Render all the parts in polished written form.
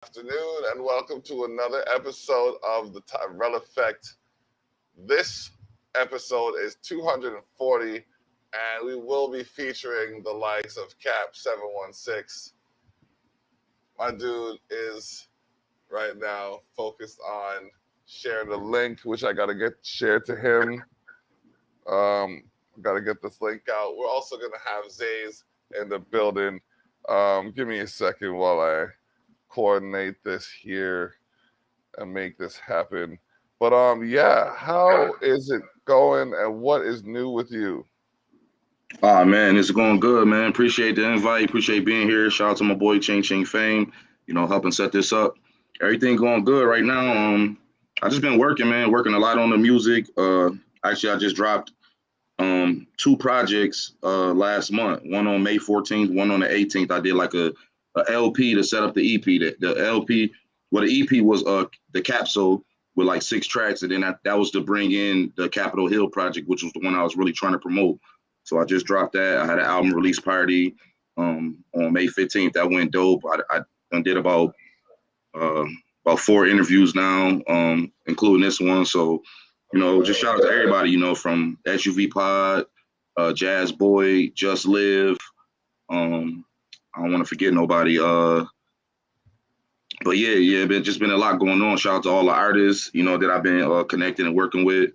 Afternoon, and welcome to another episode of the Tyrell Effect. This episode is 240, and we will be featuring the likes of Cap 716. My dude is right now focused on sharing the link, which I gotta get shared to him. Gotta get this link out. We're also gonna have Zaze in the building. Give me a second while I coordinate this here and make this happen. But yeah, how is it going and what is new with you? Oh man, it's going good, man. Appreciate the invite. Appreciate being here. Shout out to my boy Ching Ching Fame, helping set this up. Everything going good right now. I just been working, man, working a lot on the music. Actually I just dropped two projects last month. One on May 14th, one on the 18th. I did like a LP to set up the EP. The LP, well, the EP was the capsule with like 6 tracks, and then that was to bring in the Capitol Hill project, which was the one I was really trying to promote. So I just dropped that. I had an album release party on May 15th. That went dope. I did about 4 interviews now, including this one. So, just shout out to everybody, from SUV Pod, Jazz Boy, Just Live. I don't want to forget nobody. But yeah, just been a lot going on. Shout out to all the artists, that I've been connecting and working with.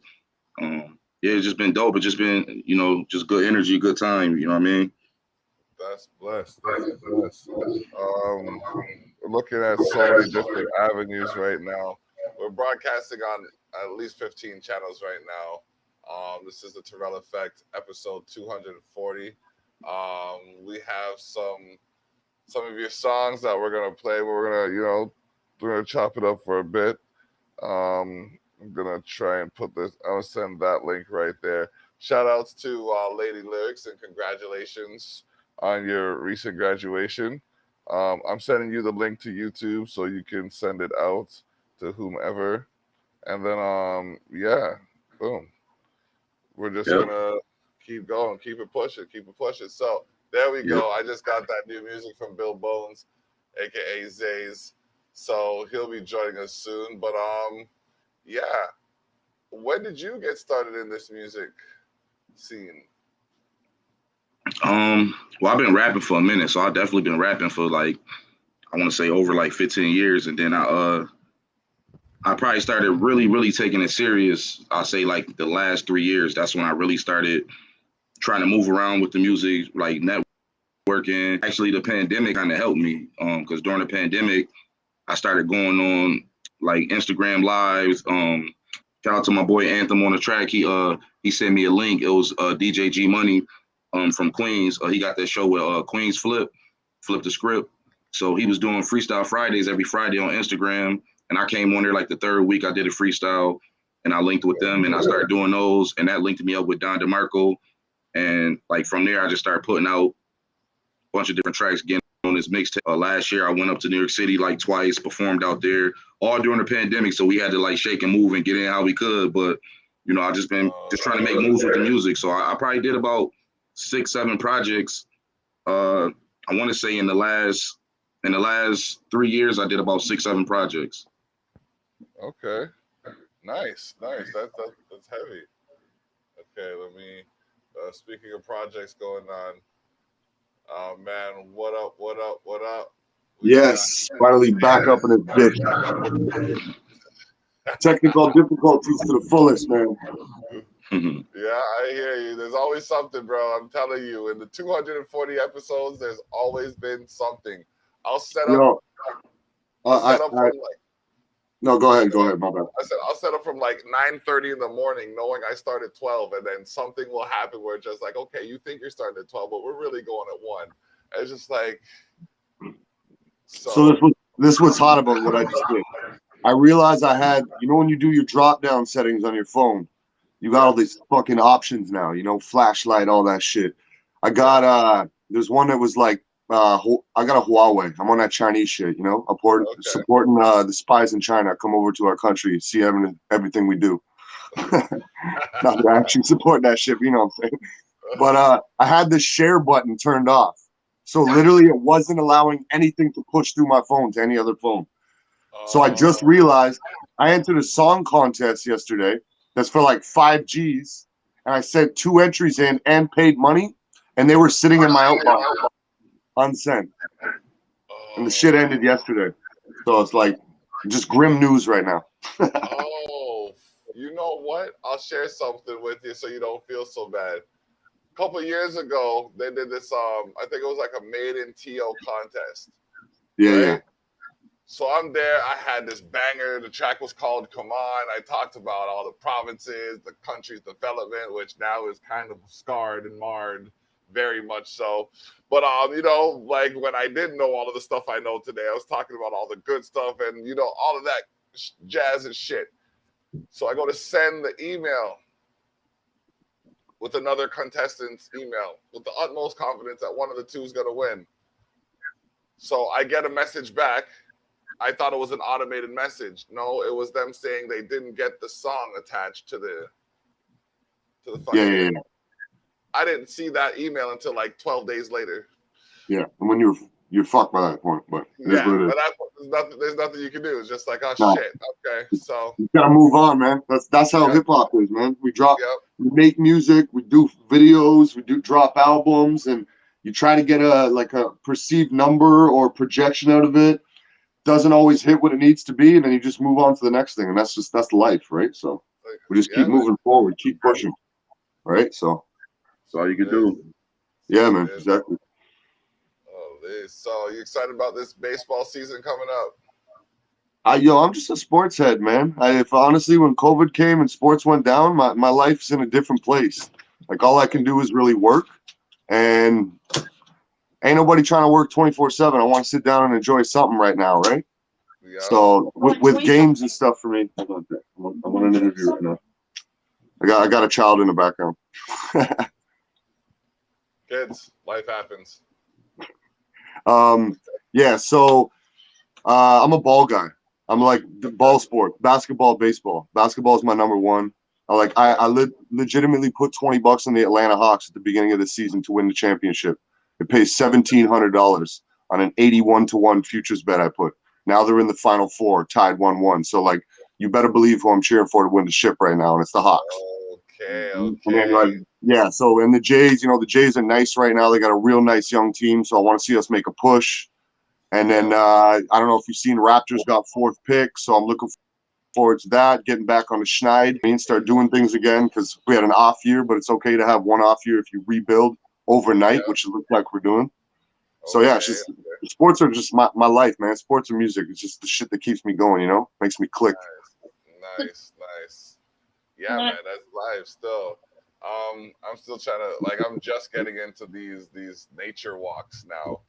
Yeah, it's just been dope. It's just been, just good energy, good time. You know what I mean? That's blessed. That's blessed. We're looking at so many different avenues right now. We're broadcasting on at least 15 channels right now. This is the Tyrell Effect, episode 240. We have some of your songs that we're gonna play. We're gonna chop it up for a bit. I'm gonna try and put this. I'm gonna send that link right there. Shout outs to Lady Lyrics and congratulations on your recent graduation. I'm sending you the link to YouTube so you can send it out to whomever. And then yeah, boom. We're just gonna keep going, keep it pushing. So there we go. I just got that new music from Bill Bones, aka Zaze. So he'll be joining us soon. But yeah. When did you get started in this music scene? Well, I've been rapping for a minute, so I've definitely been rapping for like, I want to say over like 15 years. And then I probably started really taking it serious. I'll say like the last 3 years. That's when I really started trying to move around with the music, like networking. Actually, the pandemic kind of helped me because during the pandemic, I started going on like Instagram lives. Shout out to my boy Anthem on the track. He sent me a link. It was DJ G Money from Queens. He got that show with Queens Flip the Script. So he was doing Freestyle Fridays every Friday on Instagram. And I came on there like the third week. I did a freestyle and I linked with them and I started doing those. And that linked me up with Don DeMarco. And like from there, I just started putting out a bunch of different tracks, getting on this mixtape. Last year, I went up to New York City like twice, performed out there, all during the pandemic. So we had to like shake and move and get in how we could. But, I just been just trying to make moves with the music. So I probably did about 6-7 projects. I want to say in the last 3 years, I did about 6-7 projects. Okay. Nice. That's heavy. Okay, let me, speaking of projects going on, man, what up? Yes, finally back up in this bitch. Technical difficulties to the fullest, man. Yeah, I hear you. There's always something, bro. I'm telling you. In the 240 episodes, there's always been something. I'll set up. No, go ahead, my bad. I said I'll set up from like 9:30 in the morning, knowing I start at 12, and then something will happen where it's just like, okay, you think you're starting at 12, but we're really going at 1. It's just like. So this was hot about what I just did. I realized I had, when you do your drop down settings on your phone, you got all these fucking options now, flashlight, all that shit. I got there's one that was like I got a Huawei. I'm on that Chinese shit, supporting the spies in China come over to our country, see everything we do. Not to actually support that shit, you know what I'm saying? But I had the share button turned off. So literally it wasn't allowing anything to push through my phone to any other phone. So I just realized I entered a song contest yesterday that's for like 5 Gs, and I sent 2 entries in and paid money, and they were sitting in my outbox unsent. And the shit ended yesterday. So it's like just grim news right now. Oh, you know what? I'll share something with you so you don't feel so bad. A couple of years ago, they did this. I think it was like a made in TO contest. Yeah, right? yeah. So I'm there. I had this banger. The track was called "Come On." I talked about all the provinces, the country's development, which now is kind of scarred and marred, very much so. But you know, like when I didn't know all of the stuff I know today, I was talking about all the good stuff and you know all of that jazz and shit. So I go to send the email with another contestant's email with the utmost confidence that one of the two is going to win. So I get a message back. I thought it was an automated message. No, it was them saying they didn't get the song attached to the fucking. Yeah. I didn't see that email until like 12 days later. Yeah, and when you're fucked by that point, but it is what it is. But there's nothing you can do. It's just like, oh No. shit. Okay, so you gotta move on, man. That's how hip hop is, man. We make music, we do videos, we drop albums, and you try to get a perceived number or projection out of it. Doesn't always hit what it needs to be, and then you just move on to the next thing, and that's life, right? So we just keep moving forward, keep pushing, right? So that's all you can do. Yeah, man, exactly. So you excited about this baseball season coming up? I'm just a sports head, man. If honestly, when COVID came and sports went down, my life's in a different place. Like all I can do is really work, and ain't nobody trying to work 24/7. I want to sit down and enjoy something right now, right? Yeah. So with games and stuff for me, I'm on an interview right now. I got a child in the background. Kids, life happens. Yeah. So I'm a ball guy. I'm like the ball sport, basketball, baseball. Basketball is my number one. I legitimately put $20 on the Atlanta Hawks at the beginning of the season to win the championship. It pays $1,700 on an 81-1 futures bet I put. Now they're in the Final Four, tied 1-1. So like, you better believe who I'm cheering for to win the ship right now, and it's the Hawks. Okay. And then, yeah. So and the Jays, the Jays are nice right now. They got a real nice young team. So I want to see us make a push. And then I don't know if you've seen Raptors got 4th pick, so I'm looking forward to that. Getting back on the schneid and start doing things again because we had an off year, but it's okay to have one off year if you rebuild overnight, which it looks like we're doing. So yeah, it's just sports are just my life, man. Sports and music. It's just the shit that keeps me going. Makes me click. Nice. Yeah, man, that's life still. I'm still trying to I'm just getting into these nature walks now.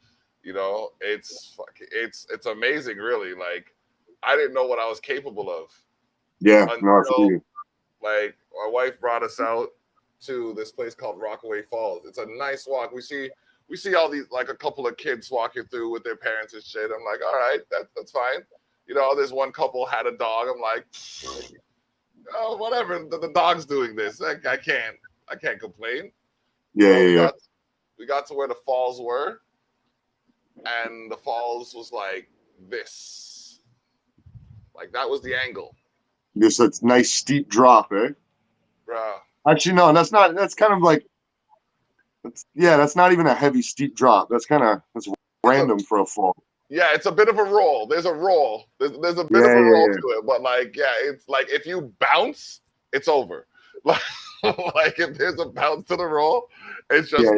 It's amazing, really. Like, I didn't know what I was capable of. Yeah, until, my wife brought us out to this place called Rockaway Falls. It's a nice walk. We see all these, like, a couple of kids walking through with their parents and shit. I'm like, all right, that's fine. There's one couple had a dog. I'm like, oh, whatever. The dog's doing this. I can't complain. Yeah. We got to where the falls were. And the falls was like this. Like, that was the angle. Just a nice steep drop, eh? Bruh. Actually, no, that's kind of like, that's not even a heavy steep drop. That's random for a fall. Yeah, it's a bit of a roll. There's a roll. There's a bit of a roll to it. But it's like if you bounce, it's over. Like if there's a bounce to the roll, it's just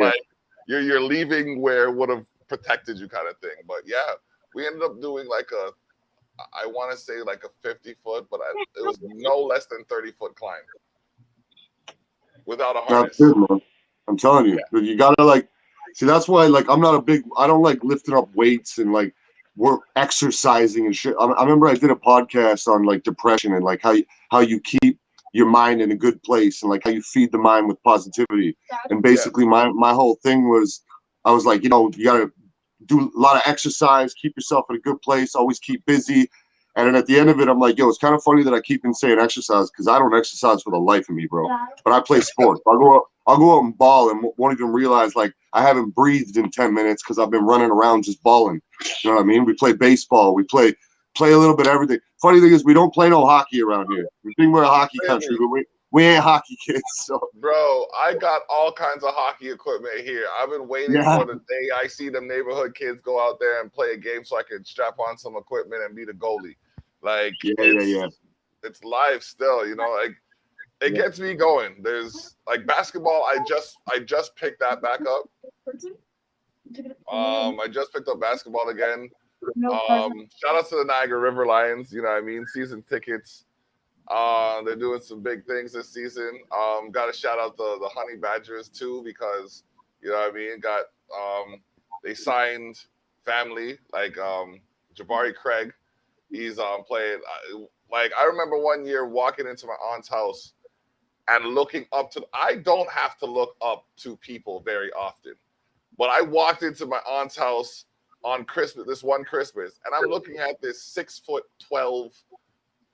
you're leaving where it would have protected you kind of thing. But yeah, we ended up doing I want to say like a 50-foot, but it was no less than 30-foot climb without a harness. That's good, man. I'm telling you, you gotta see. That's why I don't like lifting up weights and we're exercising and shit. I remember I did a podcast on depression and how you keep your mind in a good place and how you feed the mind with positivity. And basically my whole thing was, I was like, you gotta do a lot of exercise, keep yourself in a good place, always keep busy. And then at the end of it, I'm like, it's kind of funny that I keep saying exercise because I don't exercise for the life of me, bro. But I play sports. I'll go out and ball and won't even realize I haven't breathed in 10 minutes because I've been running around just balling. You know what I mean? We play baseball. We play play a little bit of everything. Funny thing is, we don't play no hockey around here. We think we're a hockey country, but we ain't hockey kids. So. Bro, I got all kinds of hockey equipment here. I've been waiting for the day I see them neighborhood kids go out there and play a game so I can strap on some equipment and be the goalie. Like, it's live still, you know, like it gets me going. There's like basketball. I just picked that back up. I just picked up basketball again. Shout out to the Niagara River Lions, you know what I mean? Season tickets. They're doing some big things this season. Got to shout out the Honey Badgers too, because you know what I mean. Got they signed family like Jabari Craig. He's playing. Like I remember one year walking into my aunt's house and looking up to. I don't have to look up to people very often, but I walked into my aunt's house on Christmas, this one Christmas, and I'm looking at this 6'12",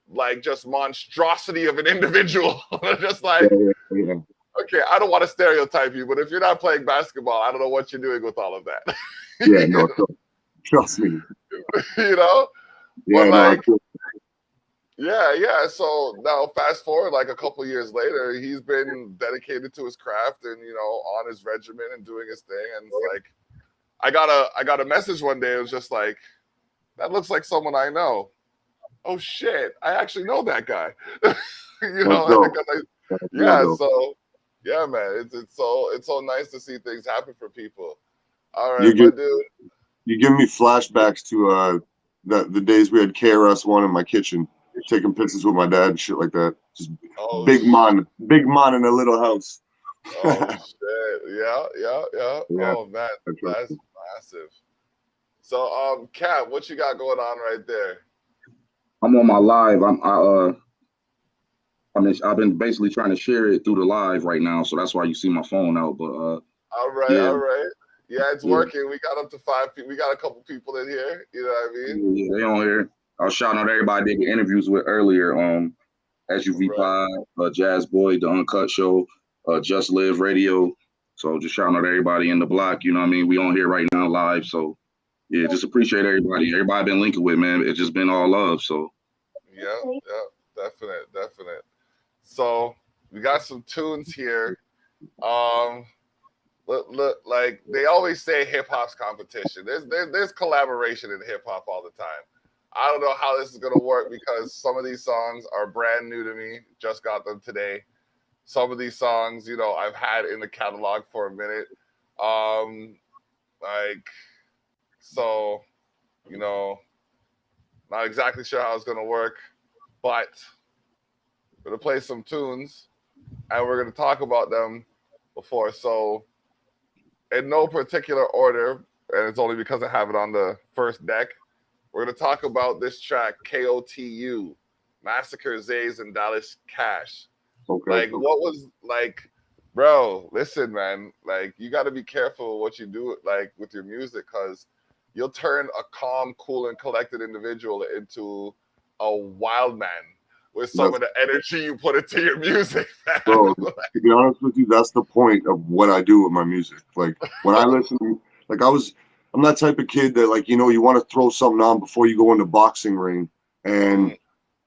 like just monstrosity of an individual. Just like, okay, I don't want to stereotype you, but if you're not playing basketball, I don't know what you're doing with all of that. Yeah, no, trust me. You know? Yeah, but like, yeah. So now fast forward like a couple years later, he's been dedicated to his craft and, you know, on his regimen and doing his thing. And it's like, I got a message one day. It was just like, that looks like someone I know. Oh shit! I actually know that guy. You know, So yeah, man, it's so nice to see things happen for people. All right, my dude. You give me flashbacks to the days we had KRS-One in my kitchen, taking pictures with my dad and shit like that. Just big man in a little house. Oh shit! Yeah. Oh man, that's massive. So Kat, what you got going on right there? I'm on my live. I've been basically trying to share it through the live right now, so that's why you see my phone out. But all right. Yeah, it's working. We got up to 5 people. We got a couple people in here. You know what I mean? Yeah, they on here. I was shouting out everybody they did interviews with earlier. SUV5, Jazz Boy, The Uncut Show, Just Live Radio. So just shouting out everybody in the block. You know what I mean? We on here right now live. So yeah, just appreciate everybody. Everybody been linking with, man. It's just been all love. So yeah, definite. So we got some tunes here. Look, like they always say, hip hop's competition. There's collaboration in hip hop all the time. I don't know how this is gonna work because some of these songs are brand new to me. Just got them today. Some of these songs, you know, I've had in the catalog for a minute. So, you know, not exactly sure how it's gonna work, but we're gonna play some tunes and we're gonna talk about them before. So, in no particular order, and it's only because I have it on the first deck, we're gonna talk about this track, KOTU, Massacre, Zaze, and Dallas Cash. Okay. Like, what was like, bro? Listen, man. Like, you got to be careful what you do, like with your music, because you'll turn a calm, cool, and collected individual into a wild man with some of the energy you put into your music. Bro, to be honest with you, that's the point of what I do with my music. Like when I listen, like I'm that type of kid that, like, you know, you want to throw something on before you go in the boxing ring, and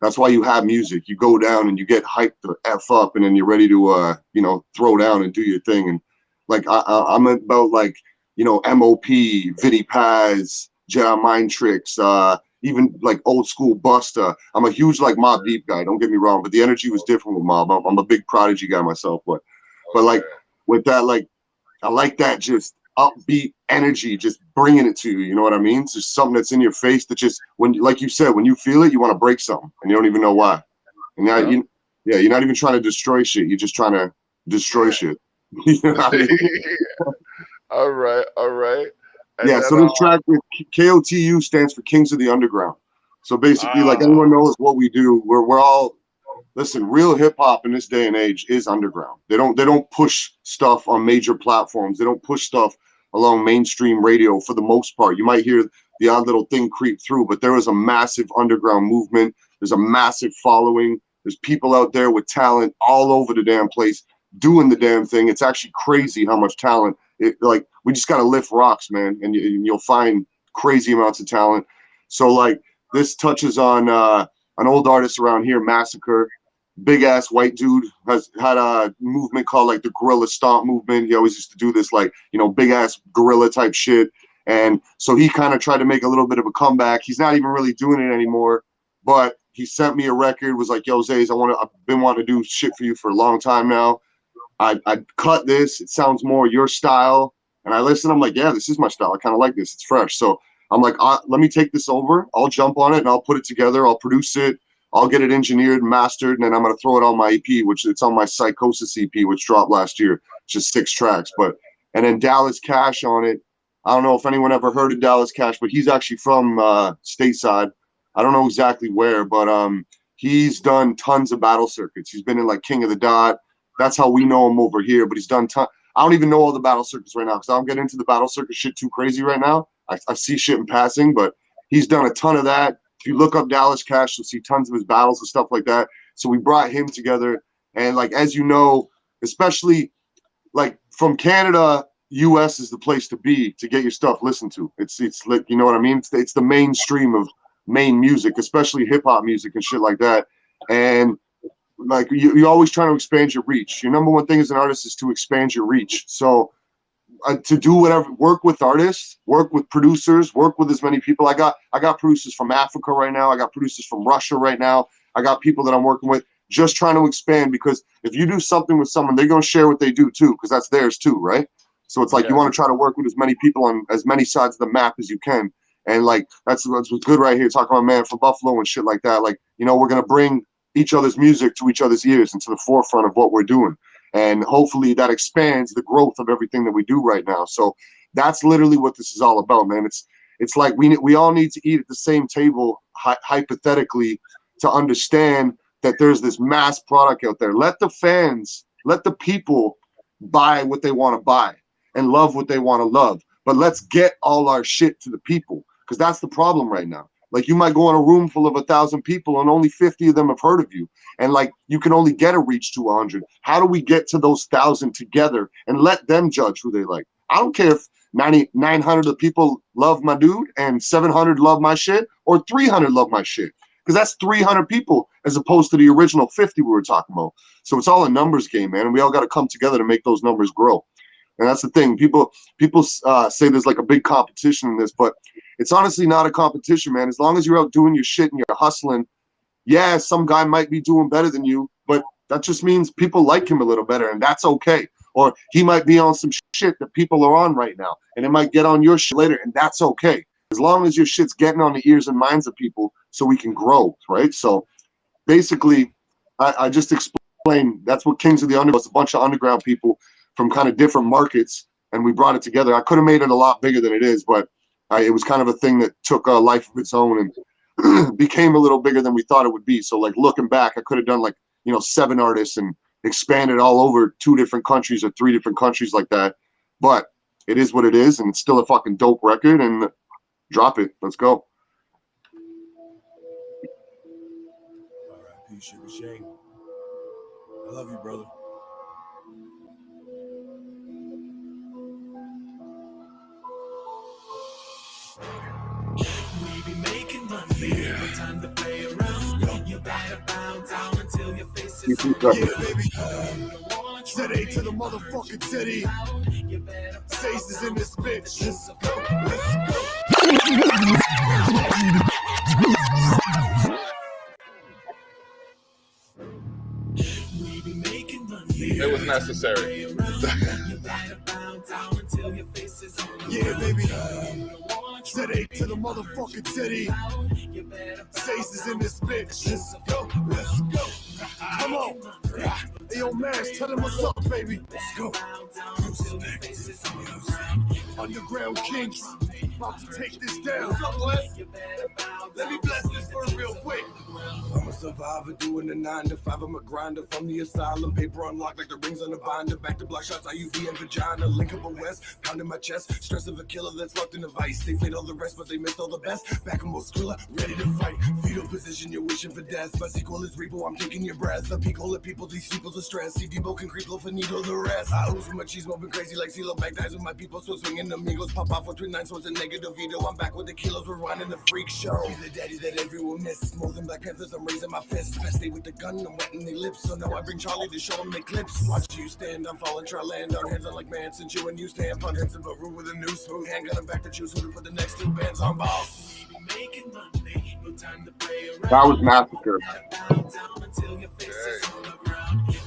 that's why you have music. You go down and you get hyped the F up, and then you're ready to, you know, throw down and do your thing. And like I'm about, like, you know, MOP, Vinnie Paz, Jedi Mind Tricks, even like old school Busta. I'm a huge like Mobb Deep guy. Don't get me wrong, but the energy was different with Mob. I'm a big Prodigy guy myself, but like with that, like I like that just upbeat energy, just bringing it to you. You know what I mean? It's just something that's in your face that just, when, like you said, when you feel it, you want to break something and you don't even know why. And now you're not even trying to destroy shit. You're just trying to destroy shit. You know what I mean? All right. And yeah, then, so this track with KOTU stands for Kings of the Underground. So basically, like everyone knows what we do. We're all, listen, real hip hop in this day and age is underground. They don't push stuff on major platforms. They don't push stuff along mainstream radio for the most part. You might hear the odd little thing creep through, but there is a massive underground movement. There's a massive following. There's people out there with talent all over the damn place doing the damn thing. It's actually crazy how much talent. Like, we just got to lift rocks, man, and you'll find crazy amounts of talent. So like This touches on an old artist around here, Massacre. Big ass white dude, has had a movement called like the Gorilla Stomp movement. He always used to do this like, you know, big ass gorilla type shit. And so he kind of tried to make a little bit of a comeback. He's not even really doing it anymore, but he sent me a record, was like, yo, Zaze, I've been wanting to do shit for you for a long time now. I cut this. It sounds more your style. And I listened. I'm like, yeah, this is my style. I kind of like this. It's fresh. So I'm like, let me take this over. I'll jump on it and I'll put it together. I'll produce it. I'll get it engineered and mastered. And then I'm going to throw it on my EP, which it's on my Psychosis EP, which dropped last year. It's just 6 tracks. And then Dallas Cash on it. I don't know if anyone ever heard of Dallas Cash, but he's actually from stateside. I don't know exactly where, but he's done tons of battle circuits. He's been in like King of the Dot. That's how we know him over here. But he's done I don't even know all the battle circuits right now because I don't get into the battle circuit shit too crazy right now. I see shit in passing, but he's done a ton of that. If you look up Dallas Cash, you'll see tons of his battles and stuff like that. So we brought him together. And like, as you know, especially like from Canada, US is the place to be to get your stuff listened to. It's like, you know what I mean? It's the mainstream of main music, especially hip hop music and shit like that. And like you're always trying to expand your reach. Your number one thing as an artist is to expand your reach. So to do whatever, work with artists, work with producers, work with as many people. I got producers from Africa right now. I got producers from Russia right now. I got people that I'm working with, just trying to expand, because if you do something with someone, they're going to share what they do too, because that's theirs too, right? So it's like you want to try to work with as many people on as many sides of the map as you can. And like that's what's good right here, talking about Man from Buffalo and shit like that. Like, you know, we're going to bring each other's music to each other's ears and to the forefront of what we're doing. And hopefully that expands the growth of everything that we do right now. So that's literally what this is all about, man. It's like we all need to eat at the same table, hypothetically, to understand that there's this mass product out there. Let the fans, let the people buy what they want to buy and love what they want to love. But let's get all our shit to the people, because that's the problem right now. Like, you might go in a room full of 1,000 people and only 50 of them have heard of you. And like, you can only get a reach to 100. How do we get to those 1,000 together and let them judge who they like? I don't care if 900 of people love my dude and 700 love my shit or 300 love my shit, because that's 300 people as opposed to the original 50 we were talking about. So it's all a numbers game, man. And we all got to come together to make those numbers grow. And that's the thing. People say there's like a big competition in this, but it's honestly not a competition, man. As long as you're out doing your shit and you're hustling, yeah, some guy might be doing better than you, but that just means people like him a little better, and that's okay. Or he might be on some shit that people are on right now, and it might get on your shit later, and that's okay. As long as your shit's getting on the ears and minds of people so we can grow, right? So basically, I just explained that's what Kings of the Underground was, a bunch of underground people from kind of different markets, and we brought it together. I could have made it a lot bigger than it is, but it was kind of a thing that took a life of its own and became a little bigger than we thought it would be. So like, looking back, I could have done like, 7 artists and expanded all over 2 different countries or 3 different countries like that. But it is what it is, and it's still a fucking dope record, and drop it. Let's go. R.I.P. Sugar Shane. I love you, brother. We be making money. Yeah. Time to play around. You better bow down until your face is on. Yeah, baby. City to the motherfucking city. Zaze is in this bitch. Let's go. Let's go. We be making money. It was necessary. Yeah, baby. City to the motherfucking city. Zaze is in this bitch. Let's go. Let's go. Come on. Hey, yo, Mash, tell him what's up, baby. Let's go. Underground Kings. About to take this down. What's up, Les? Let me bless this verse real quick. survivor doing a 9 to 5. I'm a grinder from the asylum. Paper unlocked like the rings on the binder. Back to block shots, IUD and vagina. Link up a west, pounding my chest. Stress of a killer that's locked in a vice. They played all the rest, but they missed all the best. Back in Skrilla, ready to fight. Fetal position, you're wishing for death. My sequel is Repo, I'm taking your breath. The peak hole of people, these people's are stress. See, Debo can creep low for needle the rest. I ooze with my cheese, moving crazy like CeeLo. Back dies with my people, so swinging amigos. Pop off with twin nines, so it's a negative veto. I'm back with the kilos, we're running the freak show. Be the daddy that everyone misses. More than Black Panthers, I'm raising my fist. Best stay with the gun, I'm wetting their lips. So now I bring Charlie to show them the clips. Watch you stand, I'm falling, try land on hands on like man. Since you and you stand, punt hands in a room with a new smooth handgun. I'm back to choose who to put the next 2 bands on balls. That was Massacre.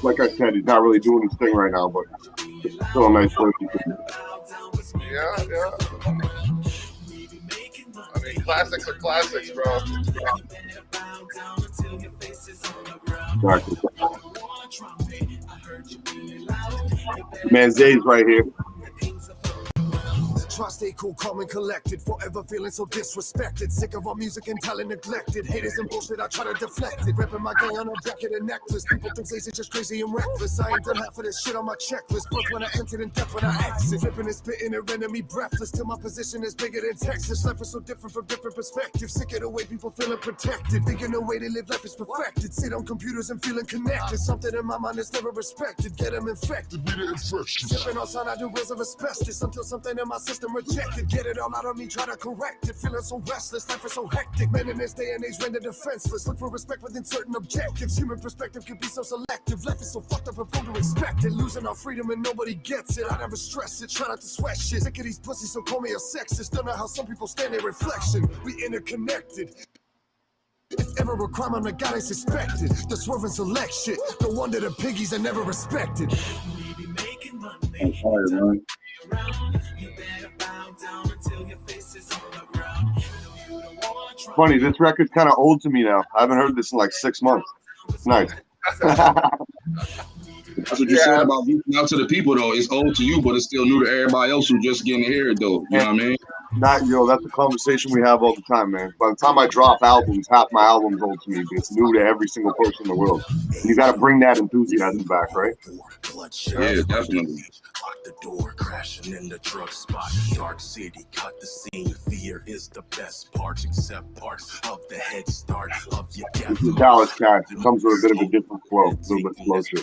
Like I said, he's not really doing his thing right now, but it's still a nice work. Yeah. I mean, classics are classics, bro. Exactly. Man, Zaze right here. Try stay cool, calm and collected. Forever feeling so disrespected. Sick of our music and talent neglected. Haters and bullshit, I try to deflect it. Repping my gang on a jacket and necklace. People think Zaze is just crazy and reckless. I ain't done half of this shit on my checklist. Birth when I entered and death when I exit. Flipping and spitting and rendering me breathless. Till my position is bigger than Texas. Life is so different from different perspectives. Sick of the way people feeling protected. Thinking the way they live life is perfected. Sit on computers and feeling connected. Something in my mind is never respected. Get them infected. Be the infection. Sipping on sign I do wheels of asbestos. Until something in my system rejected. Get it all out of me, try to correct it. Feeling so restless, life is so hectic. Men in this day and age render defenseless. Look for respect within certain objectives. Human perspective can be so selective. Life is so fucked up and prone to expect it. Losing our freedom and nobody gets it. I never stress it, try not to sweat shit. Sick of these pussies, so call me a sexist. Don't know how some people stand their reflection. We interconnected. If ever a crime, I'm the guy they suspected. The swerve and select shit. No wonder the piggies are never respected. I'm tired, man. Funny, this record's kind of old to me now. I haven't heard this in like 6 months. Nice. That's what you said about reaching out to the people, though. It's old to you, but it's still new to everybody else who just getting to hear it, though. You know what I mean? That's a conversation we have all the time, man. By the time I drop albums, half my album's old to me. But it's new to every single person in the world. And you got to bring that enthusiasm back, right? Yeah, definitely. Lock the door, crashing in the drug spot. Dark city, cut the scene. Fear is the best part, except parts of the head start of your death. The Dallas cat comes with a bit of a different flow, a little bit closer.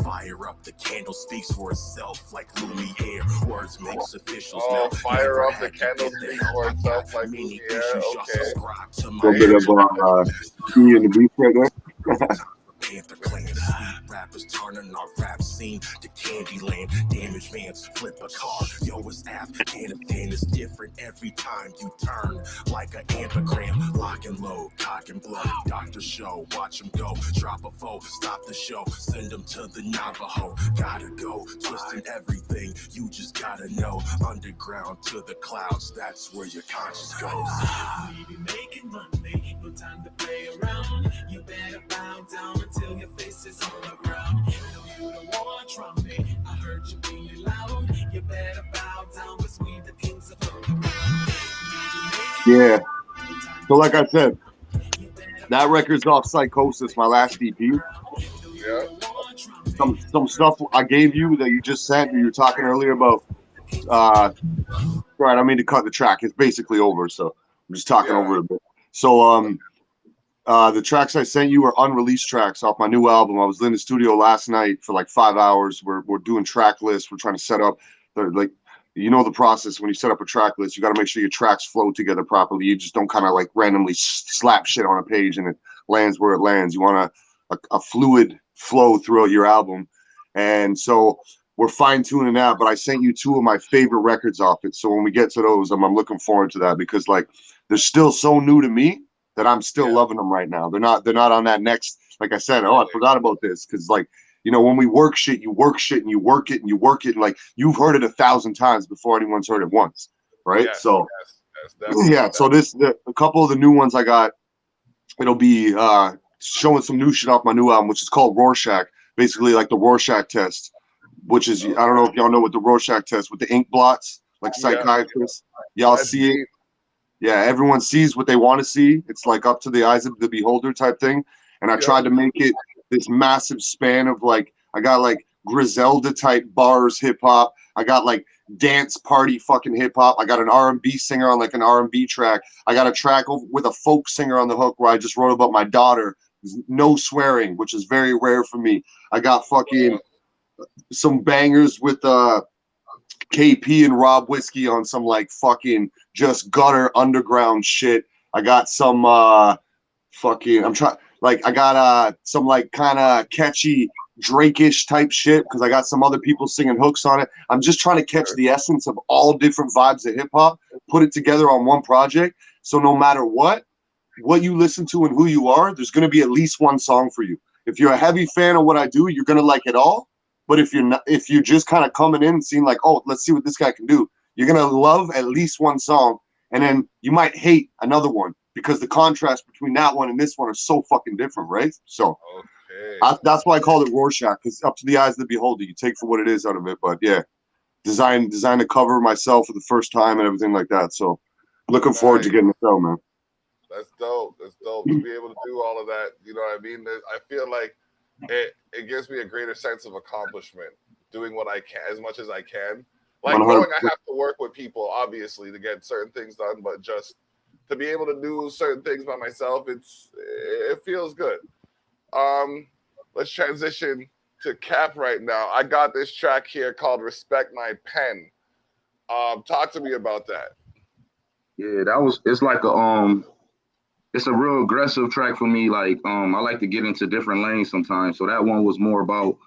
Fire up the candle speaks for itself like Lumiere. Words makes officials now. Fire up the candle speaks for itself like Lumiere. Okay. A little bit of key in the beat right there. Panther clan, rappers turning our rap scene to Candyland. Damage vans, flip a car, yo, it's Afghanistan is different every time you turn. Like an anagram, lock and load, cock and blow. Doctor show, watch him go, drop a foe, stop the show, send him to the Navajo. Gotta go, twisting everything, you just gotta know. Underground to the clouds, that's where your conscience goes. We be making money, no time to play around. You better bow down until your face is on the ground. You know you don't want to trump me. I heard you being loud. You better bow down, cause we the kings of the ground. Yeah. So like I said, that record's off Psychosis, my last EP. Yeah. Some stuff I gave you that you just sent, you were talking earlier about right, I mean to cut the track. It's basically over, so I'm just talking over it a bit. So the tracks I sent you are unreleased tracks off my new album. I was in the studio last night for like 5 hours. We're doing track lists. We're trying to set up the the process. When you set up a track list, you got to make sure your tracks flow together properly. You just don't kind of like randomly slap shit on a page and it lands where it lands. You want a fluid flow throughout your album. And so we're fine tuning that, but I sent you 2 of my favorite records off it. So when we get to those, I'm looking forward to that because like they're still so new to me that I'm still loving them right now. They're not on that next, like I said, I forgot about this. Cause like, when we work shit, you work shit and you work it and you work it. And like, you've heard it 1,000 times before anyone's heard it once. Right. Yes, so yes, so a couple of the new ones I got, it'll be showing some new shit off my new album, which is called Rorschach. Basically like the Rorschach test, which is, I don't know if y'all know what the Rorschach test with the ink blots, like psychiatrists. Y'all see it. Yeah, everyone sees what they want to see. It's like up to the eyes of the beholder type thing. And I tried to make it this massive span of like, I got like Griselda type bars hip hop. I got like dance party fucking hip hop. I got an R&B singer on like an R&B track. I got a track with a folk singer on the hook where I just wrote about my daughter. No swearing, which is very rare for me. I got fucking some bangers with KP and Rob Whiskey on some like fucking just gutter underground shit. I got some fucking I got some like kind of catchy Drake-ish type shit because I got some other people singing hooks on it. I'm just trying to catch the essence of all different vibes of hip hop, put it together on one project. So no matter what you listen to and who you are, there's going to be at least one song for you. If you're a heavy fan of what I do, you're going to like it all. But if you're not, if you're just kind of coming in and seeing like, oh, let's see what this guy can do, you're going to love at least one song. And then you might hate another one because the contrast between that one and this one are so fucking different, right? So that's why I call it Rorschach, because up to the eyes of the beholder, you take for what it is out of it. But yeah, design the cover myself for the first time and everything like that. So looking forward to getting it out, man. That's dope. That's dope to be able to do all of that. You know what I mean? I feel like it gives me a greater sense of accomplishment doing what I can as much as I can. Like knowing I have to work with people, obviously, to get certain things done, but just to be able to do certain things by myself, it feels good. Let's transition to Cap right now. I got this track here called Respect My Pen. Talk to me about that. Yeah, it's a real aggressive track for me. Like, I like to get into different lanes sometimes. So that one was more about,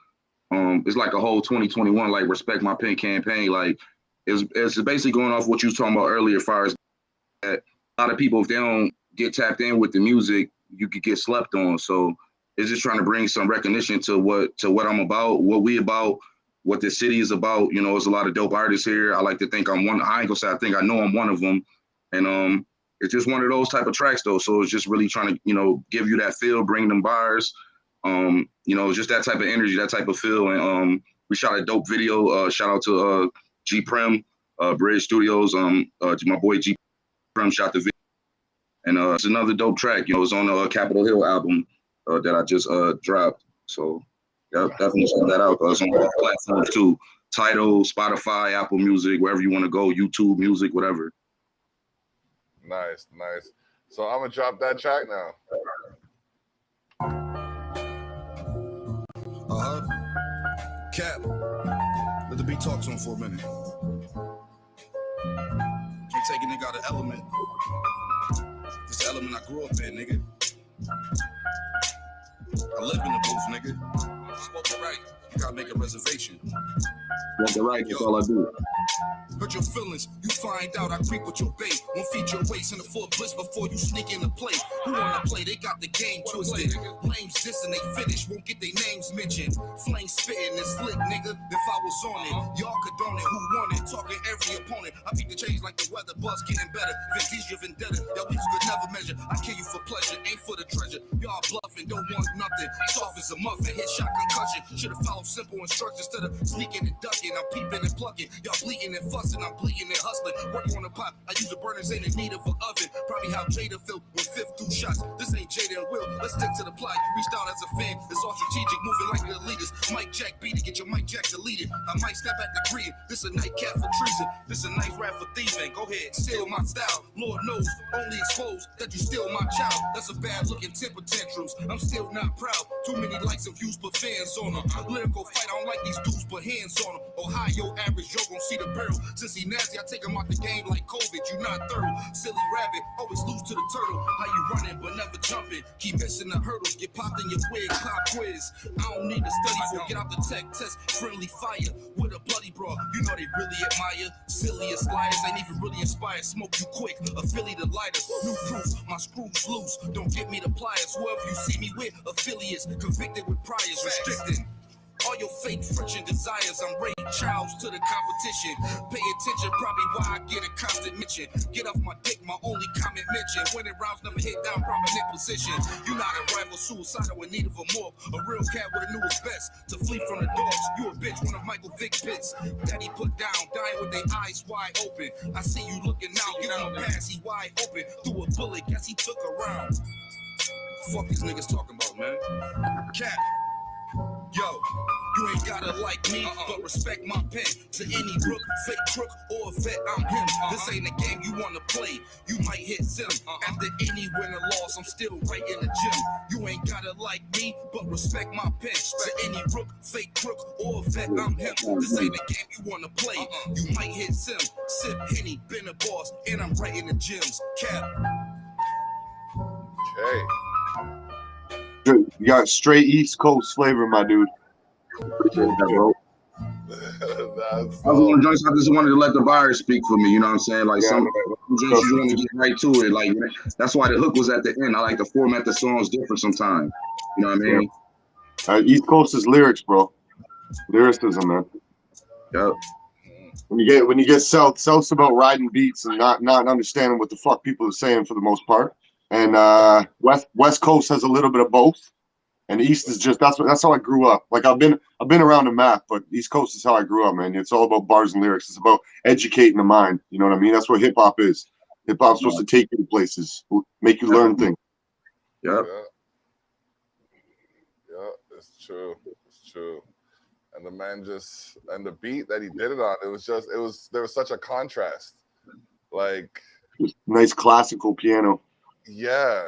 it's like a whole 2021, like Respect My Pen campaign. Like it's basically going off what you was talking about earlier, as far as that a lot of people, if they don't get tapped in with the music, you could get slept on. So it's just trying to bring some recognition to what I'm about, what we about, what the city is about. You know, there's a lot of dope artists here. I like to think I'm one. I ain't gonna say I think I know I'm one of them. And it's just one of those type of tracks though. So it's just really trying to, you know, give you that feel, bring them bars, you know, just that type of energy, that type of feel. And we shot a dope video. Shout out to G Prim, Bridge Studios. My boy G Prim shot the video. And it's another dope track. You know, it's on the Capitol Hill album that I just dropped. So yeah, definitely check that out. It's on all platforms too. Tidal, Spotify, Apple Music, wherever you want to go, YouTube Music, whatever. Nice. So I'm gonna drop that track now. Cap, let the beat talk to him for a minute. Can't take a nigga out of element. This the element I grew up in, nigga. I live in the booth, nigga. Smoke it right. You gotta make a reservation. Smoke it right. That's all I do. Hurt your feelings, you find out I creep with your bait. Won't feed your waist in the full bliss before you sneak in the play. Who wanna play? They got the game twisted. Lames dissing, they finish, won't get their names mentioned. Flame spitting and slick, nigga. If I was on it, y'all could own it. Who won it? Talking every opponent. I beat the change like the weather, buzz getting better. Vintage your vendetta, y'all weeks could never measure. I kill you for pleasure, ain't for the treasure. Y'all bluffing, don't want nothing. Soft as a muffin, hit shot concussion. Should've followed simple instructions instead of sneaking and ducking. I'm peeping and plucking. Y'all bleeding and fussing. I'm bleeding and hustling. Working on the pot. I use the burners, ain't in need of an oven. Probably how Jada felt with 52 shots. This ain't Jada and Will. Let's stick to the plot. You reached out as a fan. It's all strategic, moving like the elitist. Mike Jack beat it, get your Mike Jack deleted. I might snap at the greeting. This a nightcap for treason. This a nice rap for thieving. Go ahead, steal my style. Lord knows, only expose that you steal my child. That's a bad looking temper tantrums. I'm still not proud. Too many likes and views, put fans on them. Lyrical fight, I don't like these dudes, put hands on them. Ohio average, yo gon' see the barrel. Since he nasty, I take him out the game like COVID. You not thorough. Silly rabbit, always lose to the turtle. How you running but never jumping? Keep missing the hurdles, get popped in your wig, pop quiz. I don't need to study for get out the tech test. Friendly fire with a bloody bra. You know they really admire. Silliest liars ain't even really inspired. Smoke you quick, affiliate the lighters. New proof, my screws loose. Don't give me the pliers. Whoever you see me with, affiliates convicted with priors, restricted. all your fake friction desires. I'm Ray Charles to the competition. Pay attention, probably why I get a constant mention. Get off my dick, my only comment mention. Winning rounds never hit down, prominent position. You not a rival, suicidal in need of a morgue. A real cat with a newest vest to flee from the dogs. You a bitch, one of Michael Vick's pits. Daddy put down, dying with their eyes wide open. I see you looking now, get on a pass, he wide open. Threw a bullet, guess he took a round. Fuck these niggas talking about, man. Cat. Yo, you ain't gotta like me, but respect my pen. To any rook, fake crook, or vet, I'm him. This ain't a game you wanna play. You might hit sim. After any win or loss, I'm still right in the gym. You ain't gotta like me, but respect my pen. To any rook, fake crook, or vet, I'm him. This ain't a game you wanna play. You might hit sim. Sip Henny, been a boss, and I'm right in the gyms. Cap. Okay. You got straight East Coast flavor, my dude. Appreciate that, bro. That's I just wanted to let the virus speak for me. You know what I'm saying? Like some joints you want to get right to it. Like that's why the hook was at the end. I like to format the songs different sometimes. You know what I mean? East Coast is lyrics, bro. Lyricism, man. Yep. When you get South's about riding beats and not understanding what the fuck people are saying for the most part. And West Coast has a little bit of both, and East is just that's how I grew up. Like I've been around the map, but East Coast is how I grew up, man. It's all about bars and lyrics. It's about educating the mind. You know what I mean? That's what hip hop is. Hip hop's supposed to take you to places, make you learn things. Yep. Yeah, it's true. It's true. And the man and the beat that he did it on, there was such a contrast. Like Nice classical piano. Yeah.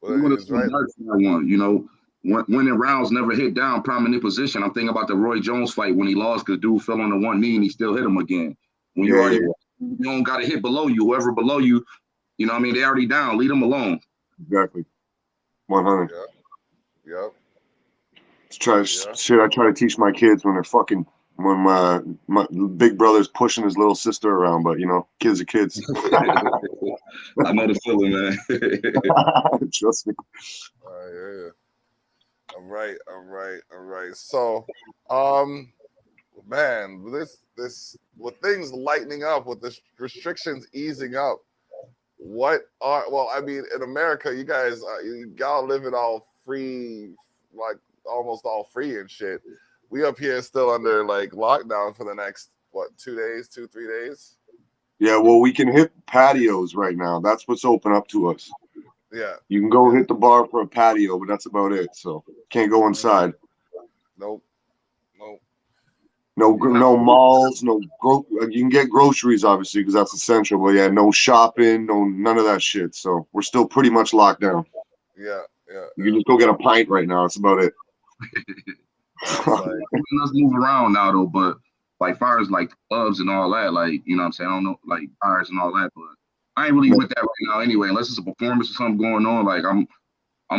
Well, It's right. One, you know, winning rounds never hit down, prominent position. I'm thinking about the Roy Jones fight when he lost because dude fell on the one knee and he still hit him again. When you don't got to hit below you, whoever below you, you know what I mean? They already down. Leave them alone. Exactly. 100. Yep. Shit, I try to teach my kids when they're fucking when my big brother's pushing his little sister around, but you know, kids are kids. I know the feeling, man. Trust me. Yeah. All right. So, man, this with things lightening up, with the restrictions easing up, I mean, in America, you guys, y'all living all free, like almost all free and shit. We up here still under like lockdown for the next 2 days, 3 days. Yeah, well, we can hit patios right now. That's what's open up to us. Yeah, you can go hit the bar for a patio, but that's about it. So can't go inside. Nope. No malls. You can get groceries obviously because that's essential. But yeah, no shopping, none of that shit. So we're still pretty much locked down. Yeah. You can just go get a pint right now. That's about it. Let's move around now though, but like far as like clubs and all that, like you know what I'm saying, I don't know like bars and all that, but I ain't really with that right now anyway, unless it's a performance or something going on. Like I'm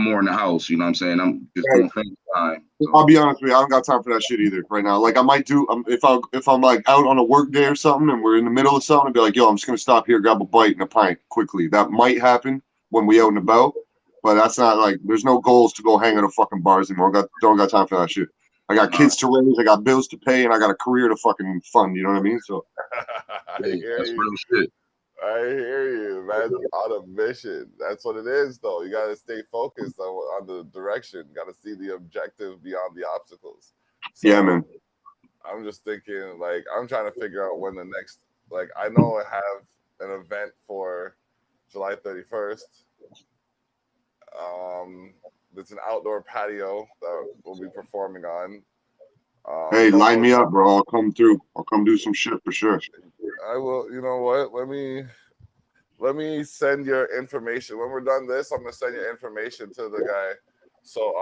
more in the house, you know what I'm saying? I'm just doing family time. So. I'll be honest with you, I don't got time for that shit either right now. Like I might do if I'm like out on a work day or something and we're in the middle of something, I'd be like, yo, I'm just gonna stop here, grab a bite and a pint quickly. That might happen when we out and about, but that's not like there's no goals to go hang at a fucking bars anymore. Don't got time for that shit. I got kids to raise, I got bills to pay, and I got a career to fucking fund. You know what I mean? So I hear you, man. On a mission. That's what it is, though. You gotta stay focused on the direction. You gotta see the objective beyond the obstacles. So, yeah, man. I'm just thinking, like, I'm trying to figure out when the next, like, I know I have an event for July 31st. It's an outdoor patio that we'll be performing on. Hey, line me up, bro. I'll come through. I'll come do some shit for sure. I will. You know what? Let me send your information. When we're done this, I'm gonna send your information to the guy so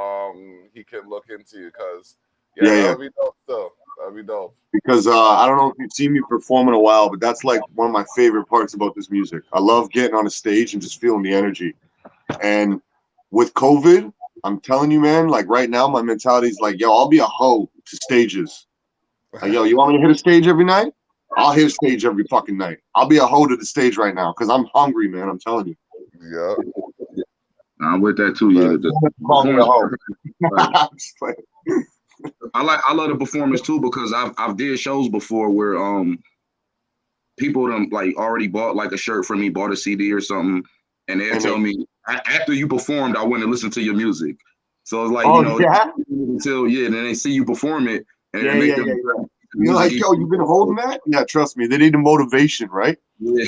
he can look into you. Cause that'd be dope. Still, that'd be dope. Because I don't know if you've seen me perform in a while, but that's like one of my favorite parts about this music. I love getting on a stage and just feeling the energy. And with COVID, I'm telling you, man, like right now, my mentality is like, yo, I'll be a hoe to stages. Like, yo, you want me to hit a stage every night? I'll hit a stage every fucking night. I'll be a hoe to the stage right now because I'm hungry, man. I'm telling you. Yeah. I'm with that too. Yeah. Call me a hoe. I love the performance too because I've did shows before where people them like already bought like a shirt from me, bought a CD or something, and they'll tell me after you performed, I went and listened to your music. So it's like until then they see you perform it and it make them. You're like, yo, you've been holding that? Yeah, trust me, they need the motivation, right? Yeah.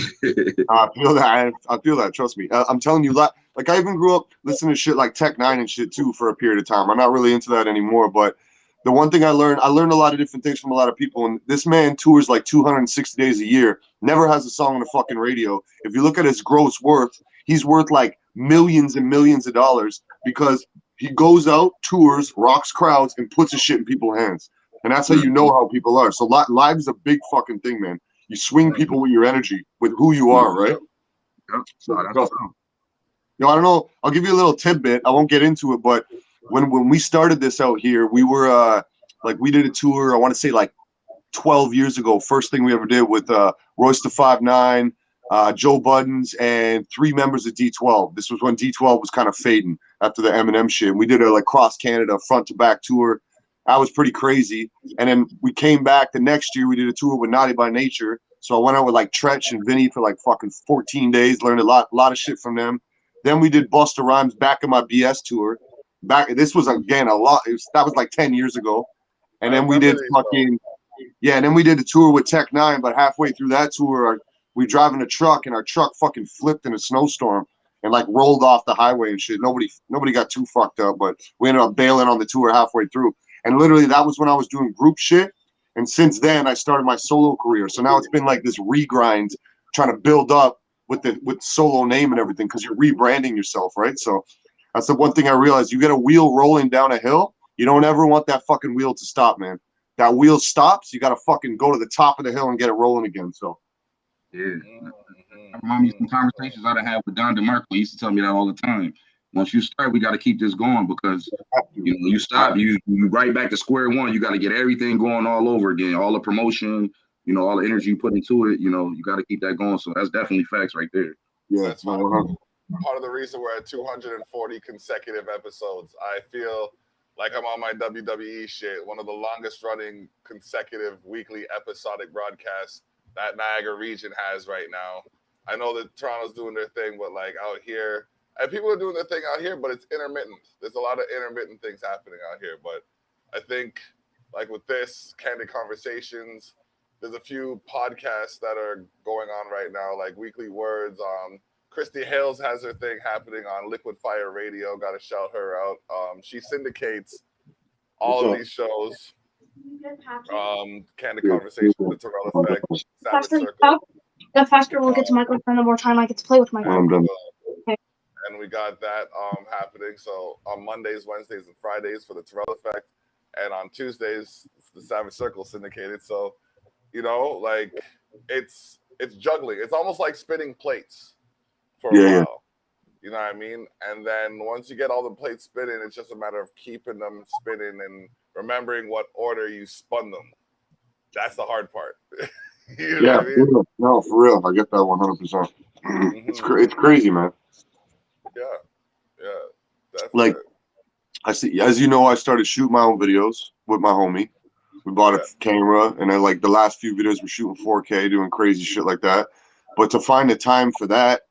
I feel that. I feel that. Trust me. I'm telling you, like I even grew up listening to shit like Tech Nine and shit too for a period of time. I'm not really into that anymore, but the one thing I learned a lot of different things from a lot of people. And this man tours like 260 days a year, never has a song on the fucking radio. If you look at his gross worth, he's worth like millions and millions of dollars because he goes out, tours, rocks crowds, and puts his shit in people's hands. And that's how you know how people are. So live is a big fucking thing, man. You swing people with your energy, with who you are, right? So, I don't know. I'll give you a little tidbit. I won't get into it, but when we started this out here, we were we did a tour. I want to say like 12 years ago. First thing we ever did with Royce the 5'9", Joe Buttons, and 3 members of D12. This was when D12 was kind of fading after the Eminem shit. We did a like cross Canada front to back tour. That was pretty crazy. And then we came back the next year. We did a tour with Naughty by Nature. So I went out with like Tretch and Vinny for like fucking 14 days, learned a lot of shit from them. Then we did Busta Rhymes back in my BS tour. This was again a lot. That was like 10 years ago. And then we did and then we did a tour with Tech Nine. But halfway through that tour, we driving a truck and our truck fucking flipped in a snowstorm and like rolled off the highway and shit. Nobody got too fucked up, but we ended up bailing on the tour halfway through. And literally that was when I was doing group shit. And since then I started my solo career. So now it's been like this regrind trying to build up with solo name and everything because you're rebranding yourself, right? So that's the one thing I realized. You get a wheel rolling down a hill, you don't ever want that fucking wheel to stop, man. That wheel stops, you got to fucking go to the top of the hill and get it rolling again. So yeah. That reminds me of some conversations I had with Don DeMarco. He used to tell me that all the time. Once you start, we got to keep this going because you stop, you right back to square one. You got to get everything going all over again, all the promotion, all the energy you put into it. You got to keep that going. So that's definitely facts right there. Yeah, that's part of the reason we're at 240 consecutive episodes. I feel like I'm on my WWE shit. One of the longest running consecutive weekly episodic broadcasts that Niagara region has right now. I know that Toronto's doing their thing, but like out here. And people are doing their thing out here, but it's intermittent. There's a lot of intermittent things happening out here. But I think, like with this, Candid Conversations, there's a few podcasts that are going on right now, like Weekly Words. Christy Hales has her thing happening on Liquid Fire Radio. Got to shout her out. She syndicates all of these shows. Candid Conversations, The Terrell Effect, Savage Circle. The faster we'll get to my girlfriend, the more time I get to play with my girlfriend. And we got that happening. So on Mondays, Wednesdays, and Fridays for the Terrell Effect, and on Tuesdays it's the Savage Circle syndicated. So, like it's juggling. It's almost like spinning plates for a while. You know what I mean? And then once you get all the plates spinning, it's just a matter of keeping them spinning and remembering what order you spun them. That's the hard part. You know what I mean? No, for real. I get that 100%. It's crazy, man. Yeah. Like, I see. As you know, I started shooting my own videos with my homie. We bought a camera, and then like the last few videos we're shooting 4K, doing crazy shit like that. But to find the time for that,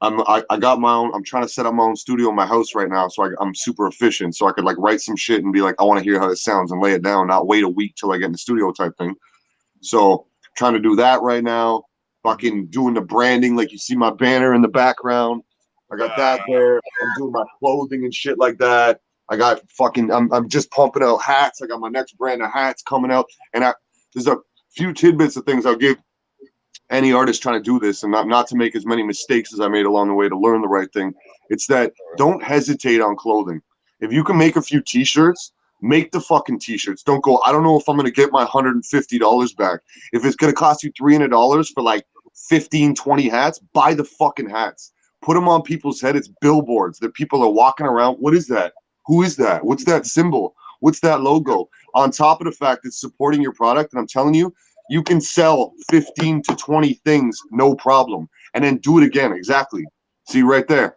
I got my own. I'm trying to set up my own studio in my house right now, so I'm super efficient. So I could like write some shit and be like, I want to hear how this sounds, and lay it down, not wait a week till I get in the studio type thing. So trying to do that right now. Fucking doing the branding, like you see my banner in the background. I got that there. I'm doing my clothing and shit like that. I got fucking. I'm just pumping out hats. I got my next brand of hats coming out, and there's a few tidbits of things I'll give any artist trying to do this, and not to make as many mistakes as I made along the way to learn the right thing. It's that don't hesitate on clothing. If you can make a few t-shirts, make the fucking t-shirts. Don't go, I don't know if I'm gonna get my $150 back. If it's gonna cost you $300 for like 15, 20 hats, buy the fucking hats. Put them on people's head. It's billboards that people are walking around. What is that? Who is that? What's that symbol? What's that logo? On top of the fact it's supporting your product, and I'm telling you, you can sell 15 to 20 things, no problem, and then do it again. Exactly. See right there.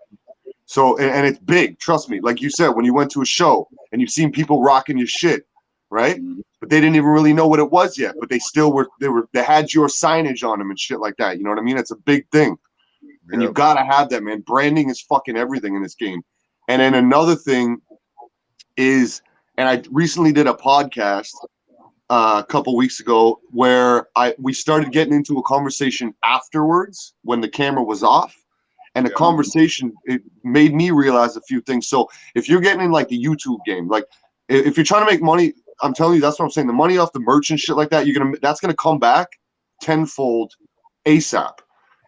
So, and it's big. Trust me. Like you said, when you went to a show and you've seen people rocking your shit, right? But they didn't even really know what it was yet. But they still they had your signage on them and shit like that. You know what I mean? It's a big thing. And you gotta have that, man. Branding is fucking everything in this game. And then another thing is, and I recently did a podcast a couple weeks ago where we started getting into a conversation afterwards when the camera was off. And the conversation, it made me realize a few things. So if you're getting in like the YouTube game, like if you're trying to make money, I'm telling you, that's what I'm saying. The money off the merch and shit like that, that's gonna come back tenfold ASAP.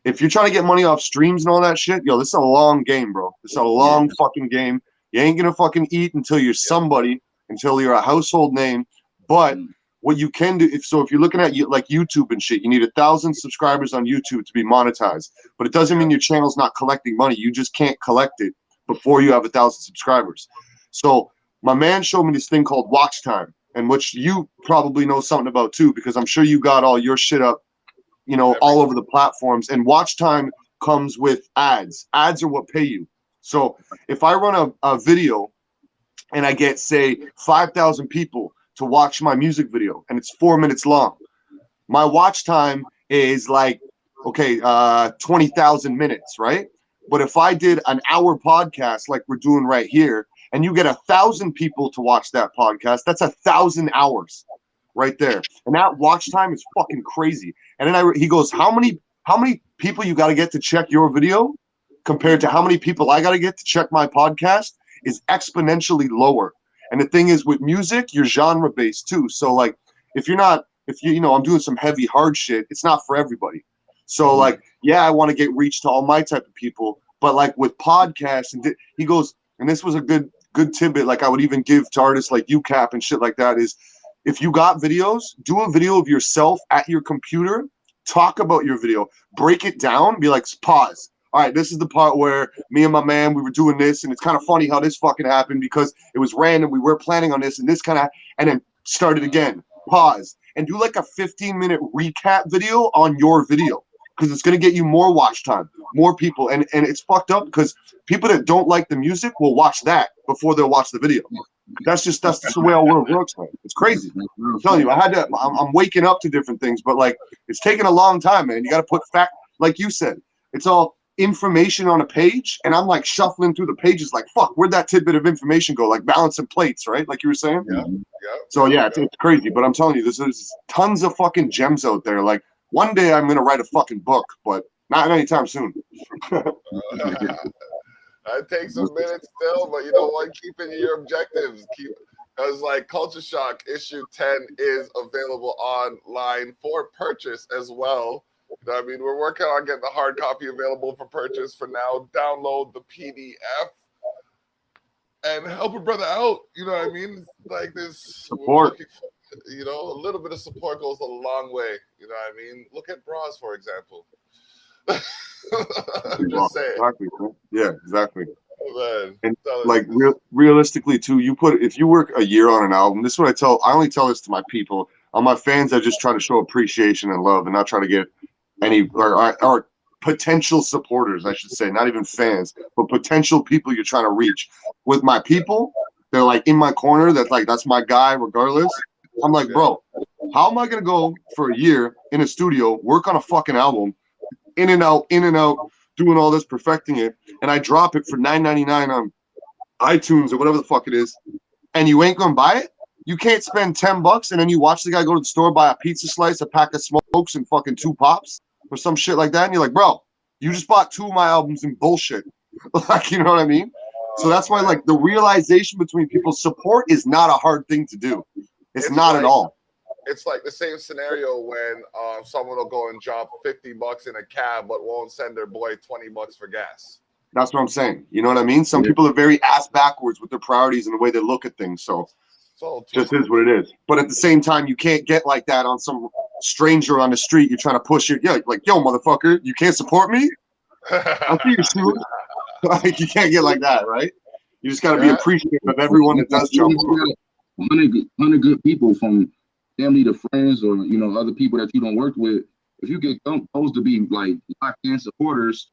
If you're trying to get money off streams and all that shit, yo, this is a long game, bro. This is a long fucking game. You ain't gonna fucking eat until you're somebody, until you're a household name. But what you can do, if you're looking at like YouTube and shit, you need 1,000 subscribers on YouTube to be monetized. But it doesn't mean your channel's not collecting money. You just can't collect it before you have 1,000 subscribers. So my man showed me this thing called watch time, and which you probably know something about too, because I'm sure you got all your shit up, you know, all over the platforms. And watch time comes with ads. Ads are what pay you. So if I run a video and I get, say, 5,000 people to watch my music video and it's 4 minutes long, my watch time is like, okay, 20,000 minutes, right? But if I did an hour podcast like we're doing right here, and you get 1,000 people to watch that podcast, that's 1,000 hours right there. And that watch time is fucking crazy. And then he goes, how many people you got to get to check your video compared to how many people I got to get to check my podcast is exponentially lower. And the thing is, with music, you're genre based too. So like, if you I'm doing some heavy hard shit, it's not for everybody. So like, yeah, I want to get reach to all my type of people, but like with podcasts, and he goes, and this was a good tidbit, like I would even give to artists like UCAP and shit like that, is if you got videos, do a video of yourself at your computer, talk about your video, break it down, be like, pause. All right, this is the part where me and my man, we were doing this, and it's kind of funny how this fucking happened because it was random. We were planning on this and this kind of, and then start it again, pause, and do like a 15-minute recap video on your video, because it's going to get you more watch time, more people. And it's fucked up because people that don't like the music will watch that before they'll watch the video. That's just the way our world works, man. It's crazy. I'm telling you, I'm waking up to different things, but like, it's taking a long time, man. You got to put fact, like you said, it's all information on a page, and I'm like shuffling through the pages like, fuck, where'd that tidbit of information go? Like balancing plates, right? Like you were saying? So yeah, it's crazy, but I'm telling you, there's tons of fucking gems out there. Like, one day I'm going to write a fucking book, but not anytime soon. It takes a minute still, but you know what? Keeping your objectives. Because like Culture Shock issue 10 is available online for purchase as well. You know what I mean? We're working on getting the hard copy available for purchase for now. Download the PDF and help a brother out. You know what I mean? Like this support. You know, a little bit of support goes a long way. You know what I mean? Look at bras, for example. Just saying. Exactly. Yeah, exactly. Oh, man. And like realistically too, if you work a year on an album, this is what I only tell this to my people. On my fans, I just try to show appreciation and love and not try to get any or potential supporters, I should say, not even fans, but potential people you're trying to reach. With my people, they're like in my corner, that's my guy regardless. I'm like, bro, how am I gonna go for a year in a studio, work on a fucking album, in and out, doing all this, perfecting it, and I drop it for $9.99 on iTunes or whatever the fuck it is, and you ain't gonna buy it? You can't spend $10 and then you watch the guy go to the store, buy a pizza slice, a pack of smokes, and fucking 2 pops or some shit like that, and you're like, bro, you just bought 2 of my albums in bullshit. Like, you know what I mean? So that's why, like, the realization between people's support is not a hard thing to do. It's not like, at all. It's like the same scenario when someone will go and drop $50 in a cab, but won't send their boy $20 for gas. That's what I'm saying. You know what I mean? Some people are very ass backwards with their priorities and the way they look at things. So just is what it is. But at the same time, you can't get like that on some stranger on the street. You're trying to push it. Yeah, like, yo, motherfucker, you can't support me? I'll see you soon. Like, you can't get like that, right? You just got to be appreciative of everyone that does jump. 100 good people, from family to friends, or other people that you don't work with. If you get supposed to be like locked in supporters,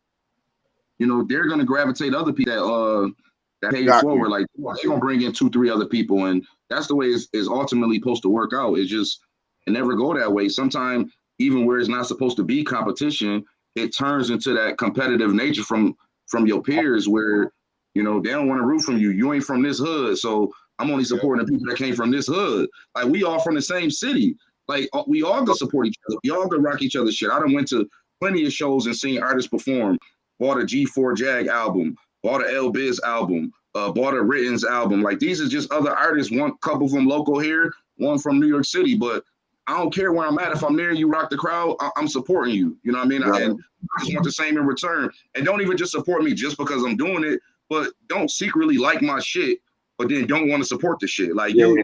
they're gonna gravitate other people that that pays forward. Like she's gonna bring in 2-3 other people, and that's the way it's ultimately supposed to work out. It's just it never go that way. Sometimes even where it's not supposed to be competition, it turns into that competitive nature from your peers where, you know, they don't want to root from you. You ain't from this hood, so I'm only supporting the people that came from this hood. Like we all from the same city. Like we all go support each other. We all go rock each other's shit. I done went to plenty of shows and seen artists perform. Bought a G4 Jag album. Bought a L Biz album. Bought a Written's album. Like these are just other artists. One couple from local here, one from New York City. But I don't care where I'm at. If I'm there and you rock the crowd, I'm supporting you. You know what I mean? And I just want the same in return. And don't even just support me just because I'm doing it, but don't secretly like my shit, but then don't want to support the shit. Like you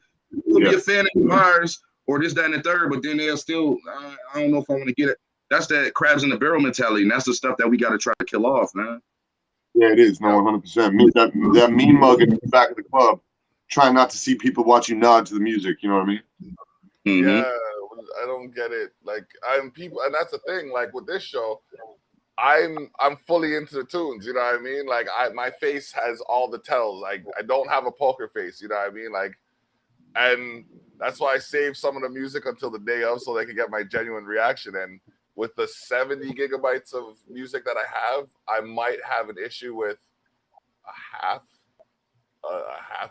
could be a fan of Mars or this, that, and the third, but then they'll still, I don't know if I want to get it. That's that crabs in the barrel mentality, and that's the stuff that we got to try to kill off, man. Yeah, it is. No, 100%. That mean mug in the back of the club, trying not to see people watch you nod to the music. You know what I mean? Mm-hmm. Yeah, I don't get it. Like I'm people, and that's the thing. Like with this show, I'm fully into the tunes. You know what I mean? Like my face has all the tells. Like I don't have a poker face. You know what I mean? Like, and that's why I saved some of the music until the day of, so they can get my genuine reaction. And with the 70 gigabytes of music that I have, I might have an issue with a half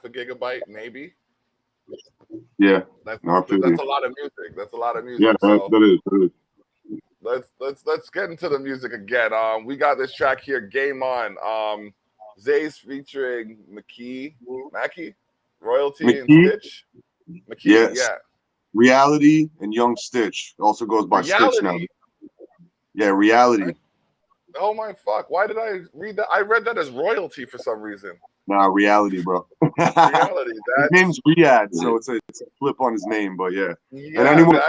a gigabyte, maybe. Yeah, that's a lot of music. That's a lot of music. Yeah, so that is. Let's get into the music again. We got this track here, Game On. Zaze featuring Mackie, Royalty, and Stitch. Mackie, yeah. Reality and Young Stitch also goes by Stitch now. Yeah, Reality. Oh my fuck! Why did I read that? I read that as Royalty for some reason. Nah, Reality, bro. Reality. His name's Riyadh, so it's a flip on his name, but yeah. And anyone,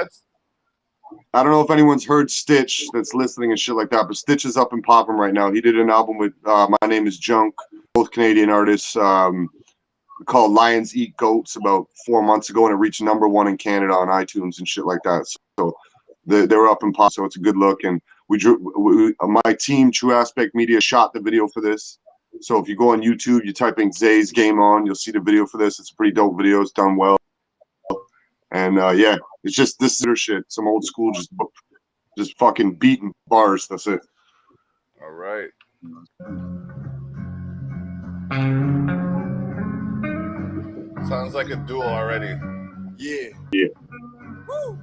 I don't know if anyone's heard Stitch that's listening and shit like that, but Stitch is up and popping right now. He did an album with My Name Is Junk, both Canadian artists, called Lions Eat Goats about 4 months ago, and it reached #1 in Canada on iTunes and shit like that. So they were up and popping, so it's a good look. And my team, True Aspect Media, shot the video for this. So if you go on YouTube, you type in Zaze Game On, you'll see the video for this. It's a pretty dope video. It's done well. And yeah, it's just this is shit. Some old school, just fucking beating bars. That's it. All right. Sounds like a duel already. Yeah. Woo.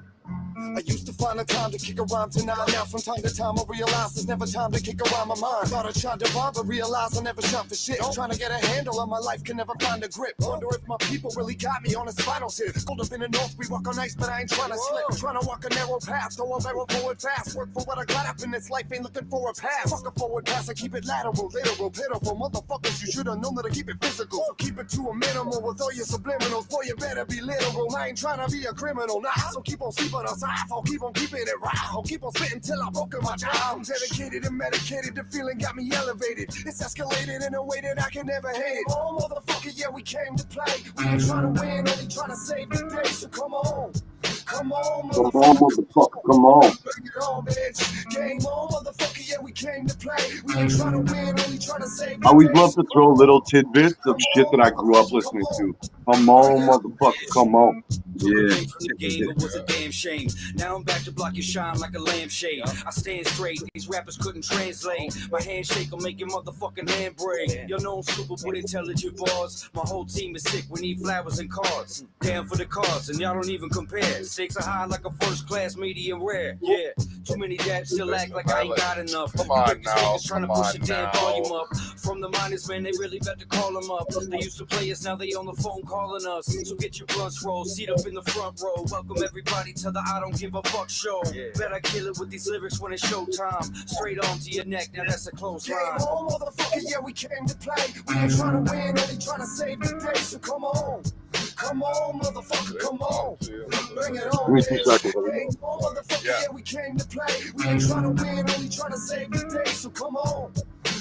I used to find the time to kick around tonight. Now from time to time I realize there's never time to kick around my mind. Thought I tried to bother, realize I never shot for shit. Trying to get a handle on my life, can never find a grip. Wonder if my people really got me on a spinal tip. Pulled up in the north, we walk on ice, but I ain't trying to slip. Trying to walk a narrow path, throw a barrel forward fast. Work for what I got up in this life, ain't looking for a pass. Fuck a forward pass, I keep it lateral, literal, pitiful. Motherfuckers, you should have known that I keep it physical. So keep it to a minimal with all your subliminals. Boy, you better be literal. I ain't trying to be a criminal, nah. So keep on sleeping aside, I'll keep on keeping it right. I'll keep on spitting till I'm broken my jaw. I'm dedicated and medicated. The feeling got me elevated. It's escalated in a way that I can never hate it. Oh, motherfucker, yeah, we came to play. We ain't trying to win, only trying to save the day. So come on. Come on, motherfucker. Come on. Bring it on, bitch. Game on, motherfucker, yeah, we came to play. We ain't trying to win, only trying to save the day. I always love to throw little tidbits of shit that I grew up listening to. Come on, motherfucker, come on. Yeah. It was a damn shame. Now I'm back to block your shine like a lampshade. I stand straight, these rappers couldn't translate. My handshake will make your motherfucking hand break. You're known stupid with intelligent bars. My whole team is sick, we need flowers and cards. Down for the cause, and y'all don't even compare. Stakes are high like a first class medium rare. Yeah, too many dabs still act like I ain't got enough. Come on now, trying to push the damn volume up. From the miners, man, they really better call them up. They used to play us, now they on the phone calling us. So get your blunts rolled, seat up in the front row. Welcome everybody to the I don't give a fuck show. Better kill it with these lyrics when it's showtime. Straight on to your neck, now that's a close line. Game on, motherfucker, yeah, we came to play. We ain't trying to win, only trying to save the day. So come on. Come on, motherfucker, come on. Bring it on, bitch. Game on, motherfucker, yeah, we came to play. We ain't trying to win, only trying to save the day. So come on.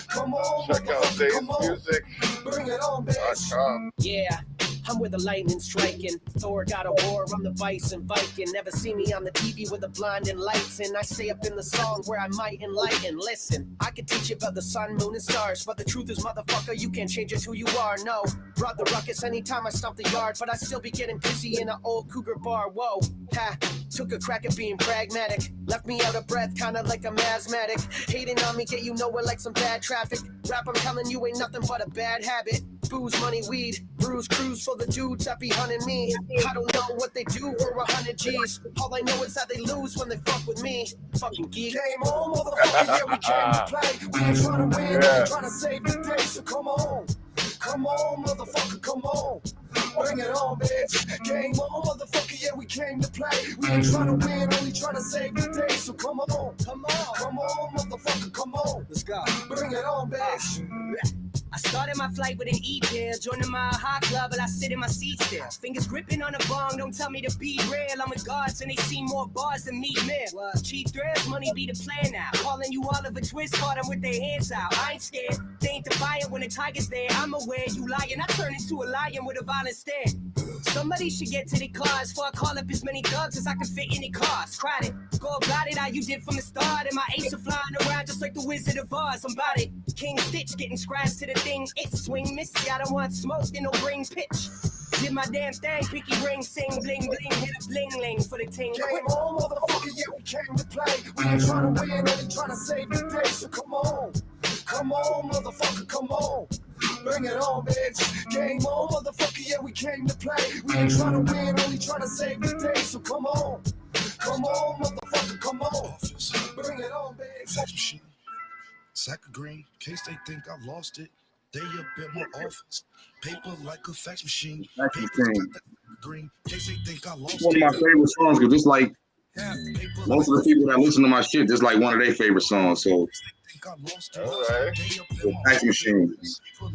Come on, check out Zaze Music. Bring it on, bitch. Yeah. I'm where the lightning's striking. Thor got a war, I'm the bison Viking. Never see me on the TV with the blinding lights. And I stay up in the song where I might enlighten. Listen, I can teach you about the sun, moon, and stars. But the truth is, motherfucker, you can't change it who you are, no. Brought the ruckus anytime I stomp the yard. But I still be getting pissy in an old cougar bar, whoa. Ha, took a crack at being pragmatic. Left me out of breath, kinda like I'm asthmatic. Hating on me, get you nowhere like some bad traffic. Rap, I'm telling you, ain't nothing but a bad habit. Booze, money, weed, bruise, cruise for the dudes that be hunting me. I don't know what they do for 100 G's. All I know is that they lose when they fuck with me. Fucking geek. Game on, motherfucker, yeah, we came to play. We ain't trying to win, we're trying to save the day, so come on. Come on, motherfucker, come on. Bring it on, bitch. Game on, motherfucker, yeah, we came to play. We ain't trying to win, only trying to save the day, so come on. Come on. Come on, motherfucker, come on. Let's go. Bring it on, bitch. I started my flight with an e-tail, joining my hot club, and I sit in my seat still. Fingers gripping on the bong, don't tell me to be real. I'm with guards and they see more bars than me, man. Cheap thrills, money be the plan now. Calling you all of a twist, caught them with their hands out. I ain't scared, they ain't defiant when the tiger's there. I'm aware you lying, I turn into a lion with a violent stare. Somebody should get to the cars before I call up as many thugs as I can fit in the cars. Cried it, go about it how you did from the start. And my ace are flying around just like the Wizard of Oz. I'm about it. King Stitch getting scratched to the thing. It swing misty, I don't want smoke, then no bring pitch. Did my damn thing, pinky ring, sing, bling, bling, hit a bling, ling for the ting. Game on, motherfucker, yeah, we came to play. We ain't trying to win, only trying to save the day, so come on. Come on, motherfucker, come on. Bring it on, bitch. Game on, motherfucker, yeah, we came to play. We ain't trying to win, only trying to save the day, so come on. Come on, motherfucker, come on. Bring it on, bitch. Sack of green, in case they think I lost it. They up at my office. Paper like a fax machine. Fax machine. Green, in case they think I lost it. One of my favorite songs, because it's like most of the people that listen to my shit, just like one of their favorite songs. So, Alright. Fax Machine. Yeah.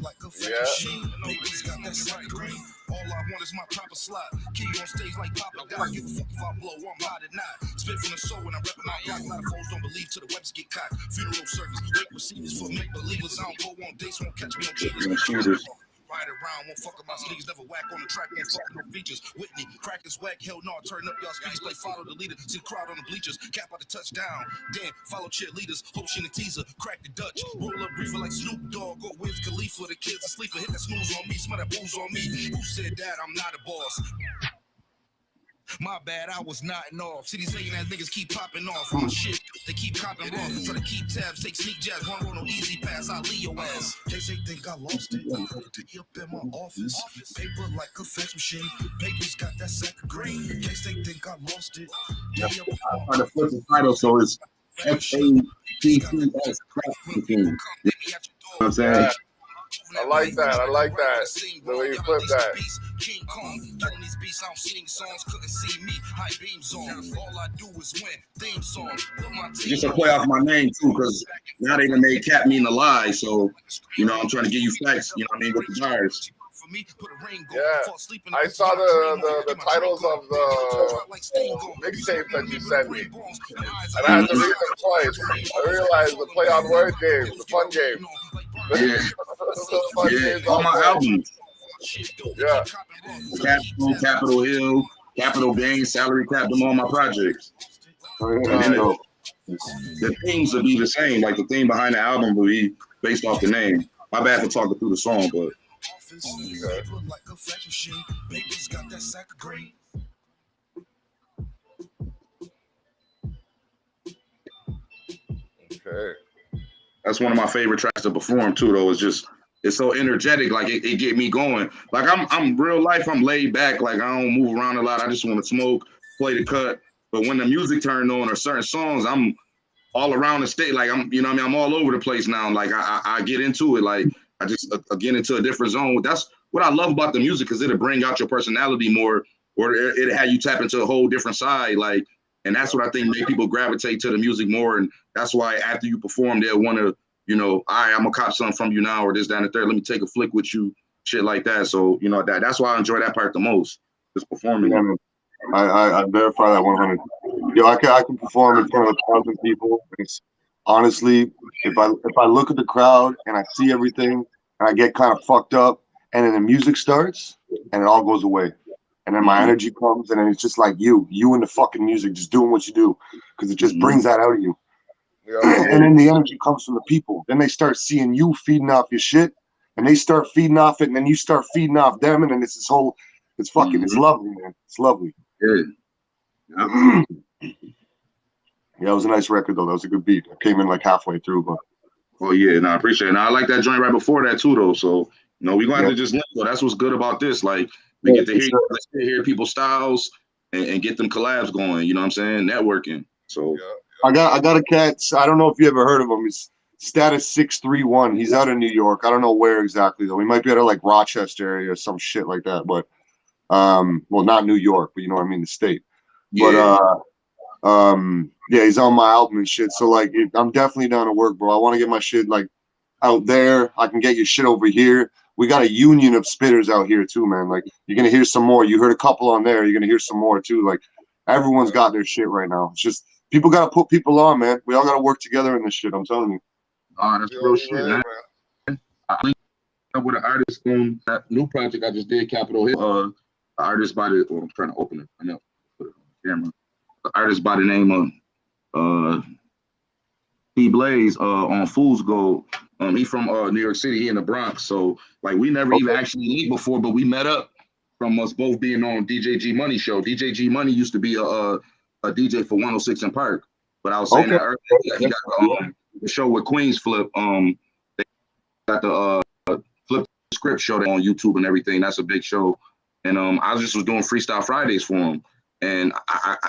All I want is my proper slot. Key on stage like Papa Doc. Give a fuck if I blow, I'm hot or not. Spit from the soul when I'm repping my block. A lot of folks don't believe till the webs get caught. Funeral service, wake receivers for make believers. I don't go on dates, won't catch me on cheaters. Ride around, won't fuck up my sleeves, never whack on the track, won't fuck no features. Whitney, crack is whack, hell no, turn up y'all speakers, play follow the leader, see the crowd on the bleachers, cap out the touchdown, then follow cheerleaders, hope she in the teaser, crack the Dutch, roll up reefer like Snoop Dogg, go with Khalifa, the kids asleep, hit that snooze on me, smell that booze on me, who said that, I'm not a boss. My bad, I was nodding off. See these hating ass niggas keep popping off. My shit, they keep copping wrong. Try to keep tabs, take sneak jabs. One roll no easy pass, I leave your ass. In case they think I lost it, they up in my office. Paper like a fax machine. Papers got that sack of green. In case they think I lost it, they up in I'm trying to flip the title so it's FAPPS. You know what I'm saying? Yeah. I like that. I like that. The way you flip that. King Kong, killing these beats, I don't sing songs, couldn't see me. High beams on. All I do is win. Theme song. Just to play off my name too, because now they done made Cap mean a lie. So, you know, I'm trying to give you facts, you know what I mean, with the bars. Yeah, I saw the titles of the mixtapes that you sent me, and I had to read them twice. I realized the play on word games, the fun game. Yeah, all my albums. Yeah. Capitol Hill, Capital Gains, Salary Cap, them all my projects. And then the themes will be the same, like the theme behind the album will be based off the name. My bad for talking through the song, but. Okay. That's one of my favorite tracks to perform too, though. It's so energetic, like it get me going. Like I'm real life, I'm laid back, like I don't move around a lot. I just want to smoke, play the cut. But when the music turned on or certain songs, I'm all around the state. Like I'm, you know what I mean? I'm all over the place now. Like I get into it. Like I just get into a different zone. That's what I love about the music, because it'll bring out your personality more, or it'll have you tap into a whole different side. Like, and that's what I think make people gravitate to the music more. And that's why after you perform, they'll want to, you know, all right, I'm gonna cop something from you now, or this, down, and third. Let me take a flick with you, shit like that. So, you know, that's why I enjoy that part the most, just performing. Yeah, I verify that 100. Yo, I can perform in front of 1,000 people. It's honestly, if I look at the crowd and I see everything and I get kind of fucked up, and then the music starts, and it all goes away. And then my energy comes, and then it's just like you and the fucking music, just doing what you do, because it just brings that out of you. Yeah. And then the energy comes from the people. Then they start seeing you feeding off your shit, and they start feeding off it, and then you start feeding off them, and then it's this whole, it's fucking, it's lovely, man. It's lovely. Yeah. Yeah, it was a nice record though. That was a good beat. I came in like halfway through, but. Oh yeah, no, I appreciate it. Now I like that joint right before that too, though. So we're gonna have to just link. So that's what's good about this. Like we get to hear people's styles and get them collabs going. You know what I'm saying? Networking. So I got a cat. I don't know if you ever heard of him. He's Status 631. He's out of New York. I don't know where exactly though. He might be out of like Rochester area or some shit like that. But well, not New York, but you know what I mean, the state. yeah. But yeah, he's on my album and shit. So like, I'm definitely down to work, bro. I want to get my shit like out there. I can get your shit over here. We got a union of spitters out here too, man. Like you're gonna hear some more. You heard a couple on there. You're gonna hear some more too. Like everyone's got their shit right now. It's just people gotta put people on, man. We all gotta work together in this shit. I'm telling you. That's real shit, man. I linked up with an artist on that new project I just did, Capitol Hill. An artist by the. I'm trying to open it. I know. Put it on the camera. The artist by the name of T Blaze on Fool's Gold. He from New York City. He in the Bronx. So like we never even actually linked before, but we met up from us both being on DJ G Money show. DJ G Money used to be a DJ for 106 in Park. But I was saying that earlier, he got the show with Queens Flip. They got the Flip Script show on YouTube and everything. That's a big show. And I just was doing Freestyle Fridays for him. And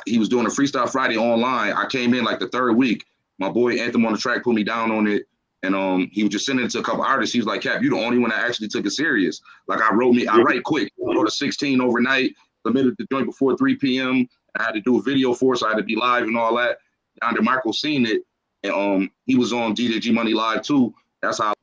he was doing a Freestyle Friday online. I came in like the third week. My boy Anthem on the track put me down on it. And he was just sending it to a couple artists. He was like, Cap, you the only one that actually took it serious. Like I write quick. I wrote a 16 overnight, submitted the joint before 3 p.m. I had to do a video for it, so I had to be live and all that. Under Marco seen it. And he was on DJ G Money Live too. That's how I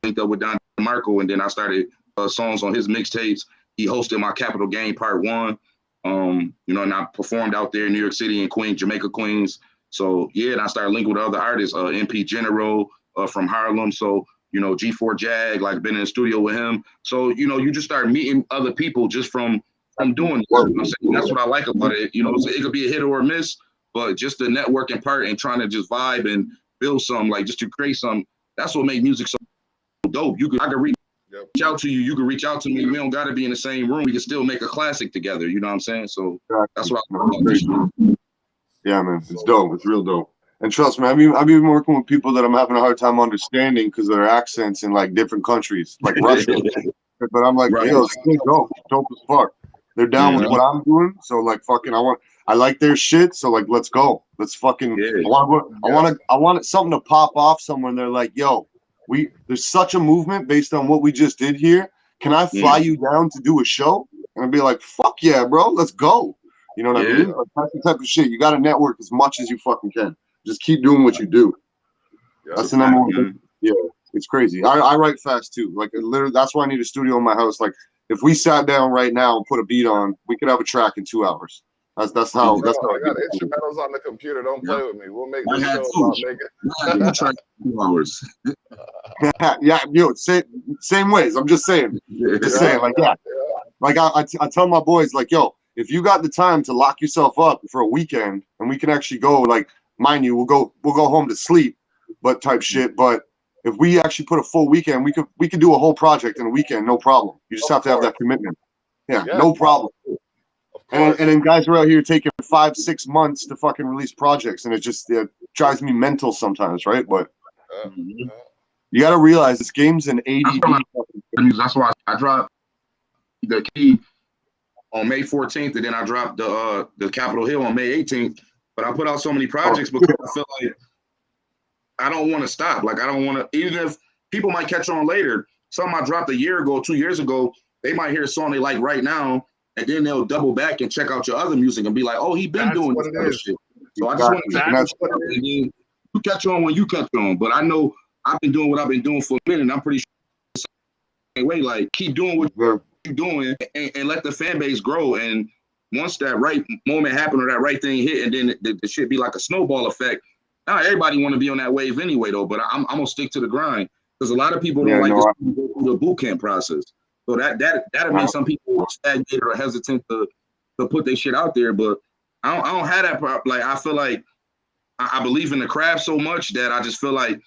linked up with Don Marco. And then I started songs on his mixtapes. He hosted my Capital Game Part 1. And I performed out there in New York City and Queens, Jamaica, Queens. So yeah, and I started linking with other artists, MP General from Harlem. So, G4 Jag, like been in the studio with him. So, you just start meeting other people just from doing it. You know what I'm saying? That's what I like about it. So it could be a hit or a miss, but just the networking part and trying to just vibe and build something, like just to create something. That's what makes music so dope. I could reach out to you. You can reach out to me. We don't got to be in the same room. We can still make a classic together. You know what I'm saying? So that's what I love about this shit. Yeah, man, it's dope. It's real dope. And trust me, I've been working with people that I'm having a hard time understanding because of their accents in like different countries, like Russia. But I'm like, yo, it's dope. It's dope as fuck. They're down with what I'm doing, so like fucking, I like their shit. So like, let's go. Let's fucking. I want something to pop off somewhere. And they're like, yo, there's such a movement based on what we just did here. Can I fly you down to do a show? And I'd be like, fuck yeah, bro, let's go. You know what I mean? Like, that's the type of shit. You got to network as much as you fucking can. Just keep doing what you do. That's the number one thing. Yeah, it's crazy. I write fast too. Like literally, that's why I need a studio in my house. Like if we sat down right now and put a beat on, we could have a track in 2 hours. That's how. I got instrumentals on the computer. Don't play with me. We'll make this show about nigga. 2 hours. Same ways. I'm just saying. Like I tell my boys, like, yo, if you got the time to lock yourself up for a weekend and we can actually go, like, mind you, we'll go home to sleep, but type shit. But if we actually put a full weekend, we could do a whole project in a weekend, no problem. You just have to have that commitment. Yeah, no problem. And then guys are out here taking 5-6 months to fucking release projects, and it drives me mental sometimes, right? But you got to realize this game's an ADD. That's why I dropped the key on May 14th, and then I dropped the Capitol Hill on May 18th. But I put out so many projects because I feel like I don't want to stop. Like I don't want to, even if people might catch on later. Something I dropped a year ago, 2 years ago, they might hear a song they like right now, and then they'll double back and check out your other music and be like, "Oh, he been doing this other shit." So I just want to you catch on when you catch on. But I know I've been doing what I've been doing for a minute. And I'm pretty sure the same way. Like keep doing what you're doing and let the fan base grow. And once that right moment happened or that right thing hit, and then the shit be like a snowball effect. Now everybody want to be on that wave anyway, though. But I'm gonna stick to the grind because a lot of people don't like to go through the boot camp process. So that'll make some people stagnated or hesitant to put their shit out there. But I don't have that problem. Like I feel like I believe in the craft so much that I just feel like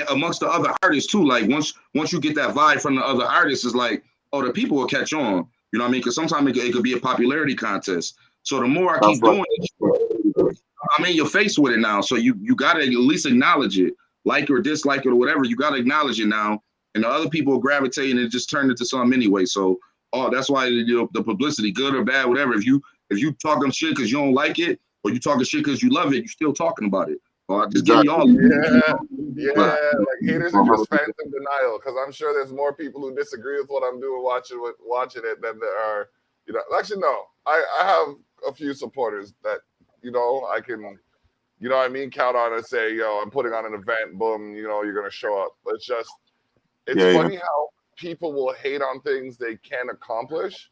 amongst the other artists too. Like once you get that vibe from the other artists, it's like, oh, the people will catch on. You know what I mean? Because sometimes it could be a popularity contest. So the more I keep doing it, I'm in your face with it now. So you got to at least acknowledge it, like or dislike it or whatever. You got to acknowledge it now, and the other people gravitate and it just turned into something anyway. So that's why the publicity, good or bad, whatever. If you talking shit because you don't like it, or you talking shit because you love it, you still talking about it. Just give me all. Yeah, like haters are just fans in denial, because I'm sure there's more people who disagree with what I'm doing watching it than there are. You know, actually no, I have a few supporters that, you know, I can, you know what I mean, count on and say, yo, I'm putting on an event, boom, you know, you're gonna show up. But it's funny how people will hate on things they can accomplish,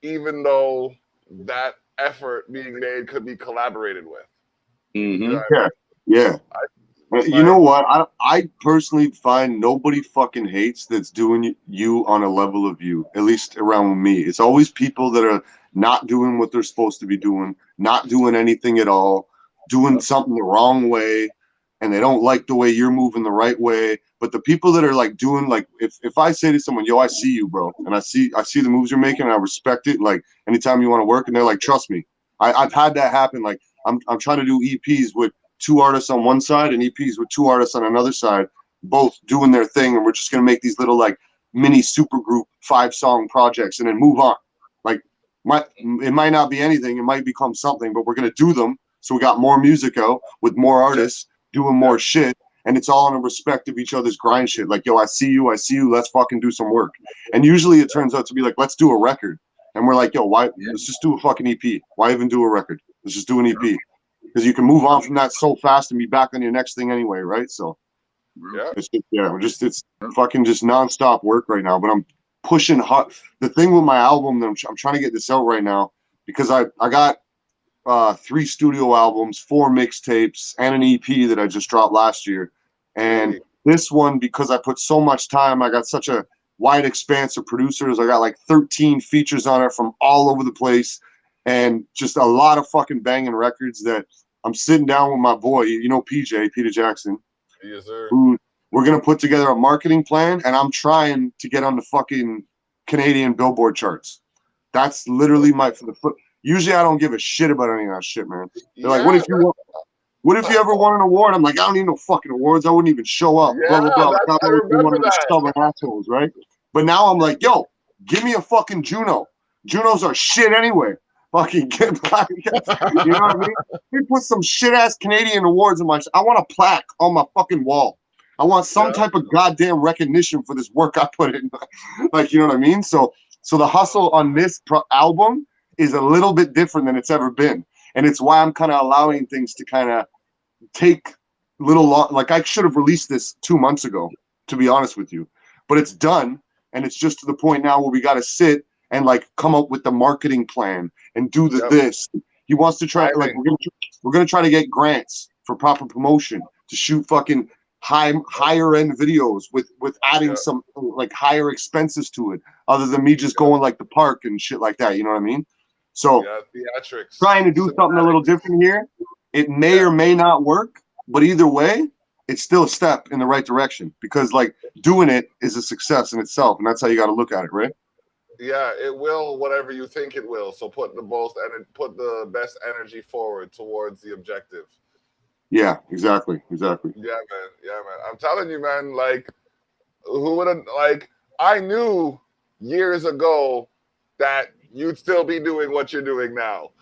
even though that effort being made could be collaborated with. Mm-hmm. You know what I mean? You know what? I personally find nobody fucking hates that's doing you on a level of you, at least around me. It's always people that are not doing what they're supposed to be doing, not doing anything at all, doing something the wrong way, and they don't like the way you're moving the right way. But the people that are like doing, like, if I say to someone, yo, I see you, bro, and I see the moves you're making and I respect it, like anytime you want to work, and they're like, trust me. I've had that happen. Like I'm trying to do EPs with 2 artists on one side and EPs with 2 artists on another side, both doing their thing, and we're just gonna make these little like mini super group 5-song projects and then move on. Like it might not be anything, it might become something, but we're gonna do them. So we got more music out with more artists doing more shit, and it's all in respect of each other's grind shit. Like, yo, I see you, let's fucking do some work. And usually it turns out to be like, let's do a record. And we're like, yo, why? Let's just do a fucking EP. Why even do a record? Let's just do an EP. Because you can move on from that so fast and be back on your next thing anyway, right? So it's fucking just nonstop work right now. But I'm pushing hard. The thing with my album that I'm trying to get this out right now, because I got 3 studio albums, 4 mixtapes, and an EP that I just dropped last year. And this one, because I put so much time, I got such a wide expanse of producers. I got like 13 features on it from all over the place, and just a lot of fucking banging records that I'm sitting down with my boy, you know, Peter Jackson. Yes, sir. Who we're going to put together a marketing plan, and I'm trying to get on the fucking Canadian Billboard charts. That's literally usually I don't give a shit about any of that shit, man. They're like, what if you ever won an award? I'm like, I don't need no fucking awards. I wouldn't even show up. Yeah, blah, blah, blah. I remember that. Stubborn assholes, right? But now I'm like, yo, give me a fucking Juno. Junos are shit anyway. Fucking get back. You know what I mean? We put some shit ass Canadian awards in I want a plaque on my fucking wall. I want some type of goddamn recognition for this work I put in. Like, you know what I mean? So the hustle on this album is a little bit different than it's ever been. And it's why I'm kind of allowing things to kind of take little long. Like, I should have released this 2 months ago, to be honest with you. But it's done. And it's just to the point now where we got to sit and like come up with the marketing plan and do this. He wants to try, like, we're gonna try to get grants for proper promotion to shoot fucking higher end videos with adding some like higher expenses to it, other than me just going like the park and shit like that. You know what I mean? So theatrics. Trying to do something a little different here. It may or may not work, but either way, it's still a step in the right direction, because like doing it is a success in itself, and that's how you got to look at it, right? Yeah, it will whatever you think it will. So put the best energy forward towards the objective. Yeah, exactly. Yeah, man. I'm telling you, man. Like, who would have? Like, I knew years ago that you'd still be doing what you're doing now.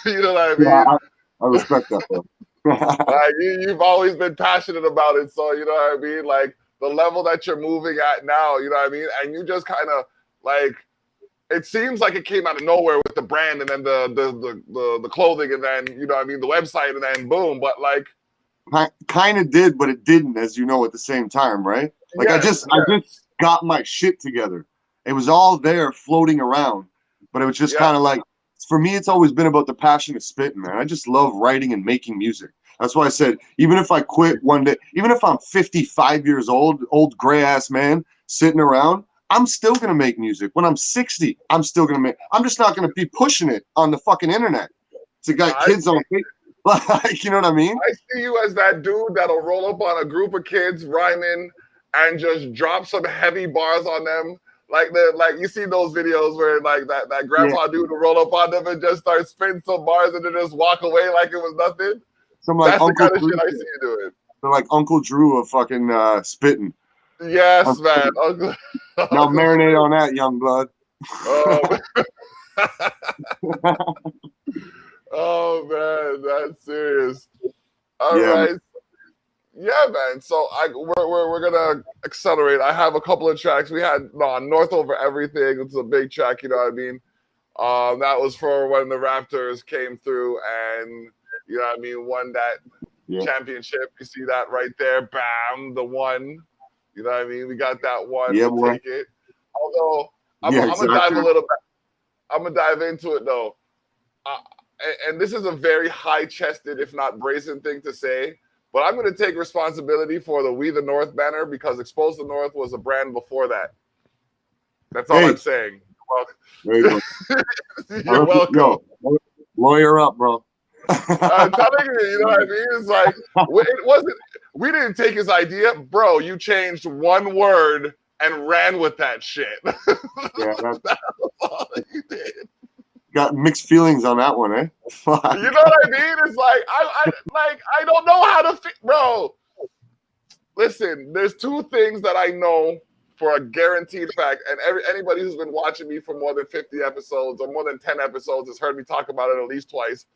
You know what I mean? Yeah, I respect that, though. Like, you've always been passionate about it, so you know what I mean. Like the level that you're moving at now, you know what I mean. And you just kind of like, it seems like it came out of nowhere with the brand and then the clothing and then, you know what I mean, the website and then boom. But like, kind of did, but it didn't, as you know, at the same time, right? Like I just got my shit together. It was all there floating around, but it was just kind of like, for me, it's always been about the passion of spitting, man. I just love writing and making music. That's why I said, even if I quit one day, even if I'm 55 years old gray ass man, sitting around, I'm still gonna make music. When I'm 60, I'm still gonna make. I'm just not gonna be pushing it on the fucking internet. To got kids on, like, you know what I mean? I see you as that dude that'll roll up on a group of kids rhyming and just drop some heavy bars on them. Like you see those videos where like that grandpa dude will roll up on them and just start spitting some bars and then just walk away like it was nothing. Some like That's Uncle the kind of Drew shit I see you doing. They're like Uncle Drew of fucking spitting. Yes, man. Now marinate on that, young blood. Oh man, that's serious. All right. Yeah, man. So we're gonna accelerate. I have a couple of tracks. We had North Over Everything. It's a big track, you know what I mean? That was for when the Raptors came through and you know what I mean, won that championship. You see that right there. Bam, the one. You know what I mean? We got that one. Yeah, we'll take it. Although I'm gonna dive a little bit. I'm gonna dive into it though. And this is a very high-chested, if not brazen thing to say, but I'm going to take responsibility for the We the North banner because Expose the North was a brand before that. That's all I'm saying. You're welcome. Yo, lawyer up, bro. I'm telling you, you know what I mean? It's like, it wasn't, we didn't take his idea. Bro, you changed one word and ran with that shit. Yeah, that's all you did. Got mixed feelings on that one, eh? Fuck. You know what I mean? It's like I don't know how to bro. Listen, there's two things that I know for a guaranteed fact, and anybody who's been watching me for more than 50 episodes or more than 10 episodes has heard me talk about it at least twice.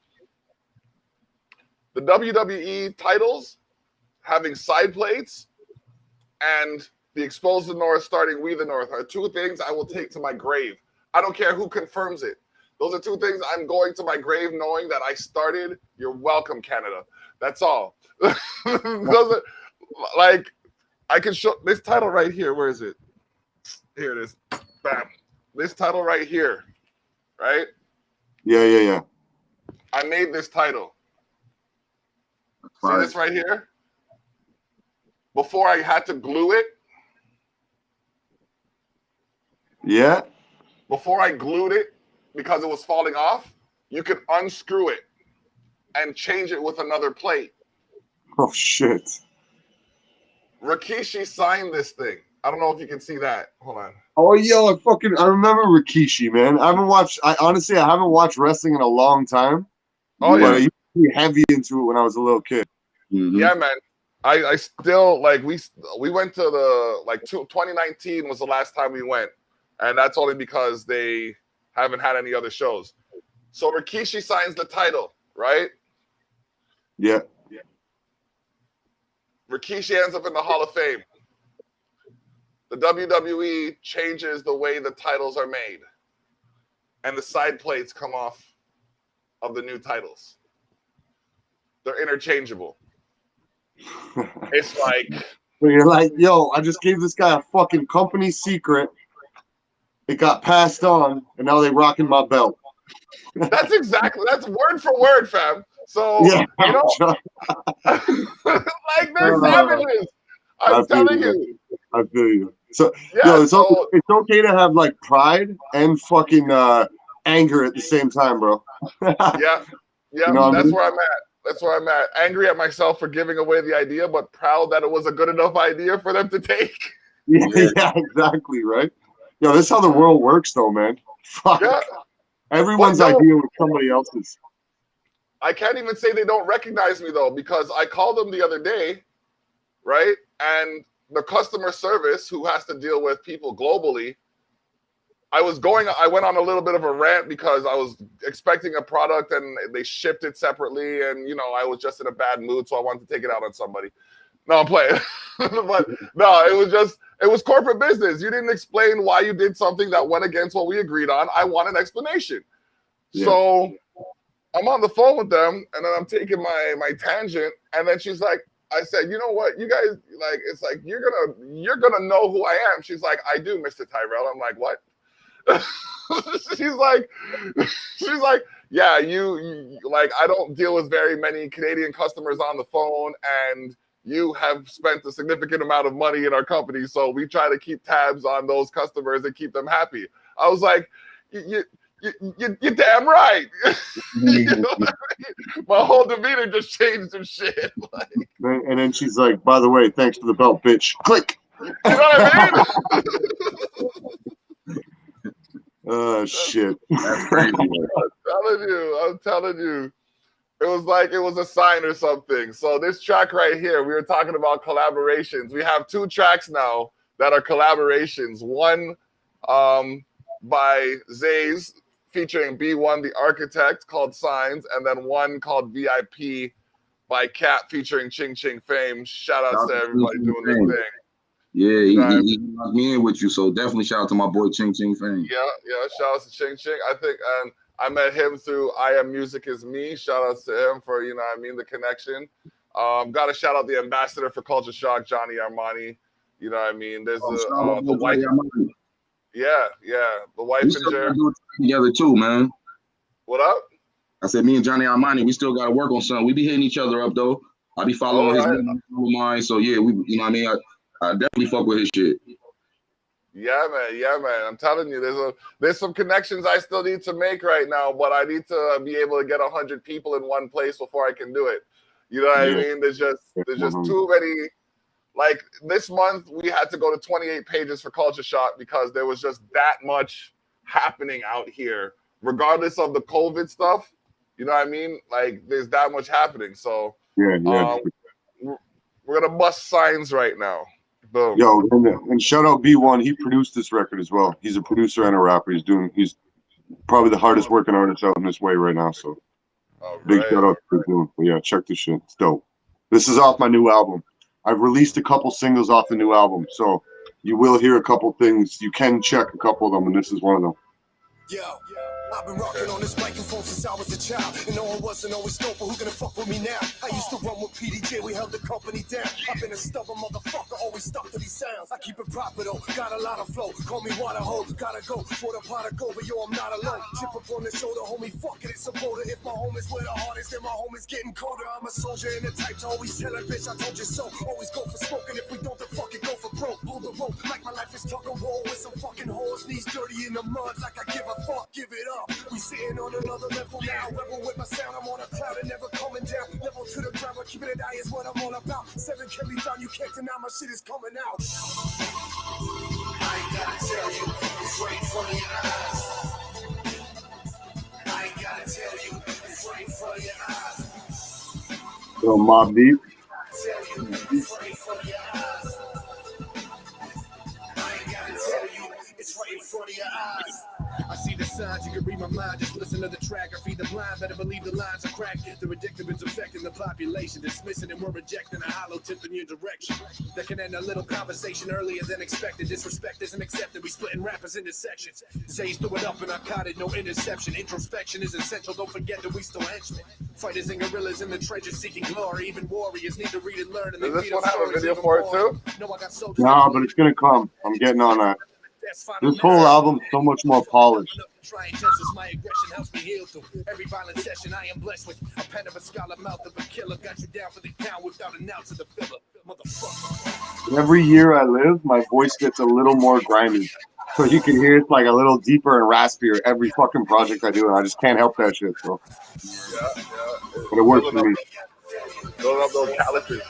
The WWE titles having side plates and the Expose the North starting We the North are two things I will take to my grave. I don't care who confirms it. Those are two things I'm going to my grave knowing that I started. You're welcome, Canada. That's all. Those are, like, I can show this title right here. Where is it? Here it is. Bam. This title right here. Right? Yeah. I made this title. See this right here? Before I had to glue it. Yeah. Before I glued it, because it was falling off, you could unscrew it and change it with another plate. Oh, shit. Rikishi signed this thing. I don't know if you can see that. Hold on. Oh, yo, I remember Rikishi, man. I honestly haven't watched wrestling in a long time. Oh, yeah. But I used to be heavy into it when I was a little kid. Mm-hmm. Yeah, man. I still, like, we went to the, 2019 was the last time we went. And that's only because they haven't had any other shows. So Rikishi signs the title, right? Yeah. Rikishi ends up in the Hall of Fame. The WWE changes the way the titles are made. And the side plates come off of the new titles. They're interchangeable. It's like... So you're like, yo, I just gave this guy a fucking company secret. It got passed on, and now they rocking my belt. That's word for word, fam. So, yeah, you know, like they're savages. I'm telling you. I feel you. So, yo, it's okay to have like pride and fucking anger at the same time, bro. yeah, you know that's where I'm at. That's where I'm at. Angry at myself for giving away the idea, but proud that it was a good enough idea for them to take. Yeah, exactly, right? Yo, this is how the world works, though, man. Fuck. Yeah. Everyone's idea was somebody else's. I can't even say they don't recognize me, though, because I called them the other day, right? And the customer service, who has to deal with people globally, I went on a little bit of a rant because I was expecting a product and they shipped it separately. And, you know, I was just in a bad mood, so I wanted to take it out on somebody. No, I'm playing. But no, it was corporate business. You didn't explain why you did something that went against what we agreed on. I want an explanation. Yeah. So I'm on the phone with them, and then I'm taking my tangent, and then she's like, I said, you know what, you guys, like, it's like, you're gonna know who I am. She's like, I do, Mr. Tyrell. I'm like, what? she's like, yeah, you like, I don't deal with very many Canadian customers on the phone, and you have spent a significant amount of money in our company, so we try to keep tabs on those customers and keep them happy. I was like, you're damn right. You know what I mean? My whole demeanor just changed and shit. Like, and then she's like, by the way, thanks for the belt, bitch. Click. you know what I mean? Oh, shit. That's crazy. I'm telling you. It was like it was a sign or something. So this track right here, we were talking about collaborations. We have 2 tracks now that are collaborations. One by Zaze featuring B1 the Architect called Signs, and then one called VIP by Cat featuring Ching Ching Fame. Shout out to everybody doing their thing. Yeah, he locked me in with you, so definitely shout out to my boy Ching Ching Fame. Yeah, shout out to Ching Ching. I think, and I met him through I Am Music Is Me. Shout out to him for, you know what I mean, the connection. Got to shout out the ambassador for Culture Shock, Johnny Armani. You know what I mean? There's the wife. Yeah, the wife and Jerry together too, man. What up? I said, me and Johnny Armani, we still got to work on something. We be hitting each other up though. I be following his mine, so yeah, we, you know what I mean. I definitely fuck with his shit. Yeah, man. I'm telling you, there's some connections I still need to make right now, but I need to be able to get 100 people in one place before I can do it. You know what I mean? There's just too many. Like this month, we had to go to 28 pages for Culture Shock because there was just that much happening out here, regardless of the COVID stuff. You know what I mean? Like there's that much happening. So we're gonna bust Signs right now. Boom. Yo, and shout out B1. He produced this record as well. He's a producer and a rapper. He's probably the hardest working artist out in this way right now. So big shout out to him. But yeah, check this shit. It's dope. This is off my new album. I've released a couple singles off the new album, so you will hear a couple things. You can check a couple of them, and this is one of them. Yo, I've been rocking on this microphone since I was a child, and no one wasn't always dope, but who gonna fuck with me now? I used to run with PDJ, we held the company down. I've been a stubborn motherfucker, always stuck to these sounds. I keep it proper though, got a lot of flow. Call me water hole, gotta go for the pot of gold, but yo, I'm not alone. Chip up on the shoulder, homie, fuck it, it's a boulder. If my home is where the heart is, then my home is getting colder. I'm a soldier and the type to always tell a bitch, I told you so. Always go for smoking, if we don't, then fucking go for broke. Hold the rope, like my life is tug of war with some fucking hoes. Knees dirty in the mud, like I give a fuck, give it up. We sitting on another level now. Rebel with my sound, I'm on a cloud and never coming down. Level to the ground, but keeping it high is what I'm all about. 7 can be found, you can't deny my shit is coming out. I ain't gotta tell you, it's right in front of your eyes. I ain't gotta tell you, it's right in front of your eyes. Yo, Mobb Deep. Tell you, it's right in front of your eyes. I ain't gotta tell you, it's right in front of your eyes. I see the signs, you can read my mind, just listen to the track. I feed the blind, better believe the lines are cracked. The addictive is affecting the population, dismissing and we're rejecting a hollow tip in your direction. That can end a little conversation earlier than expected. Disrespect isn't accepted, we splitting rappers into sections. Zaze threw it up and I caught it, no interception. Introspection is essential, don't forget that we still henchmen. Fighters and guerrillas in the trenches seeking glory. Even warriors need to read and learn. And does this one have a video for it too? No, but it's gonna come. I'm getting on that. This whole album so much more polished. My aggression helps me heal through every violent session. I am blessed with a pen of a scholar, mouth of a killer. Got you down for the count without an ounce of the filler, motherfucker. Every year I live, my voice gets a little more grimy, so you can hear it's like a little deeper and raspier every fucking project I do, and I just can't help that shit. So, but it works for me. Building up those calipers.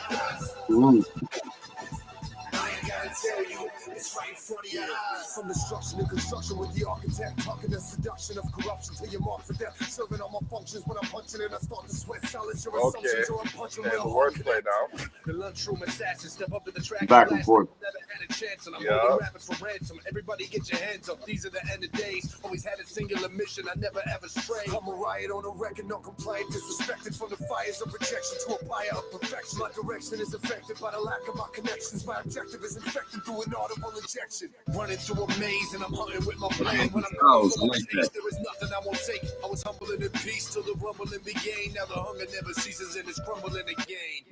Tell you, it's right in front of your eyes. From destruction to construction with the architect, talking the seduction of corruption till you're marked for death. Serving all my functions when I'm punching and I start to sweat. Silence your assumptions or I'm punching real hard. Wordplay now. The lunchroom assassin step up to the track. Back and forth. Never had a chance and I'm holding rappers for ransom. Everybody get your hands up. These are the end of days. Always had a singular mission. I never ever strayed. I'm a riot on a record, no complaint. Disrespected from the fires of rejection to a fire of perfection. My direction is affected by the lack of my connections. My objective is infected through an audible injection. Running through a maze and I'm hunting with my blade. When I'm going for my stage, there is nothing I won't take. I was humbling in peace till the rumbling began. Now the hunger never ceases and it's crumbling again.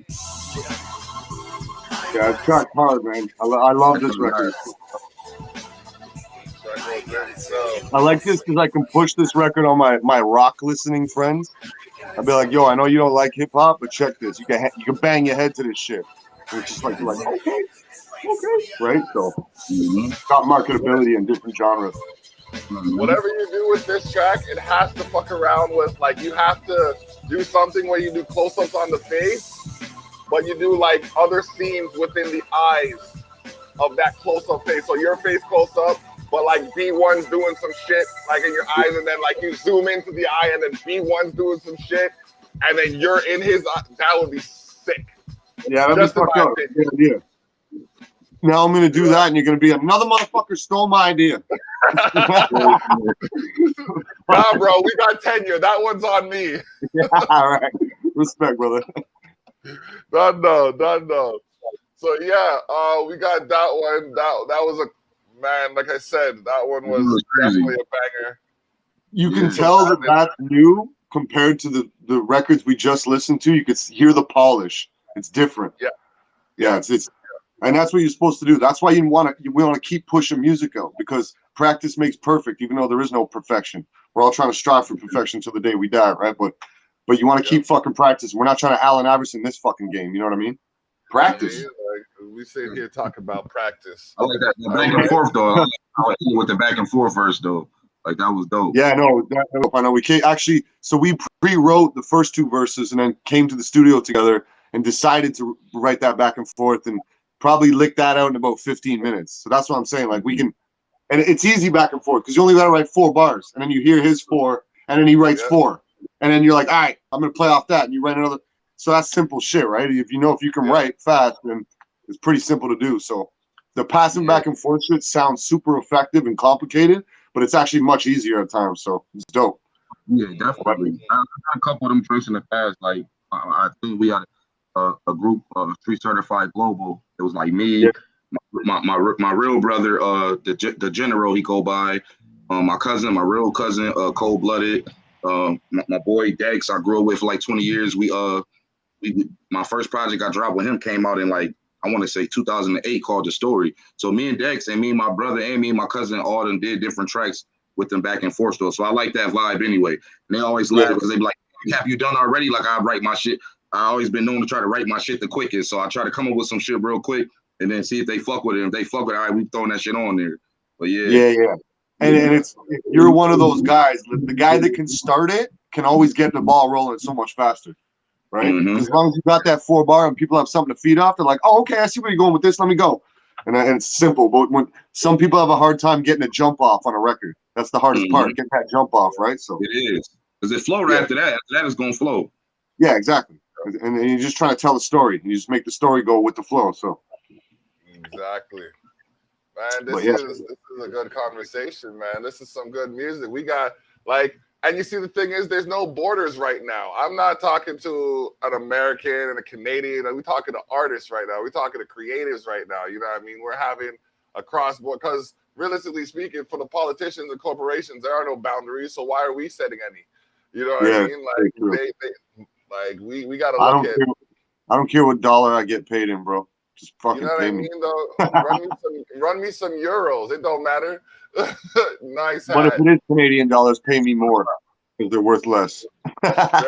Yeah, it's got hard, man. I love this record. I like this because I can push this record on my rock listening friends. I'll be like, yo, I know you don't like hip hop, but check this. You can bang your head to this shit. It's just like okay, right? So got marketability in different genres. Whatever you do with this track, it has to fuck around with, like, you have to do something where you do close-ups on the face, but you do like other scenes within the eyes of that close-up face. So your face close up, but like B1's doing some shit like in your eyes, and then like you zoom into the eye, and then B1's doing some shit, and then you're in his eye. That would be sick. Yeah, that'd be fucked up. Good idea. Now I'm gonna do that, and you're gonna be another motherfucker stole my idea. Nah, bro, we got tenure. That one's on me. Yeah, all right. Respect, brother. Done though. So yeah, we got that one. That was a, man, like I said, that one was definitely a banger. You can tell that that's new compared to the records we just listened to. You could hear the polish. It's different. Yeah, it's and that's what you're supposed to do. That's why we want to keep pushing music out, because practice makes perfect, even though there is no perfection. We're all trying to strive for perfection till the day we die, right? But you want to keep fucking practicing. We're not trying to Allen Iverson this fucking game. You know what I mean? Practice. Yeah, like, we sit here talking about practice. I like that back and forth though. I like with the back and forth verse though. Like that was dope. Yeah, no, I know. We can't actually. So we pre-wrote the first two verses and then came to the studio together and decided to write that back and forth and probably lick that out in about 15 minutes. So that's what I'm saying. Like we can, and it's easy back and forth because you only got to write 4 bars, and then you hear his 4, and then he writes 4, and then you're like, all right, I'm gonna play off that, and you write another. So that's simple shit, right? If you can write fast, then it's pretty simple to do. So the passing back and forth shit sounds super effective and complicated, but it's actually much easier at times. So it's dope. Yeah, definitely. I've had a couple of them tricks in the past. Like I think we had a group, Street Certified Global. It was like me, my real brother, the General, he go by, my cousin, my real cousin, Cold Blooded, my boy Dex, I grew up with for like 20 years. We my first project I dropped with him came out in like, I want to say 2008, called The Story. So me and Dex and me and my brother and me and my cousin all them did different tracks with them back and forth though. So I like that vibe anyway. And they always laugh because they be like, "Cap, you done already?" Like I write my shit. I always been known to try to write my shit the quickest. So I try to come up with some shit real quick and then see if they fuck with it. If they fuck with it, all right, we throwing that shit on there. But yeah. And it's, you're one of those guys. The guy that can start it can always get the ball rolling so much faster. Right? As long as you got that 4 bar and people have something to feed off, they're like, "Oh, okay, I see where you're going with this. Let me go." And it's simple. But when some people have a hard time getting a jump off on a record, that's the hardest part, getting that jump off, right? So it is, because it flowed after that. After that, it's gonna flow. Yeah, exactly. And you're just trying to tell a story. You just make the story go with the flow. So exactly, man. This is a good conversation, man. This is some good music. We got like. And you see, the thing is, there's no borders right now. I'm not talking to an American and a Canadian. We're talking to artists right now. We're talking to creatives right now. You know what I mean? We're having a cross-border, because realistically speaking, for the politicians and corporations, there are no boundaries. So why are we setting any? You know what I mean? Like, we got to look at. I don't care what dollar I get paid in, bro. Just fucking pay me. You know what I mean, though? Run me some euros. It don't matter. Nice hat. But if it is Canadian dollars, pay me more because they're worth less. I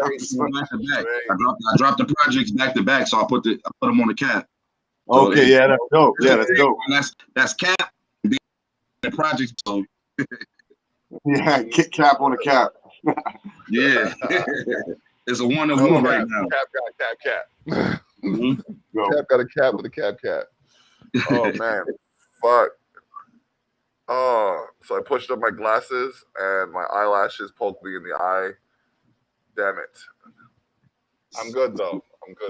dropped the projects back to back, so I put them on the cap. So okay, yeah, that's dope. Yeah, that's dope. That's cap. The projects. So. Yeah, kick cap on a cap. Yeah, it's a 1-of-1 right now. Cap got cap. Mm-hmm. Cap got a cap with a cap. Oh man, fuck. Oh, so I pushed up my glasses and my eyelashes poked me in the eye. Damn it. I'm good though.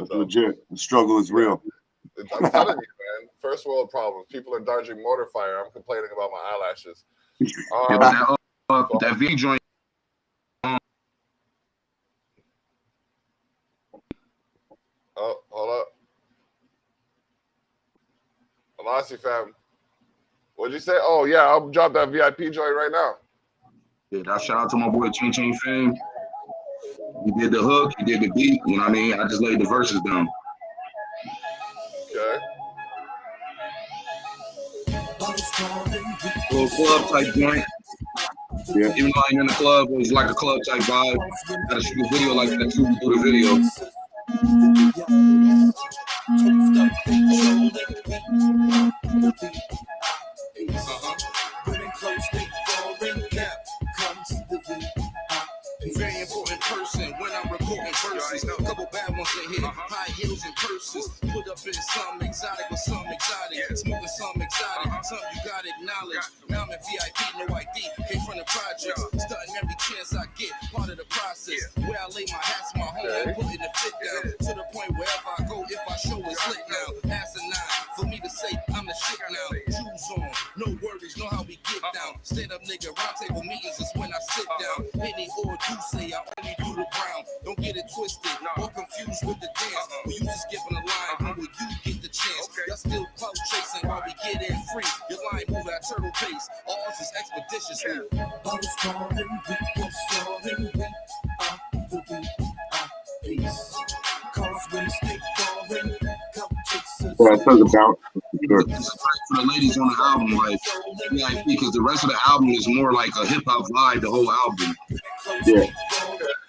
Legit. The struggle is real. I'm telling you, man. First world problems. People are dodging mortar fire. I'm complaining about my eyelashes. That V joint. Oh, hold up. I lost you, fam. What'd you say? Oh, yeah, I'll drop that VIP joint right now. Yeah, that shout out to my boy Ching Ching Fam. He did the hook, he did the beat, you know what I mean? I just laid the verses down. Okay. Little club type joint. Yeah. Even though I ain't in the club, it was like a club type vibe. Gotta shoot a video like that too, do the video. Toast up, controlling the Women close, they foreign cap. Come to the very important person when I'm recording verses. Couple bad ones in here, high heels and purses. Put up in some exotic with some exotic. Smoking some exotic, some you got acknowledge. Now I'm in VIP, no ID. Came from the projects, starting every chance I get. Part of the process. Where I lay my hats, my home, I'm putting the fit down. To the point wherever I go, if I show it's lit now. Asinine, for me to say I'm the shit now. Shoes on, no worries, know how we get down. Stand up nigga, round table meetings is when I sit down. Any or do say I only do the brown. Don't get it twisted or confused with the dance. Will you just skipping a line? When will you get the chance? Y'all still clout chasing while we get in free. Your line move at turtle pace. Ours is expeditiously. I was calling, we was calling, we are the VIP. Cause when they calling, come take Yeah, it says about. Sure. For the ladies on the album, like VIP, because the rest of the album is more like a hip hop vibe. The whole album. Yeah.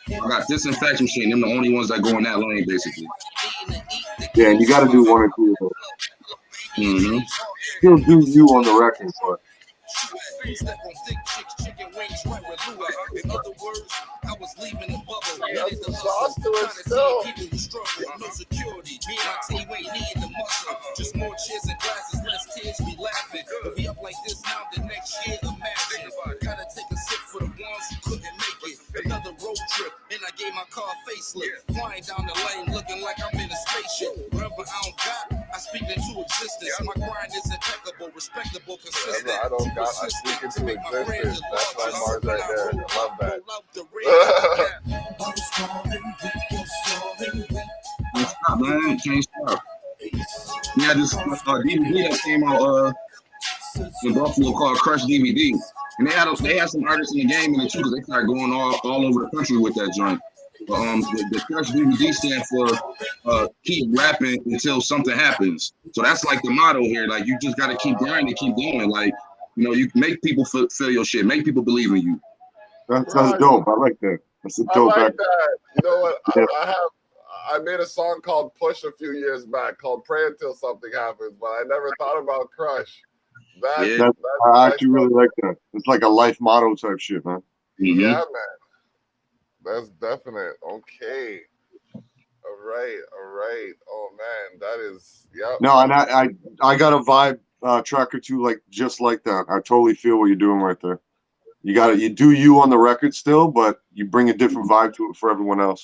I got Disinfection Machine. Them the only ones that go in that lane, basically. Yeah, and you got to do one or two of those. Still do you on the record, but. Step on thick chicks, chicken wings, right where Lou at. In other words, I was leaving the bubble. That's the sauce to it still. People who struggle, no security. Me and my team ain't needing the muscle. Just more cheers and glasses, less tears, we laughing. If we up like this now, the next year, imagine. Gotta take a sip for the ones who couldn't make it. Another road trip, and I gave my car a facelift. Flying down the lane, looking like I'm in a spaceship. Wherever I don't got, I speak into existence. My grind is impeccable, respectable, consistent. I don't got, I speak into existence. That's my Mars right there. I love that. Can't stop, man. Can't stop. Yeah, this DVD that came out in Buffalo called Crush DVD. And they had some artists in the game in it too, because they started going all over the country with that joint. The Crush DVD stand for keep rapping until something happens. So that's like the motto here. Like you just got to keep grinding, keep going. Like you make people feel your shit, make people believe in you. That's dope. I like that. That's a dope. I like that. You know what? I made a song called Push a few years back called Pray Until Something Happens, but I never thought about Crush. I actually really like that. It's like a life motto type shit, man. Mm-hmm. Yeah, man. That's definite. Okay. All right. Oh man, that is No, and I got a vibe track or two just like that. I totally feel what you're doing right there. You do you on the record still, but you bring a different vibe to it for everyone else.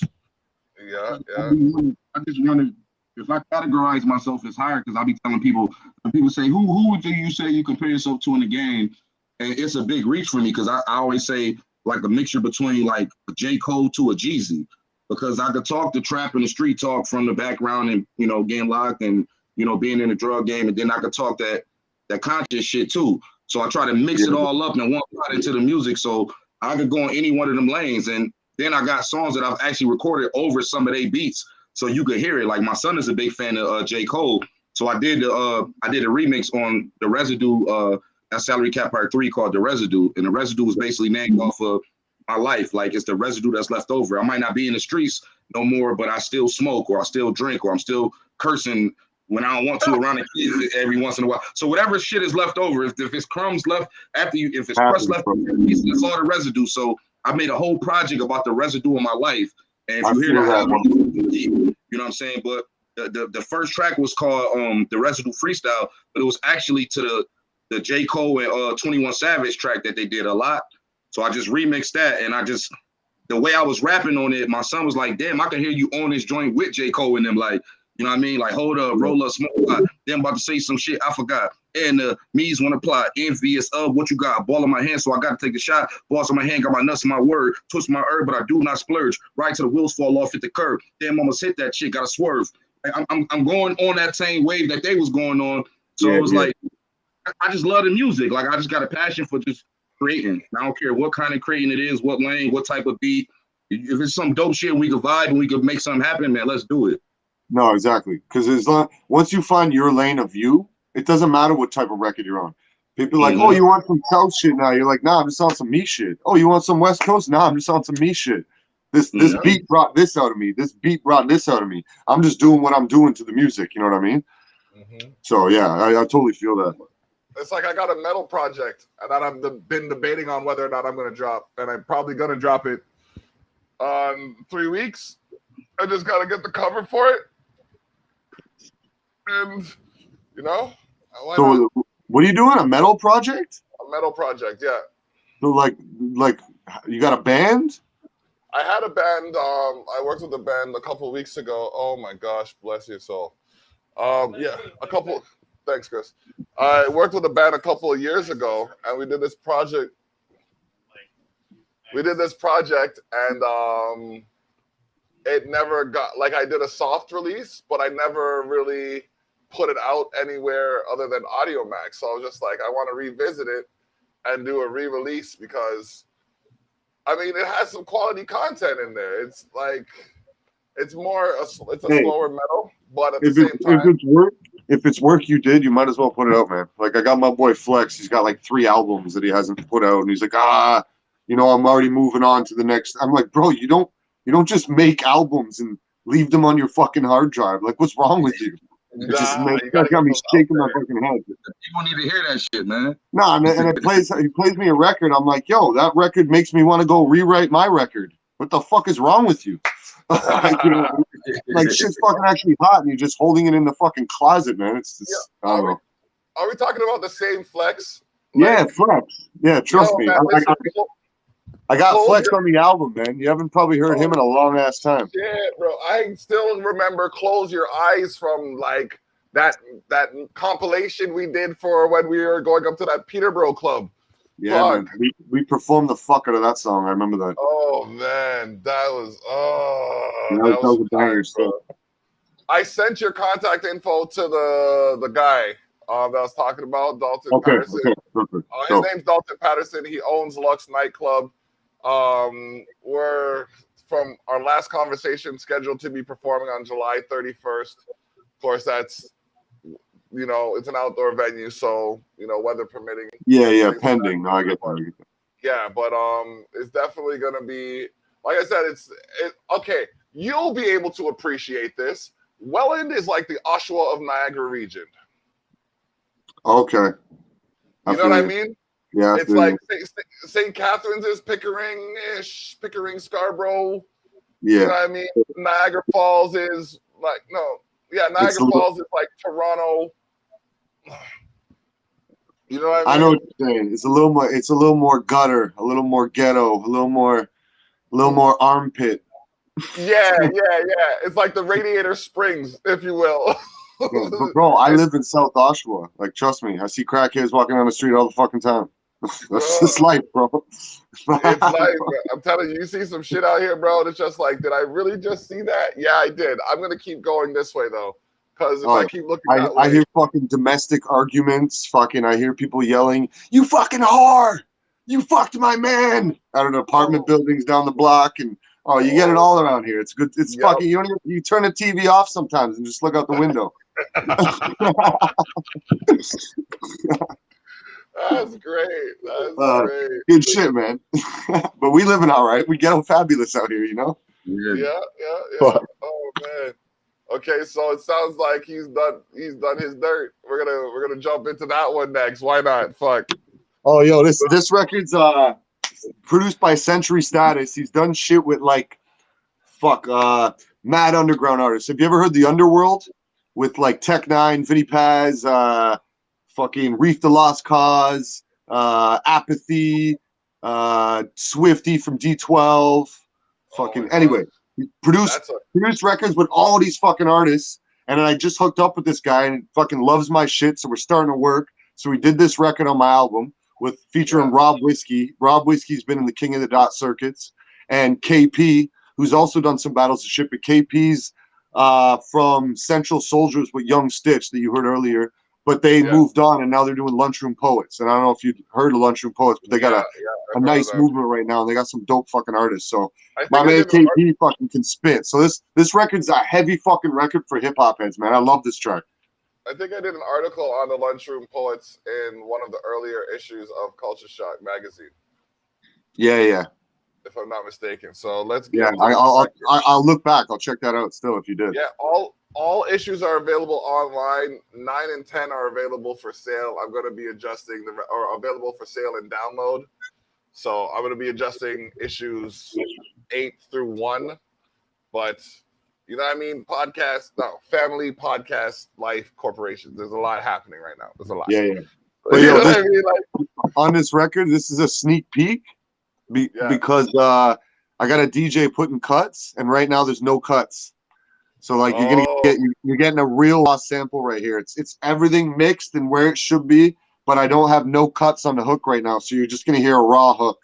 Yeah. I just wonder if I categorize myself as higher, because I be telling people, when people say, who do you say you compare yourself to in the game? And it's a big reach for me, because I always say like a mixture between like a J. Cole to a Jeezy, because I could talk the trap and the street talk from the background and, getting locked and, being in the drug game. And then I could talk that conscious shit too. So I try to mix it all up and one part into the music. So I could go on any one of them lanes. And then I got songs that I've actually recorded over some of their beats, so you could hear it. Like my son is a big fan of J. Cole, so I did a remix on the Residue, that Salary Cap Part 3 called The Residue, and the residue was basically named off of my life. Like it's the residue that's left over. I might not be in the streets no more, but I still smoke, or I still drink, or I'm still cursing when I don't want to around the kids every once in a while. So whatever shit is left over, if it's crumbs left after you, if it's crust left, that's all the residue. So I made a whole project about the residue of my life. And if you hear that, you know what I'm saying? But the first track was called The Residue Freestyle, but it was actually to the J. Cole and 21 Savage track that they did a lot. So I just remixed that, and the way I was rapping on it, my son was like, damn, I can hear you on this joint with J. Cole and them, like, you know what I mean? Like, hold up, roll up, smoke pot. Then I'm about to say some shit I forgot. And me's want to apply. Envious of what you got. Ball in my hand, so I got to take the shot. Balls in my hand, got my nuts in my word. Twist my herb, but I do not splurge. Right till the wheels fall off at the curb. Damn, almost hit that shit, got to swerve. I'm going on that same wave that they was going on. So it was like, I just love the music. Like, I just got a passion for just creating. I don't care what kind of creating it is, what lane, what type of beat. If it's some dope shit, we could vibe and we could make something happen, man, let's do it. No, exactly. Because once you find your lane of you, it doesn't matter what type of record you're on. People are like, oh, you want some South shit now? You're like, nah, I'm just on some me shit. Oh, you want some West Coast? Nah, I'm just on some me shit. This beat brought this out of me. This beat brought this out of me. I'm just doing what I'm doing to the music. You know what I mean? Mm-hmm. So yeah, I totally feel that. It's like I got a metal project that I've been debating on whether or not I'm going to drop, and I'm probably going to drop it on 3 weeks. I just got to get the cover for it, and why So not? what are you doing? A metal project? A metal project, yeah. So like you got a band? I had a band. I worked with a band a couple of weeks ago. Oh my gosh, bless your soul. Yeah, a couple. Thanks, Chris. I worked with a band a couple of years ago, and we did this project. And it never got, like, I did a soft release, but I never really put it out anywhere other than Audio Max. So I was just like, I want to revisit it and do a re-release because, I mean, it has some quality content in there. It's like, it's a slower metal, but at the same time, if it's work you did, you might as well put it out, man. Like I got my boy Flex, he's got like 3 albums that he hasn't put out, and he's like, I'm already moving on to the next. I'm like, bro, you don't just make albums and leave them on your fucking hard drive. Like, what's wrong with you? It just got me shaking my fucking head. People need to hear that shit, man. No, and he plays me a record. I'm like, yo, that record makes me want to go rewrite my record. What the fuck is wrong with you? Like shit's fucking actually hot, and you're just holding it in the fucking closet, man. It's just, I don't know. Are we talking about the same Flex? Yeah, Flex. Yeah, trust me. Man, I got Flex on the album, man. You haven't probably heard him in a long ass time. Yeah, bro. I still remember "Close Your Eyes" from like that compilation we did for when we were going up to that Peterborough club. Yeah, man. We performed the fuck out of that song. I remember that. Oh man, that was that was a banger stuff. I sent your contact info to the guy that I was talking about, Dalton Patterson. Okay, perfect. His name's Dalton Patterson. He owns Lux Nightclub. We're from our last conversation scheduled to be performing on July 31st. Of course, that's it's an outdoor venue, so weather permitting. Yeah, pending. No, I get that. Yeah, but it's definitely gonna be, like I said, okay. You'll be able to appreciate this. Welland is like the Oshawa of Niagara region. Okay. You know what I mean? Yeah. It's like St. Catharines is Pickering-ish, Pickering, Scarborough. Yeah. You know what I mean? Niagara Falls is like, Niagara Falls is like Toronto. You know what I mean? I know what you're saying. It's a little more gutter, a little more ghetto, a little more armpit. Yeah. It's like the Radiator Springs, if you will. Yeah, bro, I live in South Oshawa. Like, trust me, I see crackheads walking down the street all the fucking time. That's just life, bro. It's life, bro. I'm telling you, you see some shit out here, bro. It's just like, did I really just see that? Yeah, I did. I'm gonna keep going this way though, because if I keep looking that way, I hear fucking domestic arguments. I hear people yelling, "You fucking whore! You fucked my man!" out of the apartment buildings down the block, and you get it all around here. It's good. It's fucking. You turn the TV off sometimes and just look out the window. That's great. That's great. Good shit, man. But we living all right. We get fabulous out here, Yeah. Oh man. Okay, so it sounds like he's done his dirt. We're gonna jump into that one next. Why not? Fuck. Oh, yo, this record's produced by Century Status. He's done shit with mad underground artists. Have you ever heard the Underworld with like Tech Nine, Vinny Paz, fucking Reef the Lost Cause, Apathy, Swifty from D12, anyway. He produced records with all these fucking artists, and then I just hooked up with this guy and fucking loves my shit, so we're starting to work. So we did this record on my album featuring Rob Whiskey. Rob Whiskey's been in the King of the Dot circuits, and KP, who's also done some battles of shit, but KP's from Central Soldiers with Young Stitch that you heard earlier, but they moved on and now they're doing Lunchroom Poets. And I don't know if you've heard of Lunchroom Poets, but they got a nice movement right now, and they got some dope fucking artists. So my man KP fucking can spit. So this record's a heavy fucking record for hip hop heads, man. I love this track. I think I did an article on the Lunchroom Poets in one of the earlier issues of Culture Shock magazine. Yeah. if I'm not mistaken. So let's Yeah, get. I'll look back. I'll check that out still if you did. Yeah, all issues are available online. 9 and 10 are available for sale. I'm going to be adjusting or available for sale and download. So I'm going to be adjusting issues 8 through 1. But you know what I mean? Family podcast life corporations. There's a lot happening right now. There's a lot. Yeah. But you know what I mean? On this record, this is a sneak peek because I got a DJ putting cuts, and right now there's no cuts. So like you're getting a real raw sample right here. It's everything mixed and where it should be, but I don't have no cuts on the hook right now. So you're just gonna hear a raw hook.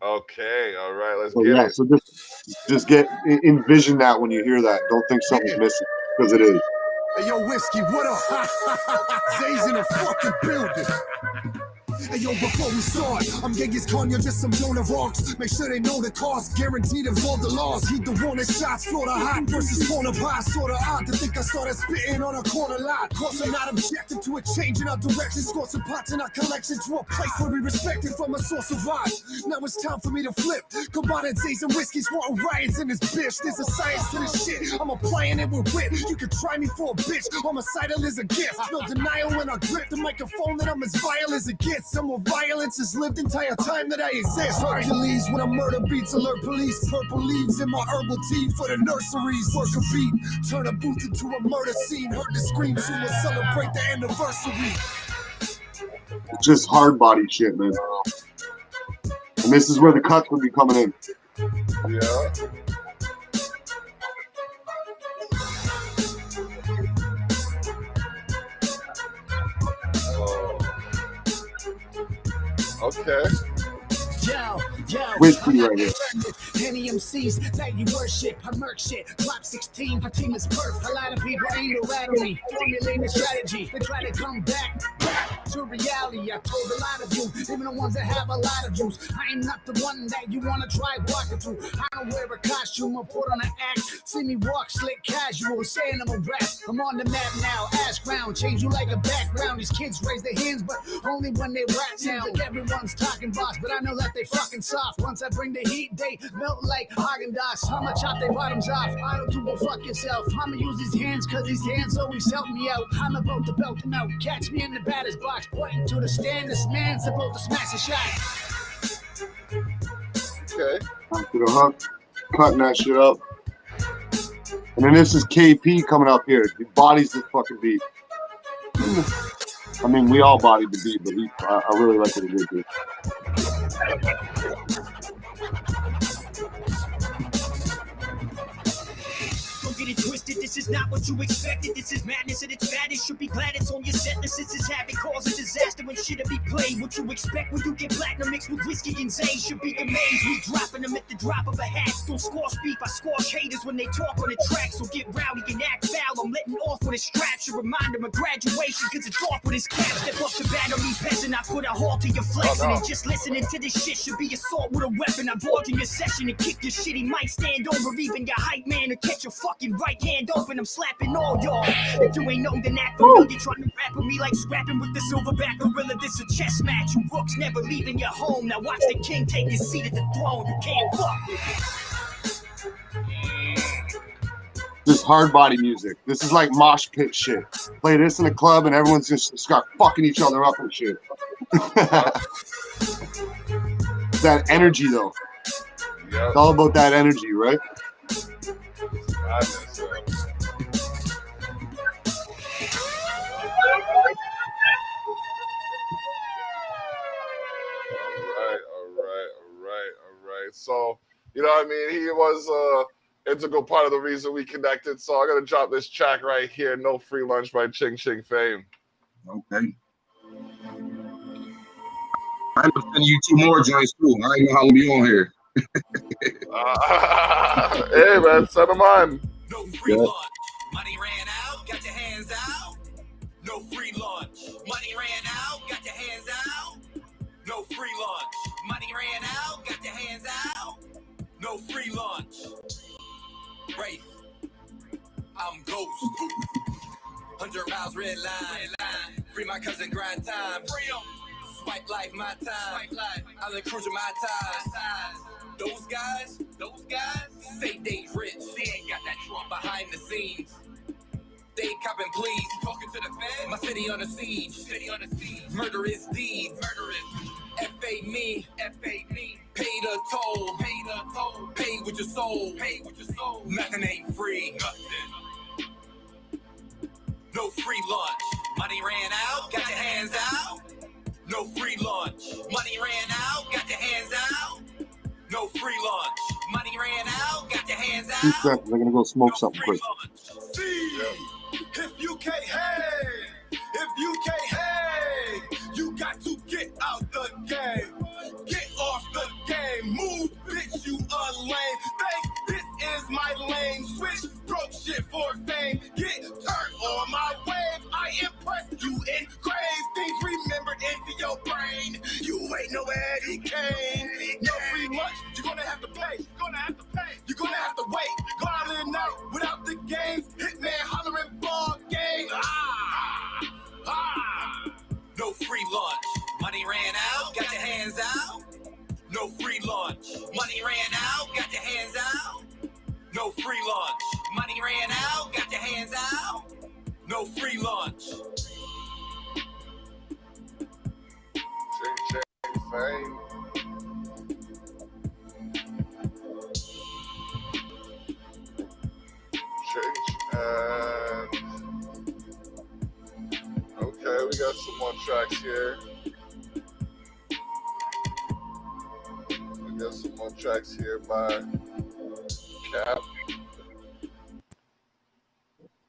Okay, all right, let's get it. So just envision that when you hear that. Don't think something's missing, because it is. Hey, yo, Whiskey, what up? Zaze in the fucking building. Hey, yo, before we start, I'm Genghis Khan, you're just some loner rocks. Make sure they know the cost, guaranteed of all the laws. He the one that shots, Florida hot versus corner pie. Sorta odd to think I started spitting on a corner lot. Course I'm not objecting to a change in our direction. Score some pots in our collection to a place where we respect it from a source of vibe. Now it's time for me to flip. Combining Zaze and Whiskey's wanting riots in this bitch. There's a science to this shit, I'm applying it with wit. You can try me for a bitch, on my side is a gift. No denial when I grip the microphone that I'm as vile as it gets. Some more violence has lived entire time that I exist. Hercules when a murder beats, alert police. Purple leaves in my herbal tea for the nurseries. Work a beat, turn a booth into a murder scene. Heard the scream, soon we'll celebrate the anniversary. Just hard body shit, man. And this is where the cuts would be coming in. Yeah. Okay. Whiskey right here. Any MCs that you worship, I murk shit. Drop 16, my team is perfect. A lot of people ain't around me. Formulating a strategy, they try to come back to reality. I told a lot of you, even the ones that have a lot of views, I ain't not the one that you wanna try walking through. I don't wear a costume or put on an act. See me walk slick casual, saying I'm a rap. I'm on the map now, ash ground, change you like a background. These kids raise their hands, but only when they rap down. Like everyone's talking boss, but I know that they fucking soft. Once I bring the heat, they melt like Haagen-Dazs. I'ma chop their bottoms off. I don't do go fuck yourself. I'ma use his hands, cause his hands always help me out. I'm about to belt him out. Catch me in the batter's box, pointing to the stand. This man's about to smash a shot. Okay. Back to the hook, cutting that shit up. And then this is KP coming up here. He bodies this fucking beat. I mean, we all bodied the beat, but I really like what he did here. Don't get it twisted, this is not what you expected. This is madness and it's bad. It should be glad it's on your set list. This is habit, cause a disaster when shit'll be played. What you expect when you get platinum mixed with whiskey and Zaze should be amazed. We dropping them at the drop of a hat. Don't squash beef, I squash haters when they talk on the track. So get rowdy and act foul. I'm letting off with a strap. Should remind them of graduation, cause it's off with his cap. Step off the battery peasant, I put a halt to your flexing. And just listening to this shit should be assault with a weapon. I brought in your session and kick your shit. He might stand over even your hype man and catch your fucking right hand open. I'm slapping all y'all. If you ain't know, then act familiar. Trying to rap with me like scrapping with the silverback gorilla. This a chess match. You rooks never leaving your home. Now watch the king take his seat at the throne. You can't fuck with Just hard body music. This is like mosh pit shit. Play this in a club and everyone's just start fucking each other up and shit. That energy though. Yep. It's all about that energy, right? Madness, All right. So, you know what I mean? He was integral part of the reason we connected. So I'm gonna drop this track right here, No Free Lunch by Ching Ching Fame. Okay. I'm gonna send you 2 more joints too. I ain't know how to be on here. Hey man, send them on. No free lunch. Money ran out, got your hands out. No free lunch. Money ran out, got your hands out. No free lunch. Money ran out, got your hands out. No free lunch. Right. I'm Ghost. 100 miles red line. Free my cousin grind time. Swipe life my time. I'm the cruiser my ties. Those guys say they rich. They ain't got that truck behind the scenes. They copping please, talking to the feds. My city on the siege. Murder is deeds. F.A. me. Pay the toll. Pay with your soul. Nothing ain't free. No free lunch. Money ran out. Got your hands out. No free lunch. Money ran out. Got your hands out. No free lunch. Money ran out. Got your hands 2 out. seconds. I'm gonna go smoke No something free quick. lunch. If you can't hang, you got to get out the game. Get off the game. Move, bitch, you a lame. Think this is my lane. Switch broke shit for fame. Get turned on my wave. I impress you in grave. Things remembered into your brain. You ain't no Eddie Kane. No free lunch. You're gonna have to pay. You're gonna have to wait. Go out in the night without the games. Hitman hollering ball game. No free lunch. Money ran out. Got your hands out. No free lunch. Money ran out. Got your hands out. No free lunch. Money ran out. Got your hands out. No free lunch. Ching fame. Okay, we got some more tracks here. By Cap.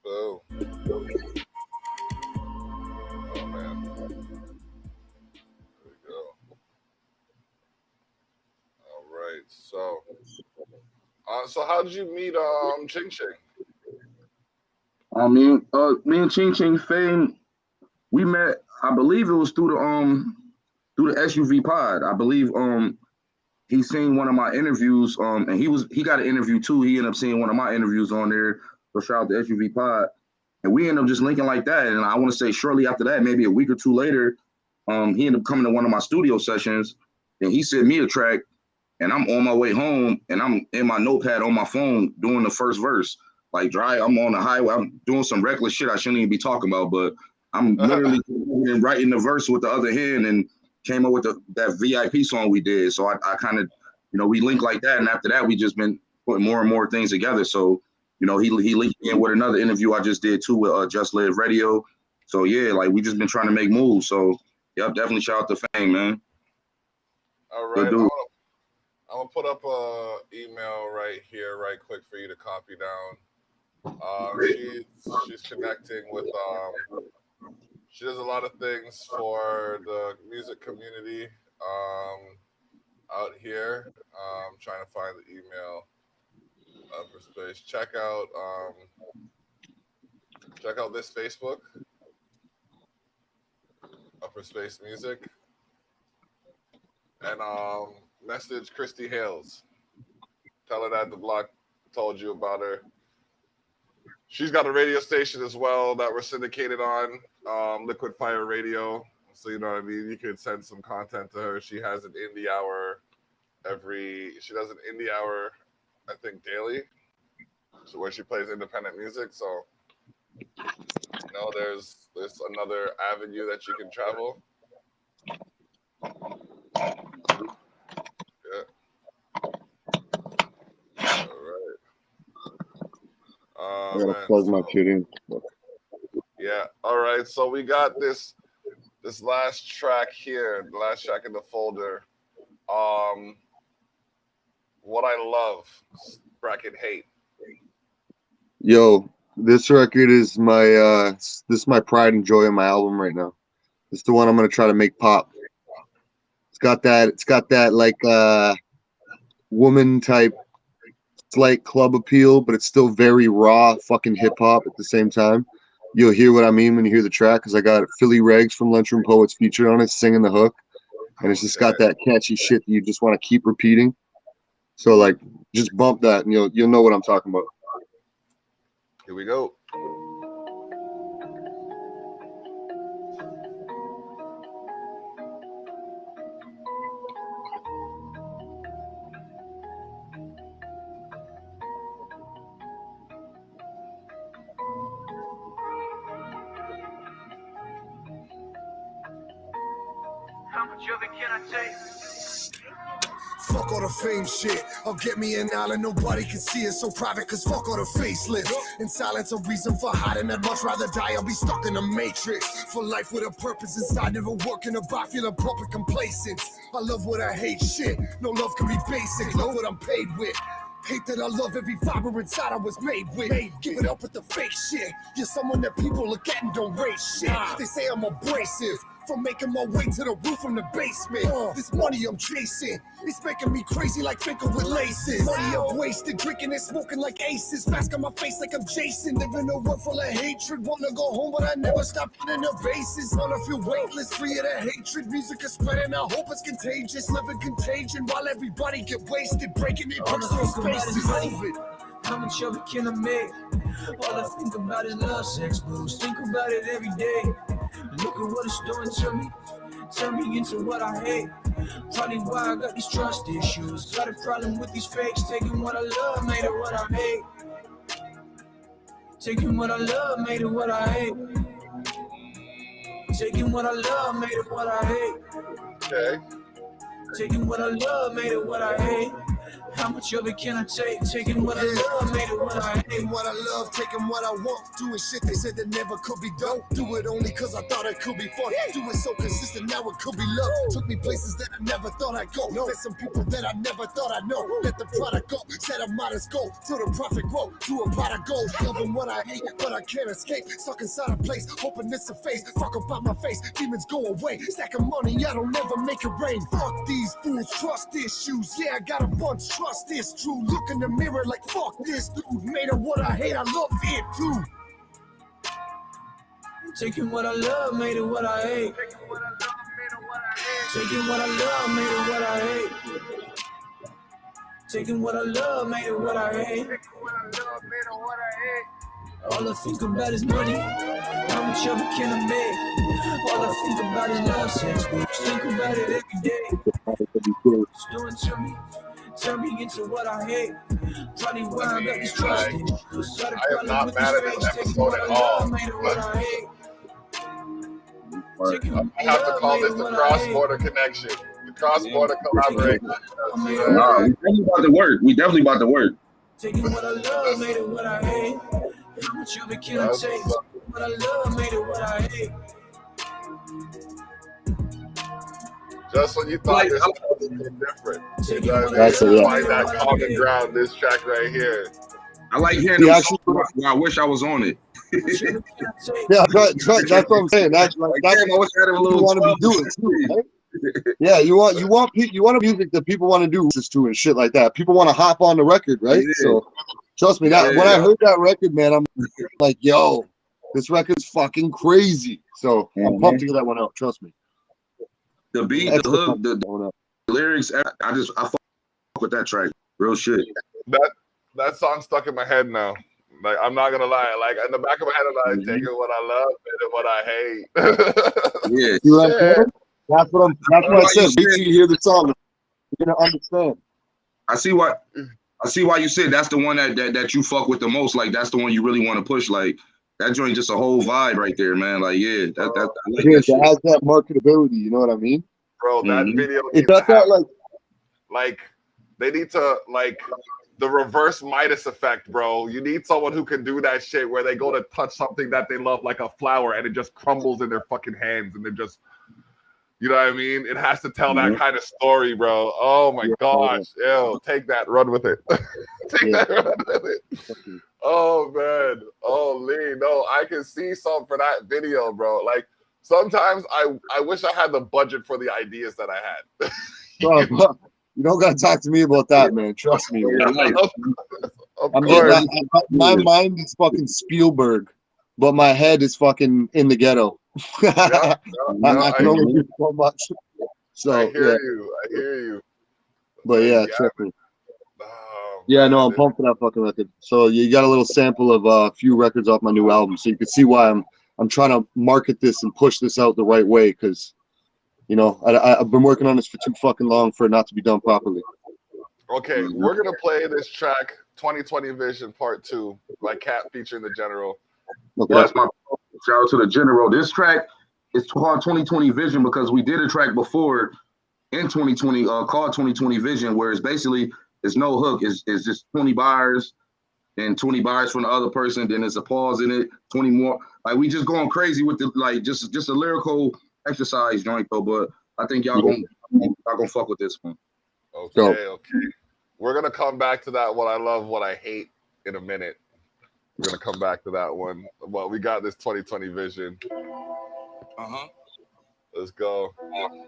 Boom. Oh man. There we go. All right. So how did you meet Ching Ching? I mean, me and Ching Ching Fame, we met. I believe it was through the SUV pod. I believe he seen one of my interviews. And he got an interview too. He ended up seeing one of my interviews on there. So shout out to SUV pod, and we ended up just linking like that. And I want to say shortly after that, maybe a week or two later, he ended up coming to one of my studio sessions, and he sent me a track. And I'm on my way home, and I'm in my notepad on my phone doing the first verse. Like I'm on the highway. I'm doing some reckless shit I shouldn't even be talking about, but I'm literally writing the verse with the other hand and came up with that VIP song we did. So I kind of, we linked like that. And after that, we just been putting more and more things together. So, he linked me in with another interview I just did too with Just Live Radio. So yeah, like we just been trying to make moves. So yep, definitely shout out to Fame, man. All right. I'm gonna put up a email right here, right quick for you to copy down. She's connecting with she does a lot of things for the music community out here. Trying to find the email for space. Check out this Facebook, Upper Space Music, and message Christy Hales. Tell her that the block told you about her. She's got a radio station as well that we're syndicated on, Liquid Fire Radio. So you know what I mean. You could send some content to her. She has an indie hour She does an indie hour, I think, daily. So where she plays independent music. So there's another avenue that you can travel. Yeah. All right. I gotta plug my shit in. Yeah. All right. So we got this last track here, the last track in the folder. What I Love, bracket hate. Yo, this record is my pride and joy on my album right now. It's the one I'm gonna try to make pop. It's got that like woman type slight club appeal, but it's still very raw fucking hip hop at the same time. You'll hear what I mean when you hear the track, because I got Philly Regs from Lunchroom Poets featured on it, singing the hook, and it's just got that catchy shit that you just want to keep repeating. So like, just bump that, and you'll know what I'm talking about. Here we go. much of it can I take? Fuck all the fame shit. I'll get me an island, nobody can see it. So private, cause fuck all the facelifts. In silence, a reason for hiding. I'd much rather die, I'll be stuck in a matrix. For life with a purpose inside, never working about, feeling proper complacent. I love what I hate, shit. No love can be basic, love what I'm paid with. Hate that I love every fiber inside I was made with. Give it up with the fake shit. You're someone that people look at and don't rate shit. They say I'm abrasive. From making my way to the roof from the basement. This money I'm chasing, it's making me crazy like Finkel with laces. Money I've wasted, drinking and smoking like aces. Mask on my face like I'm Jason. Living a world full of hatred. Wanna go home, but I never stop hitting the bases. Wanna feel weightless, free of the hatred. Music is spreading, I hope it's contagious. Living contagion while everybody get wasted. Breaking in personal spaces. How much of it can I make? All I think about is love, sex, booze. Think about it every day. Look at what it's doing to me. Turn me into what I hate. Probably why I got these trust issues. Got a problem with these fakes. Taking what I love, made it what I hate. Taking what I love, made it what I hate. Taking what I love, made it what I hate. Okay. Taking what I love, made it what I hate. How much of it can I take? Taking what I love, made it what I hate. Taking what I love, taking what I want. Doing shit they said that never could be done. Do it only cause I thought it could be fun. Do it so consistent, now it could be love. Took me places that I never thought I'd go. There's some people that I never thought I'd know. Let the product go, said I might as go. Till the profit grow, to a pot of gold. Loving what I hate, but I can't escape. Stuck inside a place, hoping it's a face. Fuck about my face, demons go away. Stack of money, I don't never make it rain. Fuck these fools, trust issues. Yeah, I got a bunch, trust is true. Look in the mirror like fuck this dude. Made of what I hate, I love it too. Taking what I love, made it what I hate. Taking what I love, made it what I hate. Taking what I love, made it what I hate. All I think about is money. How much of it can I make? All I think about is love, sex, booze. Think about it every day. It's doing to me. Turn me into what I hate. Probably why I got these trust issues. I am not mad at this episode at all. I have to call this the cross-border connection. The cross-border collaboration. Nah, we definitely about to work. We definitely about to work. Taking what I love, made it what I hate. How much of it can I take? What I love, made it what I hate. Just when you thought this was different. That's a lot. Find that common ground, this track right here. I like hearing them songs. I wish I was on it. Yeah, that's what I'm saying. That's like that's I wish I had a little want to be doing too, right? Yeah, you want music that people want to do this to and shit like that. People want to hop on the record, right? Yeah. So trust me, that when I heard that record, man, I'm like, yo, this record's fucking crazy. So I'm pumped to get that one out. Trust me. The beat, the hook, the lyrics, I fuck with that track. Real shit. That song stuck in my head now. Like, I'm not gonna lie. Like, in the back of my head, I'm like, taking what I love and what I hate. Yeah. You like that? That's what I said. Wait till you hear the song. You're gonna understand. I see why you said that's the one that you fuck with the most. Like, that's the one you really want to push. Like, that joint just a whole vibe right there, man. Like, yeah, I like that shit. It has that marketability, you know what I mean? Bro, that video It does that like they need to like the reverse Midas effect, bro. You need someone who can do that shit where they go to touch something that they love like a flower and it just crumbles in their fucking hands and they're just, you know what I mean? It has to tell that kind of story, bro. Oh my gosh. Ew, take that, run with it. Take that, run with it. Oh man. Oh Lee. No, I can see something for that video, bro. Like sometimes I wish I had the budget for the ideas that I had. You don't gotta talk to me about that, man. Trust me. My mind is fucking Spielberg, but my head is fucking in the ghetto. I can only do so much. So I hear you. But yeah, trust me. Yeah, no, I'm pumped for that fucking record. So you got a little sample of a few records off my new album, so you can see why I'm trying to market this and push this out the right way, because you know I've been working on this for too fucking long for it not to be done properly. Okay, we're gonna play this track 2020 Vision Part 2 by Cat featuring the General. Okay. That's my shout out to the General. This track, it's called 2020 Vision because we did a track before in 2020 called 2020 Vision, where it's basically it's no hook. It's just 20 bars and 20 bars from the other person. Then there's a pause in it, 20 more. Like we just going crazy with the like just a lyrical exercise joint though. But I think y'all gonna fuck with this one. Okay. We're gonna come back to that what I love, what I hate in a minute. We're gonna come back to that one. Well, we got this 2020 Vision. Let's go.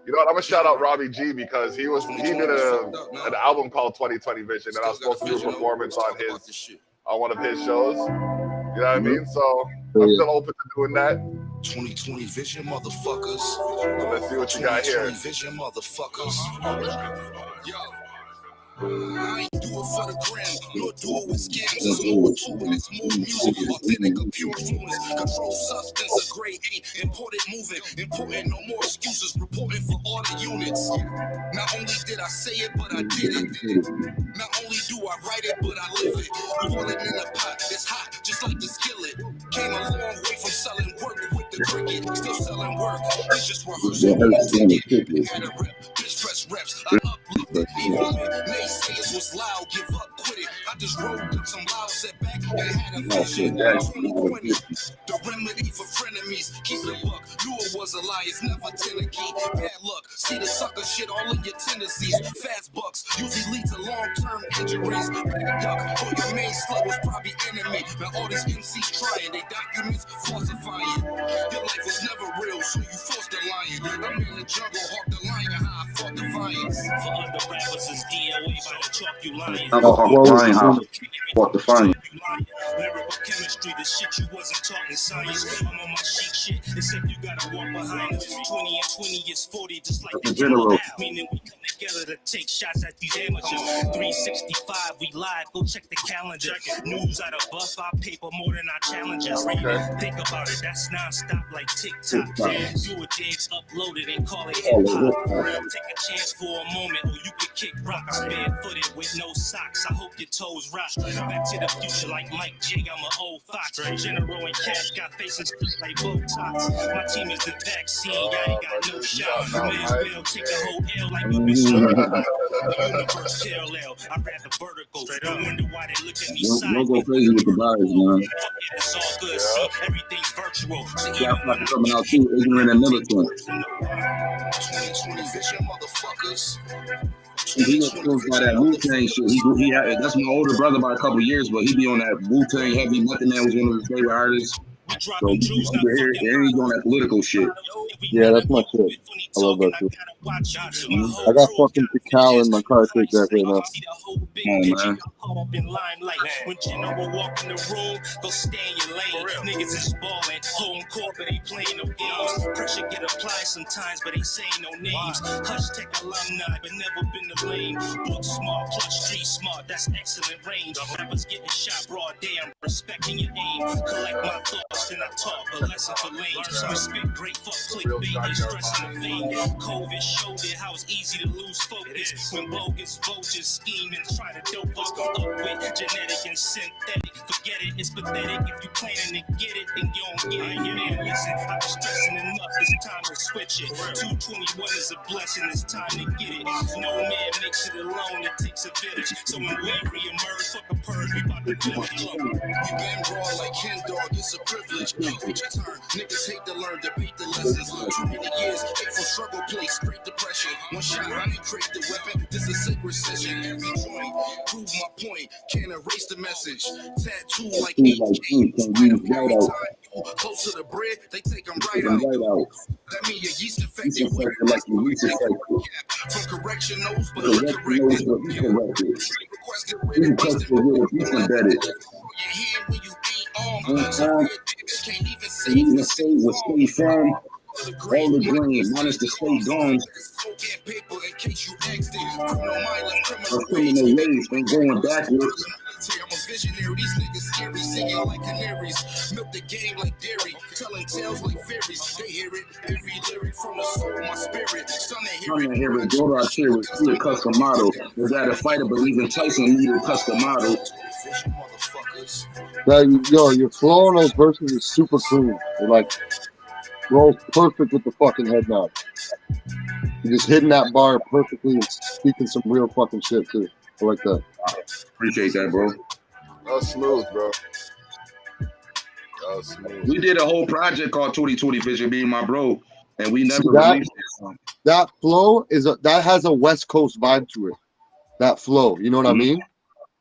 You know what? I'm gonna shout out Robbie G because he did an album called 2020 Vision, and I was supposed to do a performance on one of his shows. You know what I mean? So I'm still open to doing that. 2020 Vision, motherfuckers. So let's see what you got here. 2020 Vision, motherfuckers. Yo. I ain't do it for the gram, nor do it with scams. It's over two and it's more music, authentic, a pure influence. Control substance, a grade A, important moving, important, no more excuses, reporting for all the units. Not only did I say it, but I did it. Not only do I write it, but I live it. Pour it in the pot, it's hot, just like the skillet. Came a long way from selling work with the cricket. Still selling work, it's just rehearsing. Had a rep, bitch press reps, I uplifted. Even when naysayers was loud, give up, quit it. I just rolled up some loud setback and had a vision. 2020, the remedy for frenemies. Keep the buck, knew it was a lie, it's never tentaky. Bad luck, see the sucker shit all in your tendencies. Fast bucks usually lead to long-term injuries. Back duck, or your main slug was probably enemy. Now all these MCs trying, they documents falsifying. Your life was never real, so you forced the lion. I'm in the jungle, hawk the lion, how I fought defiance. For other rappers is DOA by the chalk you lying. What the fine. Lyrical chemistry, the shit you wasn't taught in science. I'm on my chic shit, except you gotta walk behind us. 20 and 20 is 40, just like the general. Meaning we come together to take shots at these amateurs. 365, we live, go check the calendar. News out of buff, our paper more than our challenges. Think about it, that's non-stop like TikTok. Do a dance, upload it, and call it hip-hop. Take a chance for a moment, or you could kick rocks. Barefooted with no socks, I hope your toes rock. Back to the future like Mike J, I'm an old fox. General and Cash got faces like Botox. My team is the vaccine, y'all ain't got no shot. May as well take the whole L like we been shot. The universe parallel, I read the vertical. I wonder why they look at me sideways. Don't go crazy with the bars, man. It's all good, see, everything's virtual. So yeah, coming out too, ignorant and militant. 2020 Vision, motherfuckers. He was influenced by that Wu-Tang shit. He that's my older brother by a couple years, but he be on that Wu-Tang heavy. Nothing that was one of his favorite artists. So he's on that political shit. Yeah, that's my shit. I love that shit. I got fucking Cacao in my car take that right now. Oh, man. When General walk in the room, go stay in your lane. Niggas is balling, home court, but they playing no games. Pressure get applied sometimes, but they saying no names. Hush Tech alumni, but never been the lane. Book smart, plus street smart, that's excellent range. Rappers getting shot broad day, I'm respecting your aim. Collect my thoughts, then I talk, a lesson for lanes. We spit great, fuck clickbait, they stressing the vein. COVID showed it how it's easy to lose focus when bogus vultures scheme and try to dope us. Up with genetic and synthetic, forget it, it's pathetic. If you planning to get it, then you don't get it. Man, listen, I've been stressing enough, it's time to switch it. 221 is a blessing, it's time to get it. No man makes it alone, it takes a village. So when we re-emerge, fuck a purge, we about to do it. You been raw like Ken Dog, it's a privilege. With your turn, niggas hate to learn, debate the lessons. Too many years, hate for struggle, place, great depression. One shot, I didn't create the weapon, this is a sacred session. Every joint, prove my point, can't erase the message. Tattoo like 8K, every time you close to the bread, they take them right out. That mean your yeast infected with from correction notes, but corrected. Requested with embedded. Your hand when you ain't armed. Can't even save the stay firm. All the green, minus the stay gone. Paper in case you asked it. Criminal ways ain't going backwards. I'm a visionary, these niggas scary, singing like canaries. Milk the game like dairy, telling tales like fairies. They hear it, every lyric from the soul, my spirit. Son, they hear it. Daughter out here with a custom model. Was that a fighter, but even Tyson needed a custom model. Yo, your flow on those verses is super clean. They're like, rolls perfect with the fucking head nod. You're just hitting that bar perfectly and speaking some real fucking shit too. I like that. Appreciate that, bro. That was smooth, bro. That was smooth. We did a whole project called 2020 Vision, me and my bro, and we never that, released it. That flow that has a West Coast vibe to it. That flow, you know what I mean?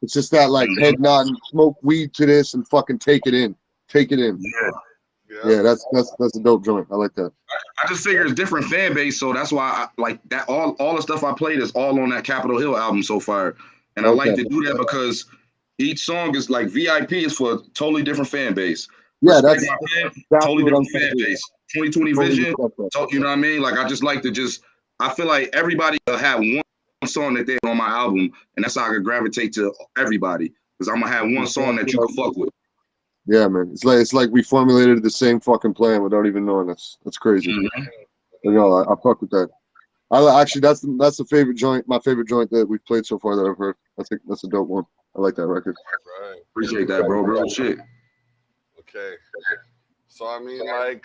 It's just that like head nod and smoke weed to this and fucking take it in. Take it in. Yeah, that's a dope joint. I like that. I just figure it's different fan base, so that's why I like that. All the stuff I played is all on that Capitol Hill album so far, and I like to do that because each song is like VIP is for a totally different fan base. Yeah, that's totally what different fan base. 2020 Vision, you know what I mean? Like I just like to I feel like everybody will have one song that they on my album, and that's how I can gravitate to everybody because I'm gonna have one song that you can fuck with. Yeah, man. It's like we formulated the same fucking plan without even knowing us. That's crazy. You know, I fuck with that. Actually that's the favorite joint, my favorite joint that we've played so far that I've heard. I think that's a dope one. I like that record. Right. Appreciate that, bro. Real shit. Okay. So I mean, like,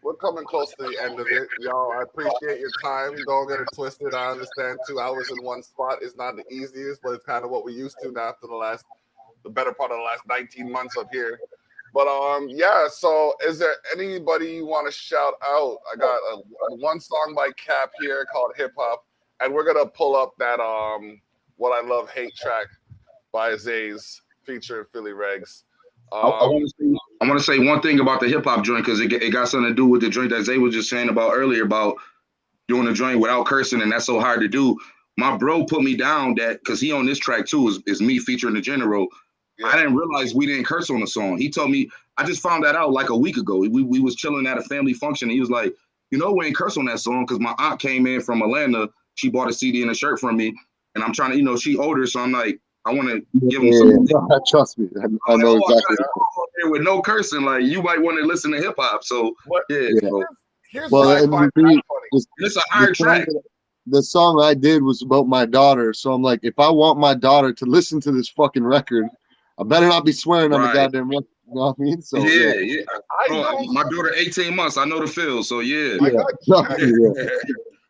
we're coming close to the end of it, y'all. I appreciate your time. Don't get it twisted. I understand 2 hours in one spot is not the easiest, but it's kind of what we used to now after the better part of the last 19 months up here. But yeah. So is there anybody you want to shout out? I got one song by Cap here called Hip Hop, and we're gonna pull up that What I Love Hate track by Zaze featuring Philly Regs. I want to say one thing about the hip hop joint because it got something to do with the joint that Zay was just saying about earlier about doing a joint without cursing, and that's so hard to do. My bro put me down that because he on this track too is me featuring the General. Yeah. I didn't realize we didn't curse on the song. He told me, I just found that out like a week ago. We was chilling at a family function, and he was like, you know, we ain't curse on that song because my aunt came in from Atlanta. She bought a CD and a shirt from me, and I'm trying to, you know, she older, so I'm like, I want to give him some. Trust me, I know exactly. With no cursing, like you might want to listen to hip hop. So here's what I find funny. It's a hard track. The song I did was about my daughter, so I'm like, if I want my daughter to listen to this fucking record, I better not be swearing on the goddamn record. You know what I mean? So yeah. My daughter 18 months. I know the feel. So yeah.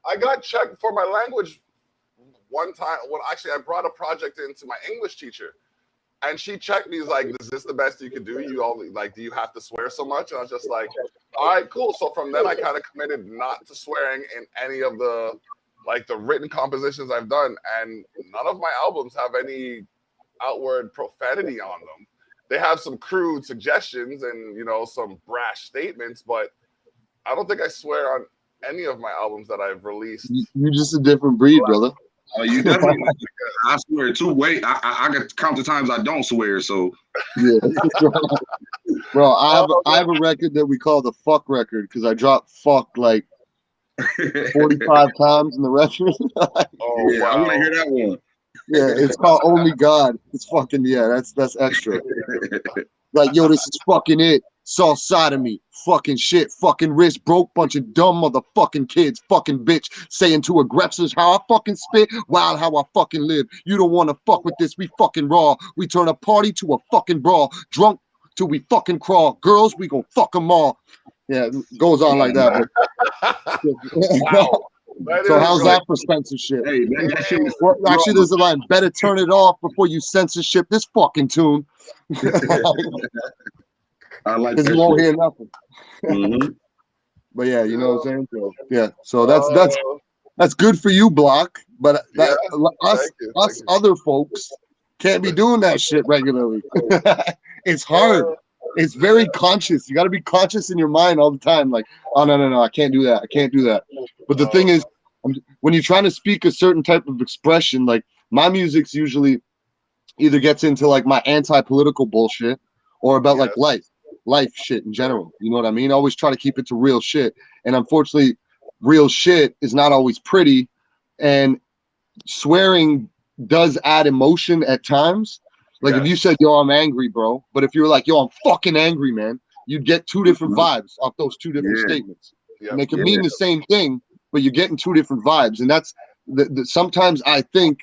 I got checked for my language one time. Well, actually, I brought a project into my English teacher, and she checked me. Like, is this the best you can do? You only like, do you have to swear so much? And I was just like, all right, cool. So from then, I kind of committed not to swearing in any of the written compositions I've done, and none of my albums have any outward profanity on them. They have some crude suggestions and, you know, some brash statements, but I don't think I swear on any of my albums that I've released. You're just a different breed, brother. Oh, you definitely. I swear too. Wait, I got count the times I don't swear. So yeah, bro. I have a record that we call the fuck record because I dropped fuck like 45 times in the record. Wow. I want to hear that one. Yeah, it's called Only God. It's fucking that's extra. Like, yo, this is fucking it. Saw side of me. Fucking shit. Fucking wrist broke. Bunch of dumb motherfucking kids. Fucking bitch. Saying to aggressors how I fucking spit. Wild how I fucking live. You don't want to fuck with this. We fucking raw. We turn a party to a fucking brawl. Drunk till we fucking crawl. Girls, we gon' fuck them all. Yeah, it goes on like that. Wow. So how's that for censorship? Hey, that shit is actually, there's a line. Better turn it off before you censorship this fucking tune. I like because you won't hear nothing. But yeah, you know what I'm saying. So, yeah, so that's good for you, Block. But us other folks can't be doing that shit regularly. It's hard. It's very conscious. You got to be conscious in your mind all the time. Like, oh no, I can't do that. I can't do that. But the thing is, when you're trying to speak a certain type of expression, like my music's usually either gets into like my anti-political bullshit or about like life shit in general. You know what I mean? I always try to keep it to real shit. And unfortunately, real shit is not always pretty. And swearing does add emotion at times. Like if you said, yo, I'm angry, bro. But if you're like, yo, I'm fucking angry, man, you'd get two different vibes off those two different statements. And they can mean the same thing, but you're getting two different vibes. And that's sometimes I think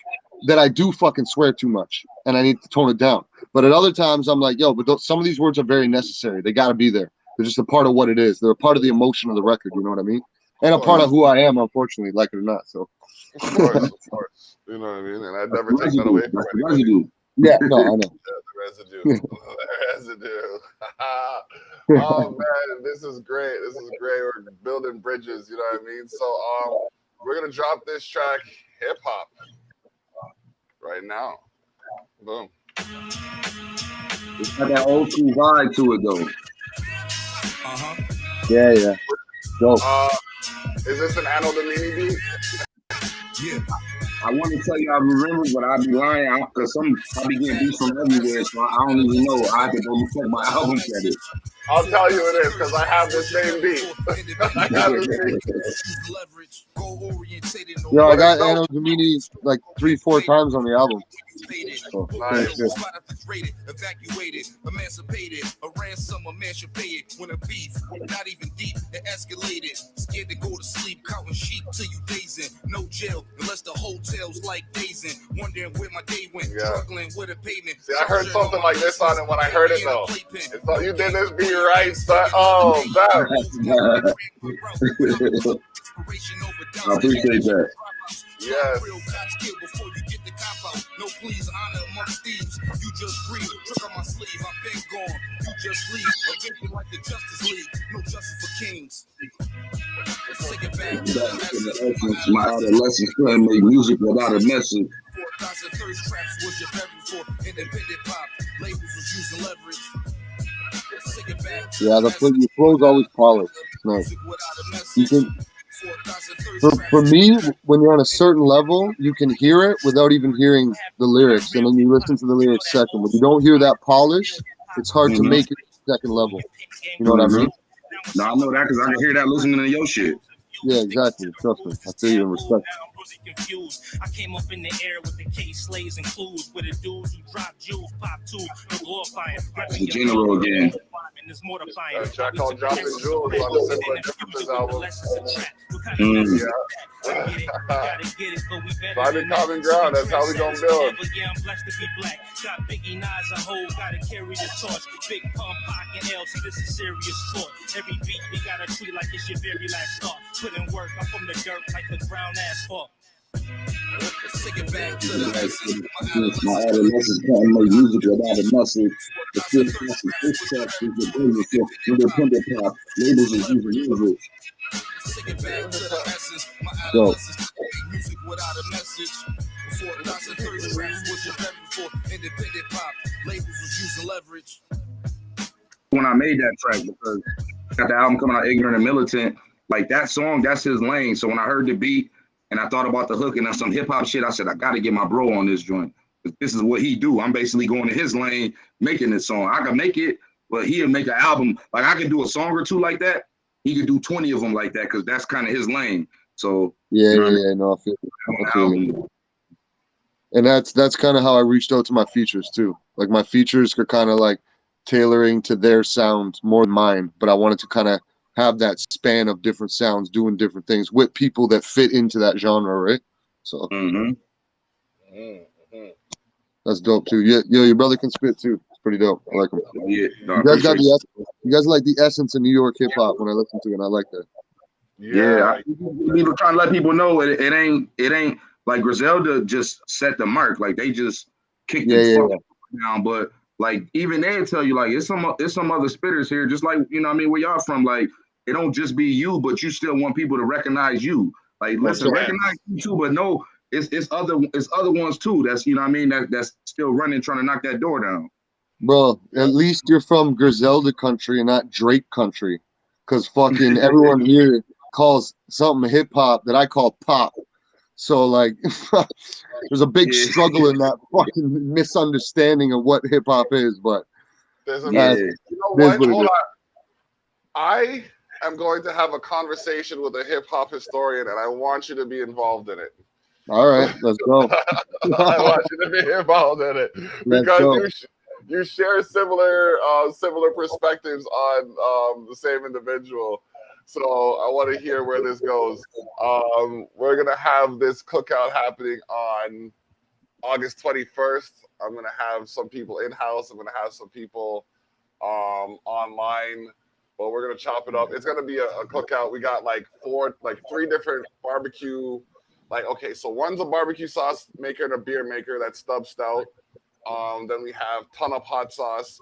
that I do fucking swear too much and I need to tone it down. But at other times I'm like, yo, but some of these words are very necessary. They got to be there. They're just a part of what it is. They're a part of the emotion of the record. You know what I mean? And a part of who I am, unfortunately, like it or not. So. Of course. You know what I mean? And I'd never take that away from anybody. Yeah, no, I know. The residue. The residue. Oh man, this is great. We're building bridges, you know what I mean? So we're gonna drop this track, hip hop, right now. Boom. It's got that old school vibe to it though. Yeah. Dope. Is this an Anno Domini beat? Yeah. I want to tell you I remember, but I'd be lying because I be getting beats from everywhere, so I don't even know. I have to go check my album credit. I'll tell you it is because I have the same beat. Yo, I got Anno Domini like 3-4 times on the album. So, nice. Evacuated, emancipated, a ransom, a man should pay it. When a beef, not even deep, it escalated. Scared to go to sleep, counting sheep till you dazing. No jail unless the hotel's like dazing. Wondering where my day went, struggling with a pavement. See, I heard something like this on it when I heard it though. It's like, you did this beat right, son. Oh, that. I appreciate that. Yes. No please honor amongst thieves. You just breathe. Trick on my sleeve. I've been gone. You just leave. Eventually like the Justice League. No justice for kings. Let's take it back. My adolescence couldn't make music without a message. 4,000 thirst traps was your beverage for independent pop. Labels was using leverage. Let's take it back. Yeah, your flow's always polished. Nice. You can. For me, when you're on a certain level, you can hear it without even hearing the lyrics, and then you listen to the lyrics second. When you don't hear that polish, it's hard to make it second level. You know what I mean? No, I know that because I can hear that listening to your shit. Yeah, exactly. Trust me. I feel you and respect. Confused. I came up in the air with the case slaves and clues with the dudes who drop jewels, pop two, no glorifying. The general again. It's mortifying. Track called Dropping Jewels on the Simple Differences album. Finding common ground, that's how we gonna build. Yeah, I'm blessed to be black. Got Biggie, Nas, a hoe, gotta carry the torch. Big Pump, Pac, and L, see this is serious sport. Every beat we gotta treat like it's your very last thought. Put in work, I'm from the dirt like the brown asphalt. Let's take it back to the my adolescence can't make music without a message. The still classic this track is the business independent pop. Labels is using music. Let's take it back to the essence. My So, adolescence music without a message. Before 1,000 thirst traps was your beverage for independent pop. Labels was using leverage. When I made that track, because I got the album coming out, Ignorant and Militant, like that song, that's his lane. So when I heard the beat and I thought about the hook and then some hip hop shit, I said, I got to get my bro on this joint. This is what he do. I'm basically going to his lane, making this song. I can make it, but he'll make an album. Like I can do a song or two like that. He could do 20 of them like that because that's kind of his lane. So yeah, no, I feel you. And that's kind of how I reached out to my features too. Like my features are kind of like tailoring to their sound more than mine, but I wanted to kind of have that span of different sounds, doing different things with people that fit into that genre, right? So that's dope too. Yeah, your brother can spit too. It's pretty dope. I like him. Yeah, no, you guys like the essence of New York hip hop when I listen to it, and I like that. Yeah, we were trying to let people know it ain't like Griselda just set the mark. Like they just kicked it down, but like even they tell you like it's some other spitters here, just like you know what I mean where y'all from. Like it don't just be you, but you still want people to recognize you. Like listen, recognize you too, but no, it's other ones too. That's you know what I mean that's still running, trying to knock that door down. Bro, at least you're from Griselda country and not Drake country, because fucking everyone here calls something hip hop that I call pop. So like, there's a big struggle in that fucking misunderstanding of what hip hop is. But there's a you know what? Hold on. I am going to have a conversation with a hip hop historian, and I want you to be involved in it. All right, let's go. I want you to be involved in it because you share similar perspectives on the same individual. So I want to hear where this goes. We're going to have this cookout happening on August 21st. I'm going to have some people in-house. I'm going to have some people online. but we're gonna chop it up. It's gonna be a cookout. We got like three different barbecue. Like, okay, so one's a barbecue sauce maker and a beer maker. That's Stub Stout. Then we have Ton Up Hot Sauce.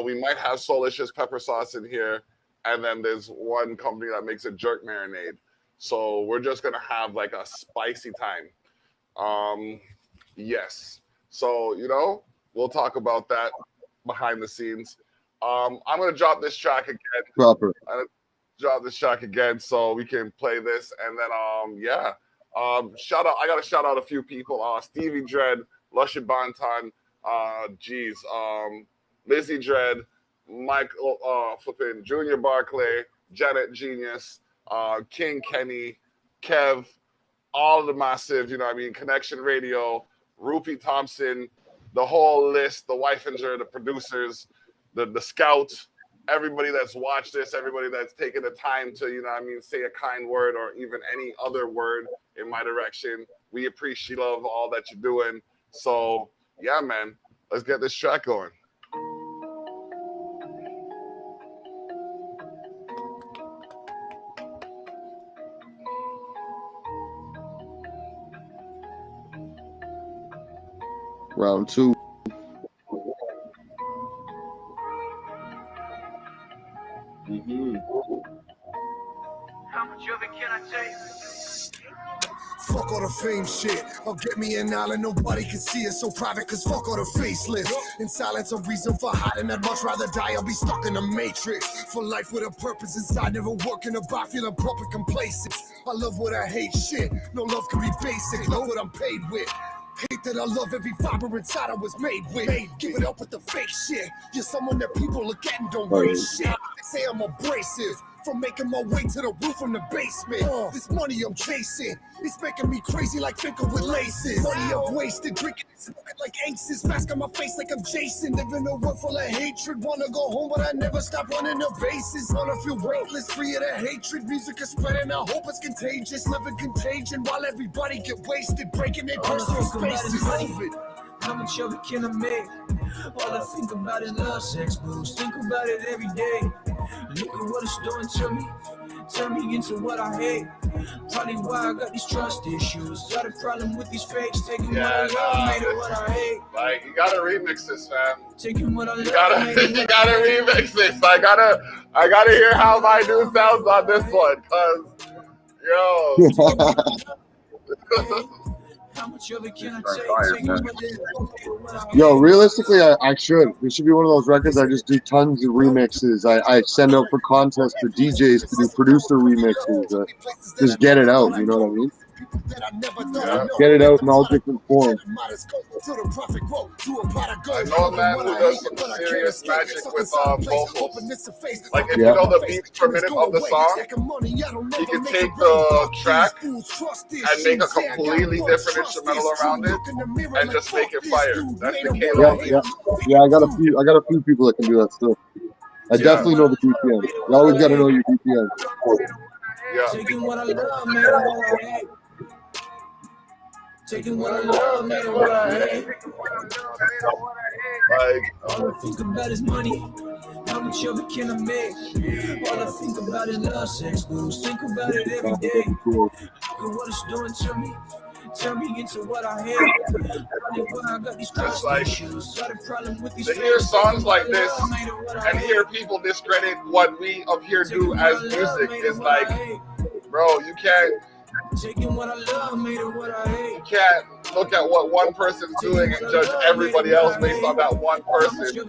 We might have Soulicious pepper sauce in here. And then there's one company that makes a jerk marinade. So we're just gonna have like a spicy time. Yes. So, you know, we'll talk about that behind the scenes. I'm gonna drop this track again. Proper. I'm gonna drop this track again so we can play this. And then yeah. Shout out, I gotta shout out a few people. Stevie Dread, Lushy Bantan, Lizzie Dread, Mike flipping Junior Barclay, Janet Genius, King Kenny, Kev, all of the massive, you know what I mean, Connection Radio, Rupee Thompson, the whole list, the Wifenger, the producers, the scout, everybody that's watched this, everybody that's taken the time to, you know what I mean, say a kind word or even any other word in my direction. We appreciate love all that you're doing. So yeah, man, let's get this track going. Round two. How much of it can I take? Fuck all the fame shit. I'll get me an island, nobody can see it so private, cause fuck all the faceless. In silence, a reason for hiding. I'd much rather die, I'll be stuck in a matrix. For life with a purpose inside, never working about, feeling proper complacent. I love what I hate shit. No love can be basic, love what I'm paid with. Hate that I love every fiber inside I was made with. Give it up with the fake shit. You're someone that people look at and don't rate shit. They say I'm abrasive. From making my way to the roof from the basement. This money I'm chasing, it's making me crazy like Finkel with laces. Money I've wasted, drinking and smoking like aces. Mask on my face like I'm Jason. Living a world full of hatred. Wanna go home, but I never stop running the bases. Wanna feel weightless, free of the hatred. Music is spreading, I hope it's contagious. Living contagion while everybody get wasted. Breaking their personal spaces. How much of it can I make? All I think about is love, sex, booze. Think about it every day. Look at what it's doing to me. Turn me into what I hate. Probably why I got these trust issues. Got a problem with these fakes. Taking what I love, made it what I hate. Like, you gotta remix this, fam. Taking what I love, you gotta remix this. I gotta hear how my dude sounds on this one, cause yo. How much of it can I take? Yo, realistically, I should. This should be one of those records I just do tons of remixes. I send out for contests for DJs to do producer remixes. Just get it out, you know what I mean? Yeah. Get it out in all different forms. I know a man who does some serious magic with vocals. Like, if you know the beats per minute of the song, he can take the track and make a completely different instrumental around it and just make it fire. That's the K-Lo. Yeah, I got a few people that can do that stuff. I definitely know the BPM. You always got to know your BPM. Yeah. Taking what I love, man, what I hate. Taking what I love, man, what I hate. Like, all I think about is money. How much of it can I make? All I think about is love, sex, booze. Think about it every day. Look at what it's doing to me. Turn me into what I hate. I got these issues. Got a problem with these to hear songs like this and hear people discredit what we up here do as music is like, bro, you can't. Taking what I love, made it what I hate. You can't look at what one person's doing and judge everybody else based on that one person. Except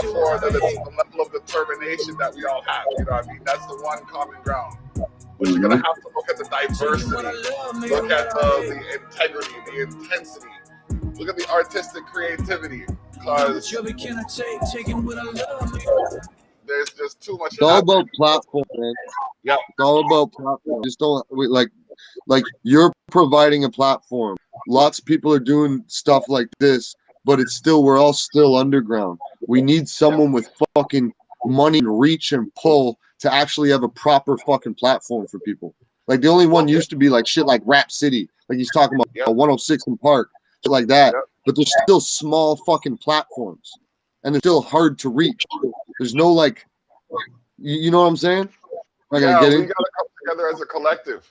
for the level of determination that we all have. You know what I mean? That's the one common ground. But you're gonna have to look at the diversity, look at the integrity, the intensity, look at the artistic creativity. Because there's just too much. It's all about platform, man. Yeah, it's all about platform. Just don't like you're providing a platform. Lots of people are doing stuff like this, but it's still we're all still underground. We need someone with fucking money and reach and pull to actually have a proper fucking platform for people. Like the only one used to be like shit like Rap City, like he's talking about 106 in Park, shit like that. But there's still small fucking platforms, and it's still hard to reach. There's no like, you know what I'm saying? We gotta come together as a collective.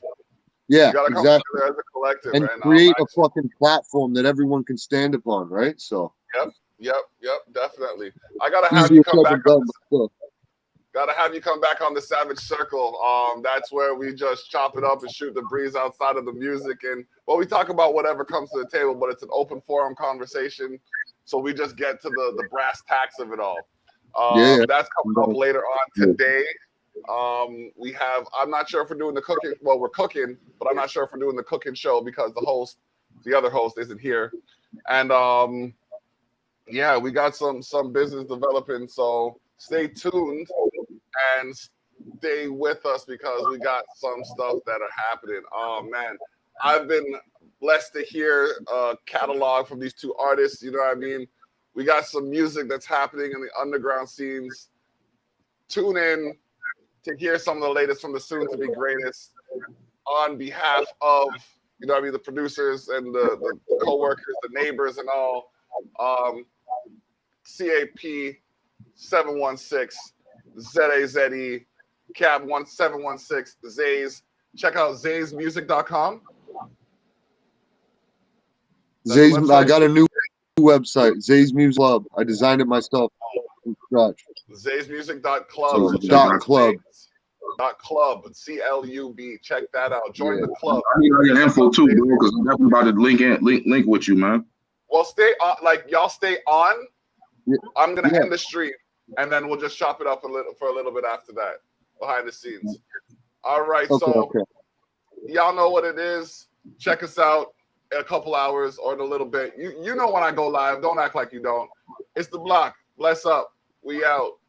Yeah, we gotta come exactly. together as a collective And create a fucking platform that everyone can stand upon, right? So. Yep, definitely. I gotta have you come back. Gotta have you come back on the Savage Circle. That's where we just chop it up and shoot the breeze outside of the music, and we talk about whatever comes to the table. But it's an open forum conversation, so we just get to the brass tacks of it all. That's coming up later on today. We have. I'm not sure if we're doing the cooking. Well, we're cooking, but I'm not sure if we're doing the cooking show because the other host, isn't here, and we got some business developing. So stay tuned and stay with us because we got some stuff that are happening. Oh man, I've been blessed to hear a catalog from these two artists. You know what I mean? We got some music that's happening in the underground scenes. Tune in to hear some of the latest from the soon to be greatest on behalf of, you know what I mean, the producers and the co-workers, the neighbors and all. CAP 716, ZAZE, Cab 1716, Zaze. Check out zazemusic.com. Zaze, I got a new website, Zaze Music Club. I designed it myself from scratch. Zazemusic.club. So .club. .club, CLUB. Check that out. Join the club. I need all your info too, bro, because I'm definitely about to link with you, man. Well, stay on. Like y'all stay on. I'm gonna end the stream, and then we'll just chop it up for a little bit after that, behind the scenes. All right, y'all know what it is. Check us out in a couple hours or in a little bit. You know when I go live. Don't act like you don't. It's the block. Bless up. We out.